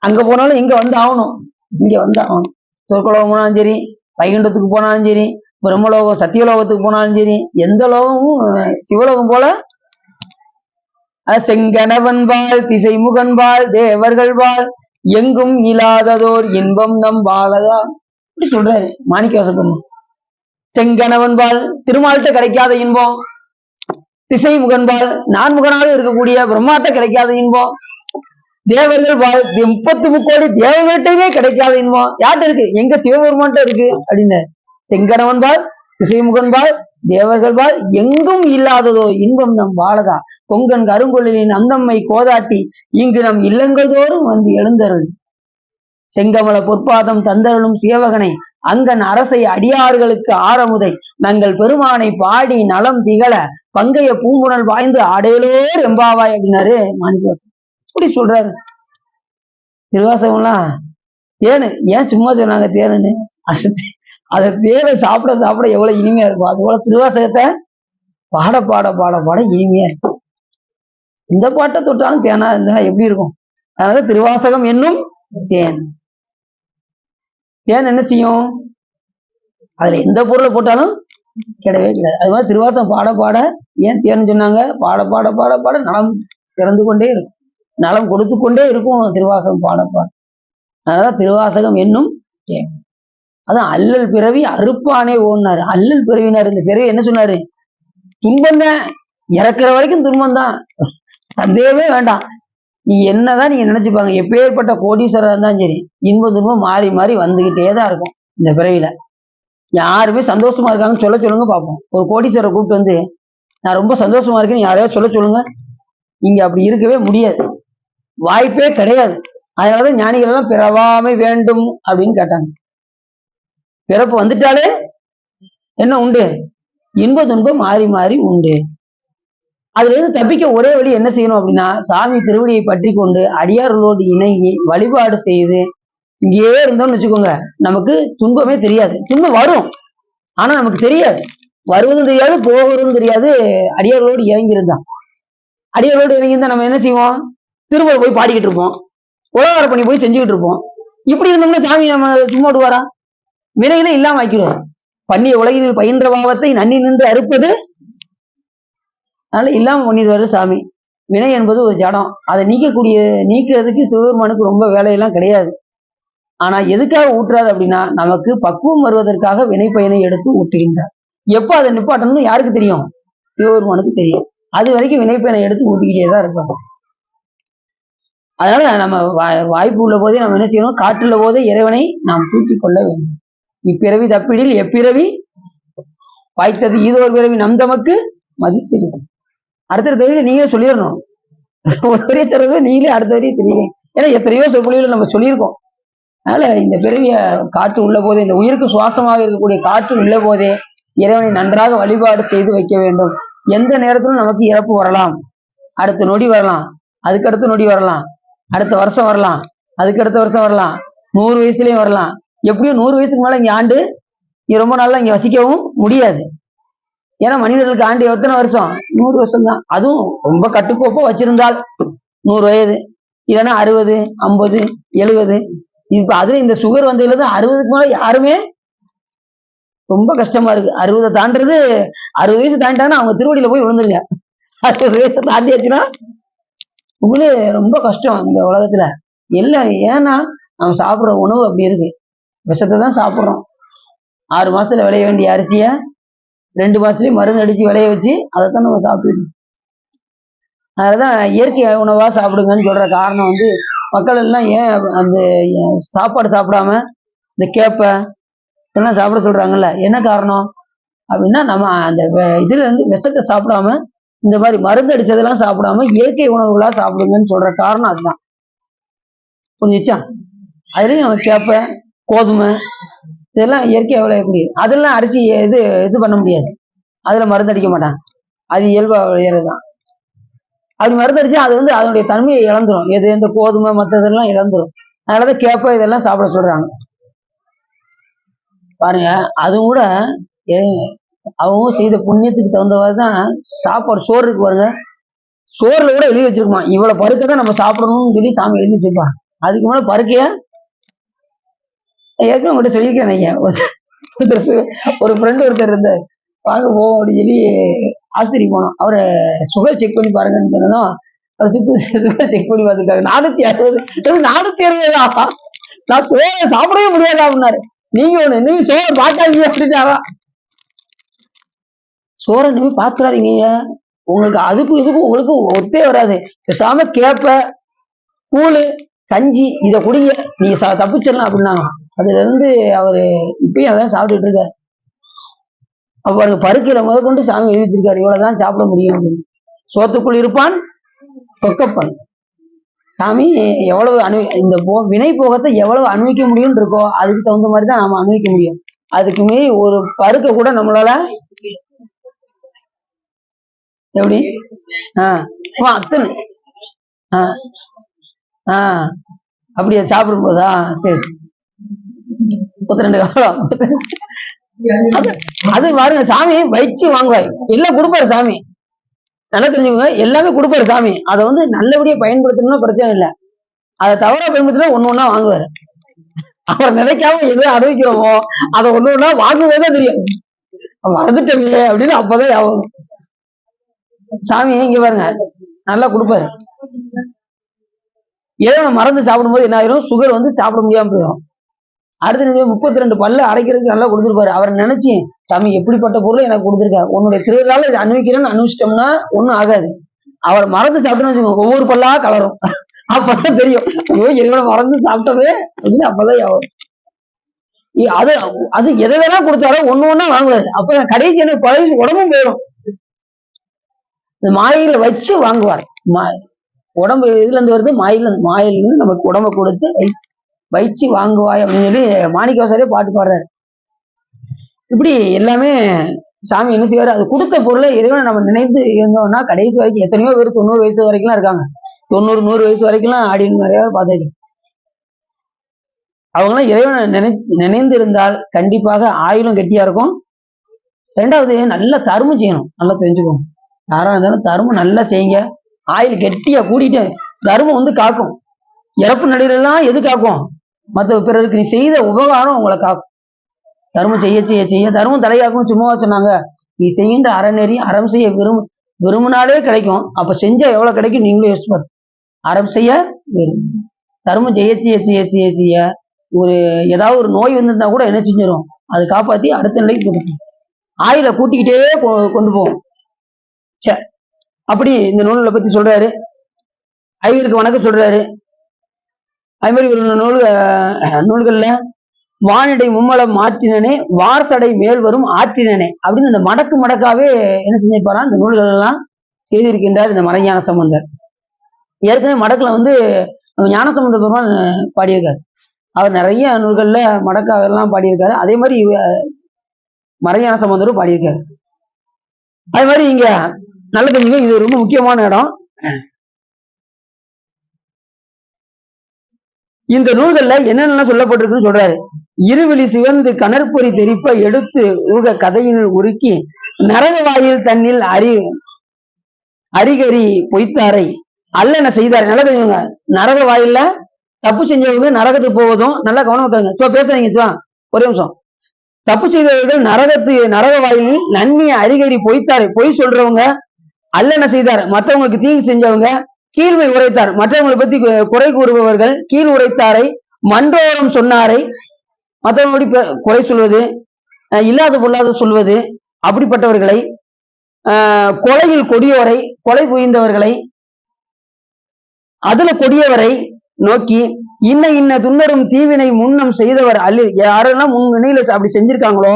அங்க போனாலும் இங்க வந்து ஆகணும், இங்க வந்து ஆகணும். சொற்குலகம் போனாலும் சரி, வைகுண்டத்துக்கு போனாலும் சரி, பிரம்மலோகம் சத்தியலோகத்துக்கு போனாலும் சரி, எந்த லோகமும் சிவலோகம் போல. செங்கணவன் வாழ் திசை முகன்பாள் தேவர்கள் வாழ் எங்கும் இல்லாததோர் இன்பம் நம் வாழதா அப்படி சொல்றாரு மாணிக்கவாசகர். செங்கணவன் வாழ் திருமால்கிட்ட கிடைக்காத இன்பம், திசை முகன்பாள் நான்முகனாக இருக்கக்கூடிய பிரம்மாட்ட கிடைக்காத இன்பம், தேவர்கள் வாழ் 33 கோடி தேவர்கள்ட்டவே கிடைக்காத இன்பம் யார்கிட்ட இருக்கு, எங்க சிவபெருமான்ட்ட இருக்கு அப்படின்னு. செங்கணவன்பாள் திசைமுகன்பாள் தேவர்கள்பாள் எங்கும் இல்லாததோ இன்பம் நம் வாழதா கொங்கன் கருங்கொழிலின் அந்தம்மை கோதாட்டி இங்கு நம் இல்லங்கள் தோறும் வந்து எழுந்தருள். செங்கமல பொற்பாதம் தந்தருளும் சேவகனை அங்கன் அரசை அடியார்களுக்கு ஆரமுதை நங்கள் பெருமானை பாடி நலம் திகழ பங்கைய பூங்குணல் வாய்ந்து ஆடையிலோர் எம்பாவாய் அப்படின்னாரு மாணிக்கவாசகர். இப்படி சொல்றாரு. திருவாசகம்லாம் தேனு ஏன் சும்மா சொன்னாங்க தேனுன்னு, அதை தேவை சாப்பிட சாப்பிட எவ்வளவு இனிமையா இருக்கும். அது போல திருவாசகத்தை பாட பாட பாட பாட இனிமையா இருக்கும். இந்த பாட்டை தொட்டாலும் தேனா இருந்தா எப்படி இருக்கும். அதனால திருவாசகம் என்னும் தேன். தேன் என்ன செய்யும், அதுல எந்த பொருளை போட்டாலும் கிடையவே கிடையாது. அது மாதிரி திருவாசகம் பாட பாட ஏன் தேன்னு சொன்னாங்க, பாட பாட பாட பாட நலம் திறந்து கொண்டே இருக்கும், நலம் கொடுத்து கொண்டே இருக்கும் திருவாசகம் பாட பாட. அதனாலதான் திருவாசகம் என்னும் தேன். அதான் அல்லல் பிறவி அறுப்பானே ஓடினாரு. அல்லல் பிறவினார். இந்த பிறவி என்ன சொன்னாரு, துன்பம் தான், இறக்குற வரைக்கும் துன்பம் தான், சந்தேகமே வேண்டாம். நீ என்னதான் நீங்க நினைச்சுப்பாங்க, எப்பேற்பட்ட கோடீஸ்வரர் இருந்தாலும் சரி, இன்ப துன்பம் மாறி மாறி வந்துகிட்டே தான் இருக்கும் இந்த பிறவியில. யாருமே சந்தோஷமா இருக்காங்கன்னு சொல்லுங்க பார்ப்போம். ஒரு கோடீஸ்வரரை கூப்பிட்டு வந்து நான் ரொம்ப சந்தோஷமா இருக்கேன்னு யாரையாவது சொல்லுங்க. இங்க அப்படி இருக்கவே முடியாது, வாய்ப்பே கிடையாது. அதனாலதான் ஞானிகள் எல்லாம் பிறவாமை வேண்டும் அப்படின்னு கேட்டாங்க. பிறப்பு வந்துட்டாலே என்ன உண்டு? இன்ப துன்பம் மாறி மாறி உண்டு. அதுல இருந்து தப்பிக்க ஒரே வழி என்ன செய்யணும் அப்படின்னா, சாமி திருவடியை பற்றி கொண்டு அடியார்களோடு இணங்கி வழிபாடு செய்து இங்கேயே இருந்தோம்னு வச்சுக்கோங்க, நமக்கு துன்பமே தெரியாது. துன்பம் வரும், ஆனா நமக்கு தெரியாது. வருவதும் தெரியாது, போவதும் தெரியாது. அடியார்களோடு இறங்கியிருந்தான். அடியார்களோடு இறங்கியிருந்தா நம்ம என்ன செய்வோம்? திருமலை போய் பாடிக்கிட்டு இருப்போம், உலகார பண்ணி போய் செஞ்சுக்கிட்டு இருப்போம். இப்படி இருந்தோம்னா சாமி நம்ம சும்மா விடுவாரா? வினையில இல்லாம ஆக்கிடுவார். பண்ணிய உலகில் பயின்ற பாவத்தை நன்னி நின்று அறுப்பது, அதனால இல்லாம பண்ணிடுவாரு சாமி. வினை என்பது ஒரு ஜடம், அதை நீக்கிறதுக்கு சிவபெருமானுக்கு ரொம்ப வேலையெல்லாம் கிடையாது. ஆனா எதுக்காக ஊட்டுறாரு அப்படின்னா, நமக்கு பக்குவம் வருவதற்காக வினை பயனை எடுத்து ஊட்டுகின்றார். எப்போ அதை நிப்பாட்டணும்னு யாருக்கு தெரியும்? சிவபெருமானுக்கு தெரியும். அது வரைக்கும் வினை பயனை எடுத்து ஊட்டிக்கிட்டே தான் இருப்பாங்க. அதனால நம்ம வாய்ப்பு உள்ள போதே நம்ம என்ன செய்யணும்? காற்றுள்ள போதே இறைவனை நாம் தூக்கிக் கொள்ள வேண்டும். இப்பிறவி தப்பிடில் எப்பிறவி வாய்த்தது ஈதோர் பிறவி நம் தமக்கு மதித்திருக்கும். அடுத்த வரையும் நீங்களே சொல்லிடணும். ஒரு வரைய தருவது நீங்களே அடுத்த வரையும் தெரியல. ஏன்னா எத்தனையோ சொற்பொழிவுல நம்ம சொல்லியிருக்கோம். அதனால இந்த பிறவிய காற்று உள்ள போதே, இந்த உயிருக்கு சுவாசமாக இருக்கக்கூடிய காற்று உள்ள போதே இறைவனை நன்றாக வழிபாடு செய்து வைக்க வேண்டும். எந்த நேரத்திலும் நமக்கு இறப்பு வரலாம், அடுத்த நொடி வரலாம், அதுக்கடுத்த நொடி வரலாம், அடுத்த வருஷம் வரலாம், அதுக்கடுத்த வருஷம் வரலாம், 100 வயசுலயும் வரலாம். எப்படியும் 100 வயசுக்கு மேல இங்க ஆண்டு ரொம்ப நாள்ல இங்க வசிக்கவும் முடியாது. ஏன்னா மனிதர்களுக்கு ஆண்டு எத்தனை வருஷம்? 100 வருஷம் தான். அதுவும் ரொம்ப கட்டுக்கோப்பா வச்சிருந்தால் 100 வயது, இல்லைன்னா 60, 50, 70. இப்ப அதுல இந்த சுகர் வந்ததுல தான் 60க்கு மேல யாருமே ரொம்ப கஷ்டமா இருக்கு. 60 தாண்டது, 60 வயசு தாண்டிட்டாங்கன்னா அவங்க திருவடியில போய் விழுந்துருங்க. 60 வயசு தாண்டியாச்சுன்னா உங்களுக்கு ரொம்ப கஷ்டம் இந்த உலகத்துல. எல்லாம் ஏன்னா நம்ம சாப்பிடுற உணவு அப்படி இருக்கு. விஷத்தை தான் சாப்பிடுறோம். 6 மாசத்துல விளைய வேண்டிய அரிசிய 2 மாசத்துலயும் மருந்து அடிச்சு விளைய வச்சு அதைத்தான் நம்ம சாப்பிடுறோம். அதனாலதான் இயற்கை உணவா சாப்பிடுங்கன்னு சொல்ற காரணம் வந்து, மக்கள் எல்லாம் ஏன் அந்த சாப்பாடு சாப்பிடாம இந்த கேப்பை இதெல்லாம் சாப்பிட சொல்றாங்கல்ல, என்ன காரணம் அப்படின்னா, நம்ம அந்த இதுல இருந்து விஷத்தை சாப்பிடாம இந்த மாதிரி மருந்து அடிச்சதெல்லாம் சாப்பிடாம இயற்கை உணவுகளா சாப்பிடுங்கன்னு சொல்ற காரணம் அதுதான். புரிஞ்சுச்சா? அதுலயும் நம்ம கேப்பை, கோதுமை இதெல்லாம் இயற்கையா விளையக்கூடிய, அதெல்லாம் அரிசி இது பண்ண முடியாது, அதுல மருந்து அடிக்க மாட்டாங்க, அது இயல்பா விளையறதுதான். அப்படி மருந்து அடிச்சா அது வந்து அதனுடைய தன்மையை இழந்துரும். எது இந்த கோதுமை மற்றதெல்லாம் இழந்துரும். அதனாலதான் கேப்பை இதெல்லாம் சாப்பிட சொல்றாங்க. பாருங்க, அது கூட அவங்க செய்த புண்ணியத்துக்கு தகுந்தவாறு தான் சாப்பாடு. சோறு இருக்கு பாருங்க, சோறுல கூட எழுதி வச்சிருக்குமா இவ்வளவு பருக்கை தான் நம்ம சாப்பிடணும்னு சொல்லி சாமி எழுதி வச்சிருப்பாங்க. அதுக்கு மேல பருக்கைய ஏற்கனவே உங்கள்கிட்ட சொல்லியிருக்கேன். ஐயா ஒரு ஃப்ரெண்டு ஒருத்தர் இருந்தார், வாங்க போவோம் அப்படின்னு சொல்லி ஆஸ்பத்திரி போனோம். அவரை சுகர் செக் பண்ணி பாருங்கன்னு சொன்னதும் அவர் சுகர் செக் பண்ணி பார்த்துருக்காங்க. 460. 460 நான் சோறை சாப்பிடவே முடியாது அப்படின்னாரு. நீங்க ஒண்ணு இனிமே சோறை பார்க்காதீங்க அப்படின்னாரா? சோறை இனிமே பார்த்துறாதீங்க, உங்களுக்கு அதுக்கும் இதுக்கும் உங்களுக்கும் ஒத்தே வராது. பேசாம கேப்ப, கூழு, கஞ்சி இதை குடிங்க, நீங்க தப்பிச்சிடலாம் அப்படின்னாங்க. அதுல இருந்து அவரு இப்பயும் அதான் சாப்பிட்டுட்டு இருக்காரு. அவருக்கு பருக்கையில முதற்கொண்டு சாமி எழுதி வச்சிருக்காரு, இவ்வளவுதான் சாப்பிட முடியும் அப்படின்னு. சோத்துக்குள் இருப்பான் கொக்கப்பன். சாமி எவ்வளவு இந்த வினை போகத்தை எவ்வளவு அனுபவிக்க முடியும் இருக்கோ அதுக்கு தகுந்த மாதிரி தான் நாம அனுபவிக்க முடியும். அதுக்கு மீறி ஒரு பருக்க கூட நம்மளால எப்படி அத்தனை அப்படியா சாப்பிடும் போதா? சரி, 32 காலம் அது பாருங்க, சாமி வச்சு வாங்குவாய், எல்லாம் கொடுப்பாரு சாமி. நல்லா தெரிஞ்சுக்கோங்க, எல்லாமே கொடுப்பாரு சாமி. அதை வந்து நல்லபடியா பயன்படுத்தணும்னு பிரச்சனை இல்லை. அதை தவறா பயன்படுத்தினா ஒண்ணு ஒண்ணா வாங்குவாரு. அவர் நினைக்காம எதை அனுபவிக்கிறோமோ அதை ஒண்ணு ஒண்ணா வாங்குவதே தெரியும். மறந்துட்டோமே அப்படின்னு அப்பதான் ஆகும். சாமி இங்க பாருங்க நல்லா கொடுப்பாரு. ஏதோ மறந்து சாப்பிடும்போது என்ன ஆயிரும்? சுகர் வந்து சாப்பிட முடியாம போயிடும். அடுத்து 32 பல்ல அடைக்கிறதுக்கு நல்லா கொடுத்துருப்பாரு. அவரை நினைச்சு சாமி எப்படிப்பட்ட பொருளை எனக்கு கொடுத்துருக்காரு, உன்னுடைய திருவிழால இதை அனுபவிக்கிறேன்னு அனுபவிச்சிட்டோம்னா ஒன்றும் ஆகாது, அவரை மறந்து சாப்பிட்டோன்னு வச்சுக்கோங்க, ஒவ்வொரு பல்லா கலரும். அப்பதான் தெரியும் ஐயோ இறைவனை மறந்து சாப்பிட்டது அப்படின்னு அப்பதான் அது அது எதெல்லாம் கொடுத்தாலும் ஒண்ணு ஒண்ணா வாங்குவாரு. அப்ப கடைசி எனக்கு பழைய உடம்பும் போயிடும். மாயில வச்சு வாங்குவார். உடம்பு இதுல இருந்து வருது, மாயில இருந்து நமக்கு உடம்ப கொடுத்து வச்சு வாங்குவாய் அப்படின்னு சொல்லி மாணிக்கவாசரே பாட்டு பாடுறாரு. இப்படி எல்லாமே சாமி என்ன செய்வாரு, அது கொடுத்த பொருளை இறைவனை நம்ம நினைத்து இருந்தோம்னா கடைசி வரைக்கும் எத்தனையோ பேர் 90 வயசு வரைக்கும் இருக்காங்க. 90 100 வயசு வரைக்கும் ஆடின்னு நிறைய பார்த்துருக்கேன். அவங்களாம் இறைவனை நினைந்து இருந்தால் கண்டிப்பாக ஆயுளும் கெட்டியா இருக்கும். ரெண்டாவது நல்ல தர்மம் செய்யணும். நல்லா தெரிஞ்சுக்கணும். யாரா இருந்தாலும் தர்மம் நல்லா செய்யுங்க. ஆயுள் கெட்டியா கூட்டிட்டு தர்மம் காக்கும். இறப்பு நடிகரெல்லாம் எது காக்கும்? மற்ற பிறருக்கு நீ செய்த உபகாரம் உங்களை காக்கும். தர்மம் செய்ய செய்ய செய்ய தர்மம் தலையாக்கும். சும்மாவா சொன்னாங்க? நீ செய்கின்ற அறநெறி அறம் செய்ய விரும்பினாலே கிடைக்கும். அப்ப செஞ்சா எவ்வளவு கிடைக்கும் நீங்களும் யோசிச்சு பாரு. அறம் செய்ய தர்மம் செய்ய செய்ய செய்ய செய்ய செய்ய ஒரு ஏதாவது ஒரு நோய் வந்திருந்தா கூட என்ன செஞ்சிடும், அது காப்பாத்தி அடுத்த நிலைக்கு கொடுக்கும். ஆயுளை கூட்டிக்கிட்டே கொண்டு போவோம். சரி, அப்படி இந்த நூல்களை பத்தி சொல்றாரு. ஐவருக்கு வணக்கம் சொல்றாரு. அது மாதிரி ஒரு நூல்கள்ல வானிடை மும்மலம் மாற்றினனே வார்சடை மேல் வரும் ஆற்றினனே அப்படின்னு இந்த மடக்காவே என்ன செஞ்சிருப்பாரா இந்த நூல்கள் எல்லாம் செய்திருக்கின்றார் இந்த மறைஞான சம்பந்தர். ஏற்கனவே மடக்குல ஞானசம்பந்த பெருமான் பாடியிருக்காரு. அவர் நிறைய நூல்கள்ல மடக்காக எல்லாம் பாடியிருக்காரு. அதே மாதிரி மறைஞான சம்பந்தரும் பாடியிருக்காரு. அதே மாதிரி இங்க நல்ல தெரிஞ்சுங்க, இது ரொம்ப முக்கியமான இடம். இந்த நூல்கள்ல என்னென்ன சொல்லப்பட்டிருக்குன்னு சொல்றாரு. இருவிழி சிவந்து கணற்பொறி தெரிப்ப எடுத்து ஊக கதையினுள் உருக்கி நரக வாயில் தன்னில் அரிகரி பொய்த்தாரை அல்லன செய்தார். நல்லா தெரியுங்க, நரக வாயில்ல தப்பு செஞ்சவங்க நரகத்துக்கு போவதும் நல்லா கவனம் வைக்காங்க. பேசுறீங்க ஒரே நிமிஷம். தப்பு செய்தவர்கள் நரக வாயில் நன்மையை அரிகரி பொய்த்தாரை, பொய் சொல்றவங்க அல்லன செய்தார், மற்றவங்களுக்கு தீங்கு செஞ்சவங்க கீழ்மை உரைத்தார், மற்றவங்களை பத்தி குறை கூறுபவர்கள் கீழ் உரைத்தாரை மன்றோரம் சொன்னாரை, மற்றவங்க குறை சொல்வது இல்லாத பொல்லாத சொல்வது அப்படிப்பட்டவர்களை, கொலையில் கொடியோரை கொலை புரிந்தவர்களை அதுல கொடியவரை நோக்கி இன்ன துன்னரும் தீவினை முன்னம் செய்தவர் யாரெல்லாம் முன் வினையில அப்படி செஞ்சிருக்காங்களோ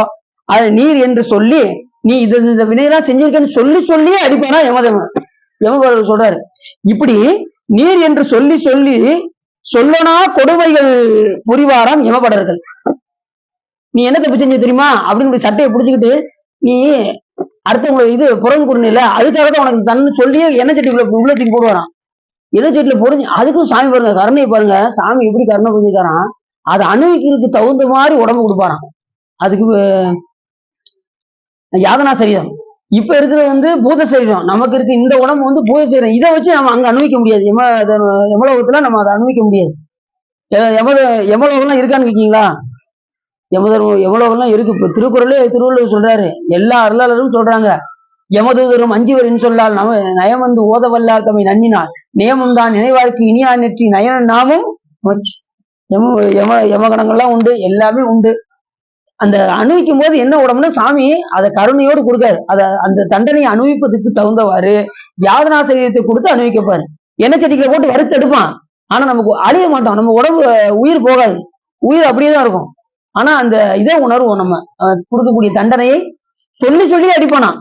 அது நீர் என்று சொல்லி நீ இந்த வினையெல்லாம் செஞ்சிருக்கன்னு சொல்லியே அடிப்பானா யமதர்மன் சொல்றாரு. இப்படி நீர் என்று சொல்லனா கொடுமைகள் புரிவாராம் யமபடர்கள். நீ என்ன தப்பு செஞ்ச தெரியுமா அப்படின்னு சட்டையை பிடிச்சுக்கிட்டு நீ அடுத்தவங்களை புறம் கூறணில அதுக்காக தான் உனக்கு தன்னு சொல்லி எண்ணெய் சட்டிக்குள்ள உள்ளத்துக்கு போடுவாராம். எண்ணெய் புரிஞ்சு அதுக்கும் சாமி பாருங்க, கருணை பாருங்க. சாமி எப்படி கருணை புரிஞ்சுக்காராம், அதை அணுவிக்கிறதுக்கு தகுந்த மாதிரி உடம்பு கொடுப்பாராம். அதுக்கு யாதனா சரீரம். இப்ப இருக்கிறது பூத சரீரம். நமக்கு இருக்கு இந்த உடம்பு பூத சரீரம். இதை வச்சு நம்ம அங்க அனுபவிக்க முடியாது. யமலோகத்துல நம்ம அதை அனுபவிக்க முடியாது. யமலோகம்லாம் இருக்கான்னு இருக்கீங்களா? யமலோகம்லாம் இருக்கு. இப்ப திருவள்ளுவர் சொல்றாரு, எல்லா அருளாளரும் சொல்றாங்க, யமதூதரும் அஞ்சுவரின் சொல்லால் நம்ம நயம் ஓதவல்லார் தம்மை நன்னினார் நியமம் தான் நினைவார்க்கு இனியா நெற்றி நயன நாமும் யமகணங்கள்லாம் உண்டு, எல்லாமே உண்டு. அந்த அனுபவிக்கும் போது என்ன உடம்புனா சாமி அதை கருணையோடு கொடுக்காரு. அந்த தண்டனையை அனுபவிப்பதுக்கு தகுந்தவாறு யாதனா சரீரத்தை கொடுத்து அனுபவிக்கப்பாரு. எண்ணெய் சட்டிகளை போட்டு வறுத்து எடுப்பான். ஆனா நமக்கு அழிய மாட்டோம். நம்ம உடம்பு உயிர் போகாது, உயிர் அப்படியேதான் இருக்கும். ஆனா அந்த இதை உணர்வோம். நம்ம கொடுக்கக்கூடிய தண்டனையை சொல்லி அடிப்பானா.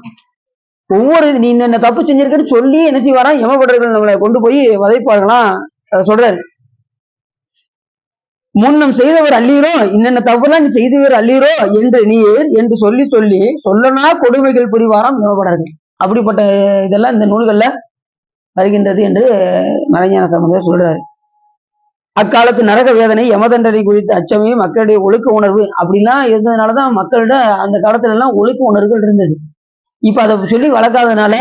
ஒவ்வொரு நீ என்ன தப்பு செஞ்சிருக்கன்னு சொல்லி என்ன செய்வாராம், யமபடர்கள் நம்மளை கொண்டு போய் வதைப்பார்களாம். சொல்றாரு, முன்னம் செய்தவர் அல்லீரோ, இன்னென்ன தவறுலாம் நீ செய்தவர் அல்லீரோ என்று நீர் என்று சொல்லனா கொடுமைகள் புரிவாராம் யமபடர்கள். அப்படிப்பட்ட இதெல்லாம் இந்த நூல்கள்ல வருகின்றது என்று மறைஞான சம்பந்தர் சொல்றாரு. அக்காலத்து நரக வேதனை யமதண்டனை குறித்த அச்சமே மக்களுடைய ஒழுக்க உணர்வு அப்படிலாம் இருந்ததுனாலதான் மக்களிட அந்த காலத்துல எல்லாம் ஒழுக்க உணர்வுகள் இருந்தது. இப்ப அதை சொல்லி வளர்க்காதனால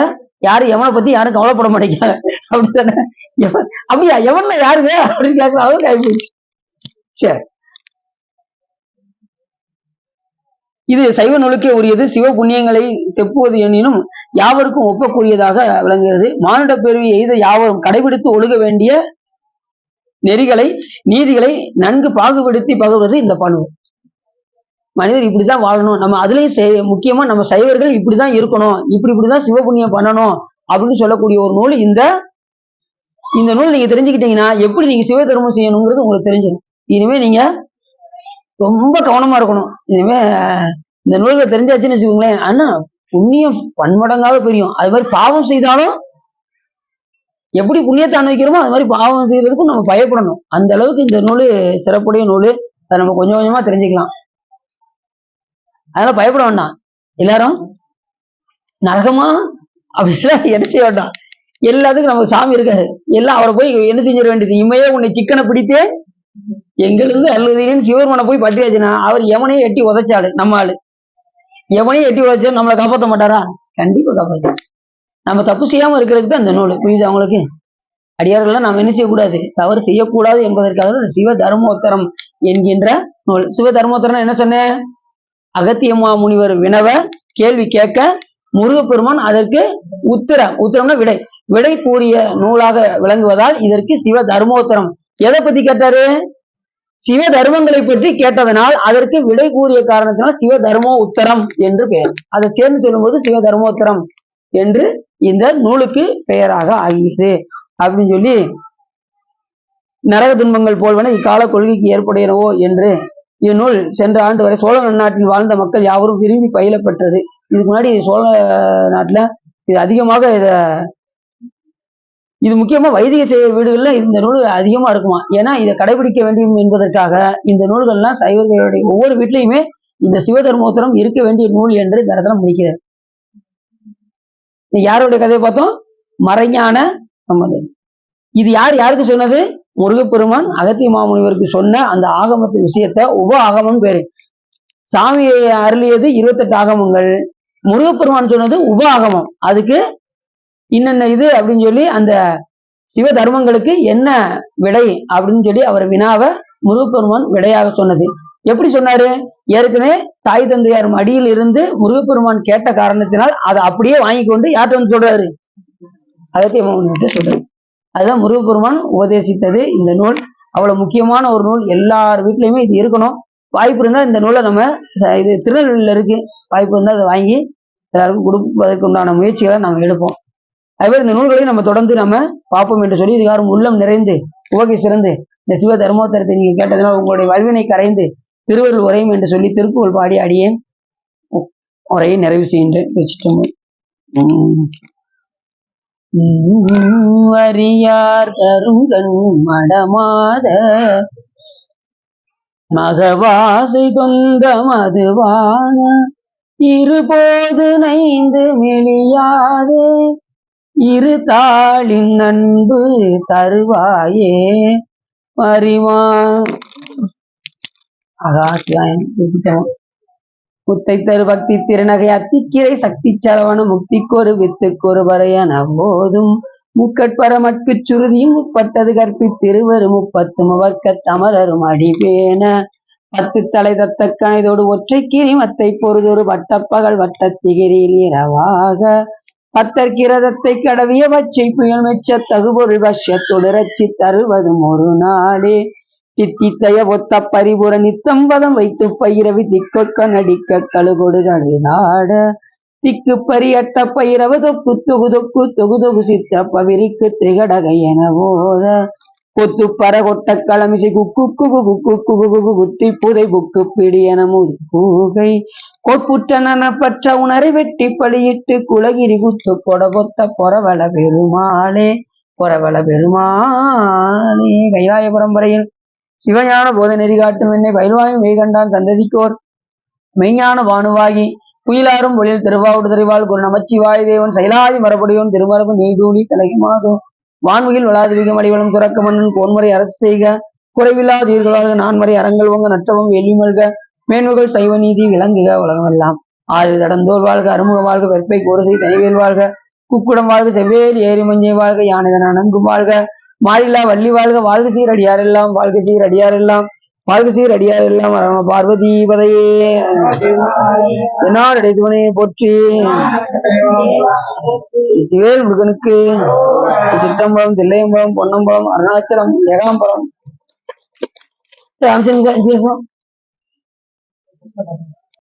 யாரும் எவனை பத்தி யாரும் கவலைப்பட மாட்டேங்கிறாங்க. அப்படித்தானே? அப்படியா எவன்ல யாருங்க அப்படின்னு கேட்கலாம். அவங்க ஆயிப்போச்சு. சரி, இது சைவ நூலுக்கே உரியது. சிவ புண்ணியங்களை செப்புவது எனினும் யாவருக்கும் ஒப்பக்கூடியதாக விளங்குகிறது. மானுட பிறவி எய்த யாவரும் கடைபிடித்து ஒழுக வேண்டிய நெறிகளை நீதிகளை நன்கு பாகுபடுத்தி பகுவது இந்த பணு. மனிதர் இப்படிதான் வாழணும். நம்ம அதுலயும் முக்கியமா நம்ம சைவர்கள் இப்படிதான் இருக்கணும், இப்படிதான் சிவபுண்ணியம் பண்ணணும் அப்படின்னு சொல்லக்கூடிய ஒரு நூல். இந்த நூல் நீங்க தெரிஞ்சுக்கிட்டீங்கன்னா எப்படி நீங்க சிவ தர்மம் செய்யணுங்கிறது உங்களுக்கு தெரிஞ்சிடும். இனிமே நீங்க ரொம்ப கவனமா இருக்கணும். இனிமே இந்த நூல்களை தெரிஞ்சாச்சுன்னு வச்சுக்கோங்களேன், ஆனா புண்ணியம் பன்மடங்காக பெரியும். அது மாதிரி பாவம் செய்தாலும் எப்படி புண்ணியத்தை அனுபவிக்கிறோமோ அது மாதிரி பாவம் செய்யறதுக்கும் நம்ம பயப்படணும். அந்த அளவுக்கு இந்த நூல் சிறப்புடைய நூல். அதை நம்ம கொஞ்சம் கொஞ்சமா தெரிஞ்சுக்கலாம். அதனால பயப்பட வேண்டாம். எல்லாரும் நரகமா அப்படிலாம் என்ன செய்ய வேண்டாம். எல்லாத்துக்கும் நமக்கு சாமி இருக்காரு. எல்லாம் அவரை போய் என்ன செஞ்சிட வேண்டியது, இம்மையே உன்னை சிக்கனை பிடித்தே எங்கிருந்து அழுதின்னு சிவருமனை போய் பட்டியாச்சுன்னா அவர் எவனையும் எட்டி உதைச்சாடு. நம்ம ஆளு எவனையும் எட்டி உதைச்சாரு நம்மளை காப்பாற்ற மாட்டாரா? கண்டிப்பா காப்பாற்ற. நம்ம தப்பு செய்யாம இருக்கிறதுக்கு தான் இந்த நூல். புரியுது அவங்களுக்கு? அடியார்கள்லாம் நம்ம என்ன செய்யக்கூடாது, தவறு செய்யக்கூடாது என்பதற்காக சிவ தர்மோத்தரம் என்கின்ற நூல். சிவ தர்மோத்தரம் என்ன சொன்னேன்? அகத்தியமா முனிவர் வினவ கேள்வி கேட்க முருகப்பெருமான் அதற்கு உத்தரம்னா விடை கூறிய நூலாக விளங்குவதால் இதற்கு சிவ தர்மோத்தரம். எதை பத்தி கேட்டாரு? சிவ தர்மங்களை பற்றி கேட்டதனால் அதற்கு விடை கூறிய காரணத்தினால் சிவ தர்மோ உத்தரம் என்று பெயர். அதை சேர்ந்து சொல்லும்போது சிவ தர்மோத்தரம் என்று இந்த நூலுக்கு பெயராக ஆகியது அப்படின்னு சொல்லி, நரக துன்பங்கள் போல்வன இக்கால கொள்கைக்கு ஏற்புடையனவோ என்று இந்நூல் சென்ற ஆண்டு வரை சோழ நாட்டில் வாழ்ந்த மக்கள் யாவரும் விரும்பி பயிலப்பெற்றது. இதுக்கு முன்னாடி சோழ நாட்டுல இது அதிகமாக இது முக்கியமா வைதிக வீடுகள்ல இந்த நூல் அதிகமா இருக்குமா. ஏன்னா இதை கடைபிடிக்க வேண்டும் என்பதற்காக இந்த நூல்கள்லாம் சைவர்களுடைய ஒவ்வொரு வீட்லையுமே இந்த சிவதர்மோத்தரம் இருக்க வேண்டிய நூல் என்று இந்த இடத்துல முடிக்கிறார். யாருடைய கதையை பார்த்தோம்? மறைஞான சம்பந்தர். இது யாருக்கு சொன்னது? முருகப்பெருமான் அகத்திய மாமுனிவருக்கு சொன்ன அந்த ஆகமத்து விஷயத்த உப ஆகமம் பேரு. சாமியை அருளியது 28 ஆகமங்கள். முருகப்பெருமான் சொன்னது உப ஆகமம். அதுக்கு இன்னென்ன இது அப்படின்னு சொல்லி அந்த சிவ தர்மங்களுக்கு என்ன விடை அப்படின்னு சொல்லி அவர் வினாவ முருகப்பெருமான் விடையாக சொன்னது. எப்படி சொன்னாரு? ஏற்கனவே தாய் தந்தையார் மடியில் இருந்து முருகப்பெருமான் கேட்ட காரணத்தினால் அதை அப்படியே வாங்கி கொண்டு யார்கிட்ட வந்து சொல்றாரு? அகத்திய மாமுனிவர்கிட்ட சொல்றாரு. அதுதான் முருகப்பெருமான் உபதேசித்தது இந்த நூல். அவ்வளவு முக்கியமான ஒரு நூல். எல்லார் வீட்லயுமே இது இருக்கணும். வாய்ப்பு இருந்தா இந்த நூலை நம்ம இது திருநெல்வேலியில இருக்கு, வாய்ப்பு இருந்தா அதை வாங்கி எல்லாருக்கும் கொடுப்பதற்கு உண்டான முயற்சிகளை நம்ம எடுப்போம். அதுவே இந்த நூல்களையும் நம்ம தொடர்ந்து நம்ம பார்ப்போம் என்று சொல்லி இதுகாரும் உள்ளம் நிறைந்து உவகை சிறந்து இந்த சிவ தர்மோத்தரத்தை நீங்க கேட்டதுனால் உங்களுடைய வல்வினை கரைந்து திருவருள் உரையும் என்று சொல்லி திருப்புகழ் பாடி அடியேன் உரையை நிறைவு செய்கின்றேன். வரியார் தருங்கண் மடமாத மகவாசை தொந்த மதுவான இருபோது நைந்து மெலியாதே இரு தாளின் அன்பு தருவாயே மறிமா. முத்தை தரு பக்தி திருநகை அத்திக்கிரை சக்தி சரவண முக்திக்கொரு வித்துக்கொரு வரையன போதும் முக்கட்பரமட்கு சுருதியும் முற்பட்டது கற்பித்திருவரு 30 முவர்க்க தமரரும் அடிவேன 10 தலை தத்த கணைதோடு ஒற்றைக்கிரி மத்தை பொறுதொரு வட்டப்பகல் வட்டத்திகிரியில் இரவாக பத்தற்கிரதத்தை கடவிய வச்சை புயல் மெச்ச தகுபொருள் வஷ்யத்தொடு ரச்சி தருவதும் ஒரு நாடே தித்தித்தைய ஒத்த பரிபுற நித்தம்பதம் வைத்து பயிரவி திக்கொட்க நடிக்க கழுகொடு கழுதாட திக்கு பரியட்ட பயிரவு தொக்கு தொகு தொக்கு தொகு தொகு சித்த பவிரிக்கு திரிகடகை என போத கொத்து பர கொட்ட களமிசை குக்கு குகு குக்கு குகு குகு குத்தி புதை புக்கு பிடி என முது கூகை கொட்புற்றன பற்ற உணரை வெட்டி பலியிட்டு குலகிரி குத்து கொடபொத்த பொறவள பெருமாளே கைலாய பரம்பரையில் சிவஞான போத நெறி காட்டும் என்னை பயில்வாயும் மெய்கண்டான் சந்ததிக்கோர் மெய்ஞான வானுவாகி புயலாரும் ஒளியில் திருவாவூடுதறிவாள் குரு நமச்சிவாய தேவன் சைலாதி மரபுடையோன் திருமரபு நீடூழி தலைமாதோ வான்முகில் வளாதிவிகம் அடிவளம் துறக்க மன்னன் போன்முறை அரசு செய்க குறைவில்லாதீர்களாக நான்மறை அறங்கள் உங்க நற்றவும் எளிமல்க மேன்முகள் சைவ நீதி விளங்குக உலகமெல்லாம் ஆறு தடந்தோல் வாழ்க அருமுக வாழ்க வெற்பை கோரசை தனிவேல் வாழ்க குக்குடம் வாழ்க செவ்வேல் ஏரி மஞ்சை வாழ்க யானைதன் அணங்கும் வாழ்க மாறில்லா வள்ளி வாழ்க வாழ்க சீர் அடியாரெல்லாம் வாழ்க சீர் அடியாரெல்லாம் வாழ்க சீர் அடியாரெல்லாம் பார்வதி பதையே சிவனையை போற்றி சிவேல் முருகனுக்கு சிற்றம்பலம் தில்லையம்பலம் பொன்னம்பலம் அருணாச்சலம் ஏகாம்பரம் ராமச்சந்திர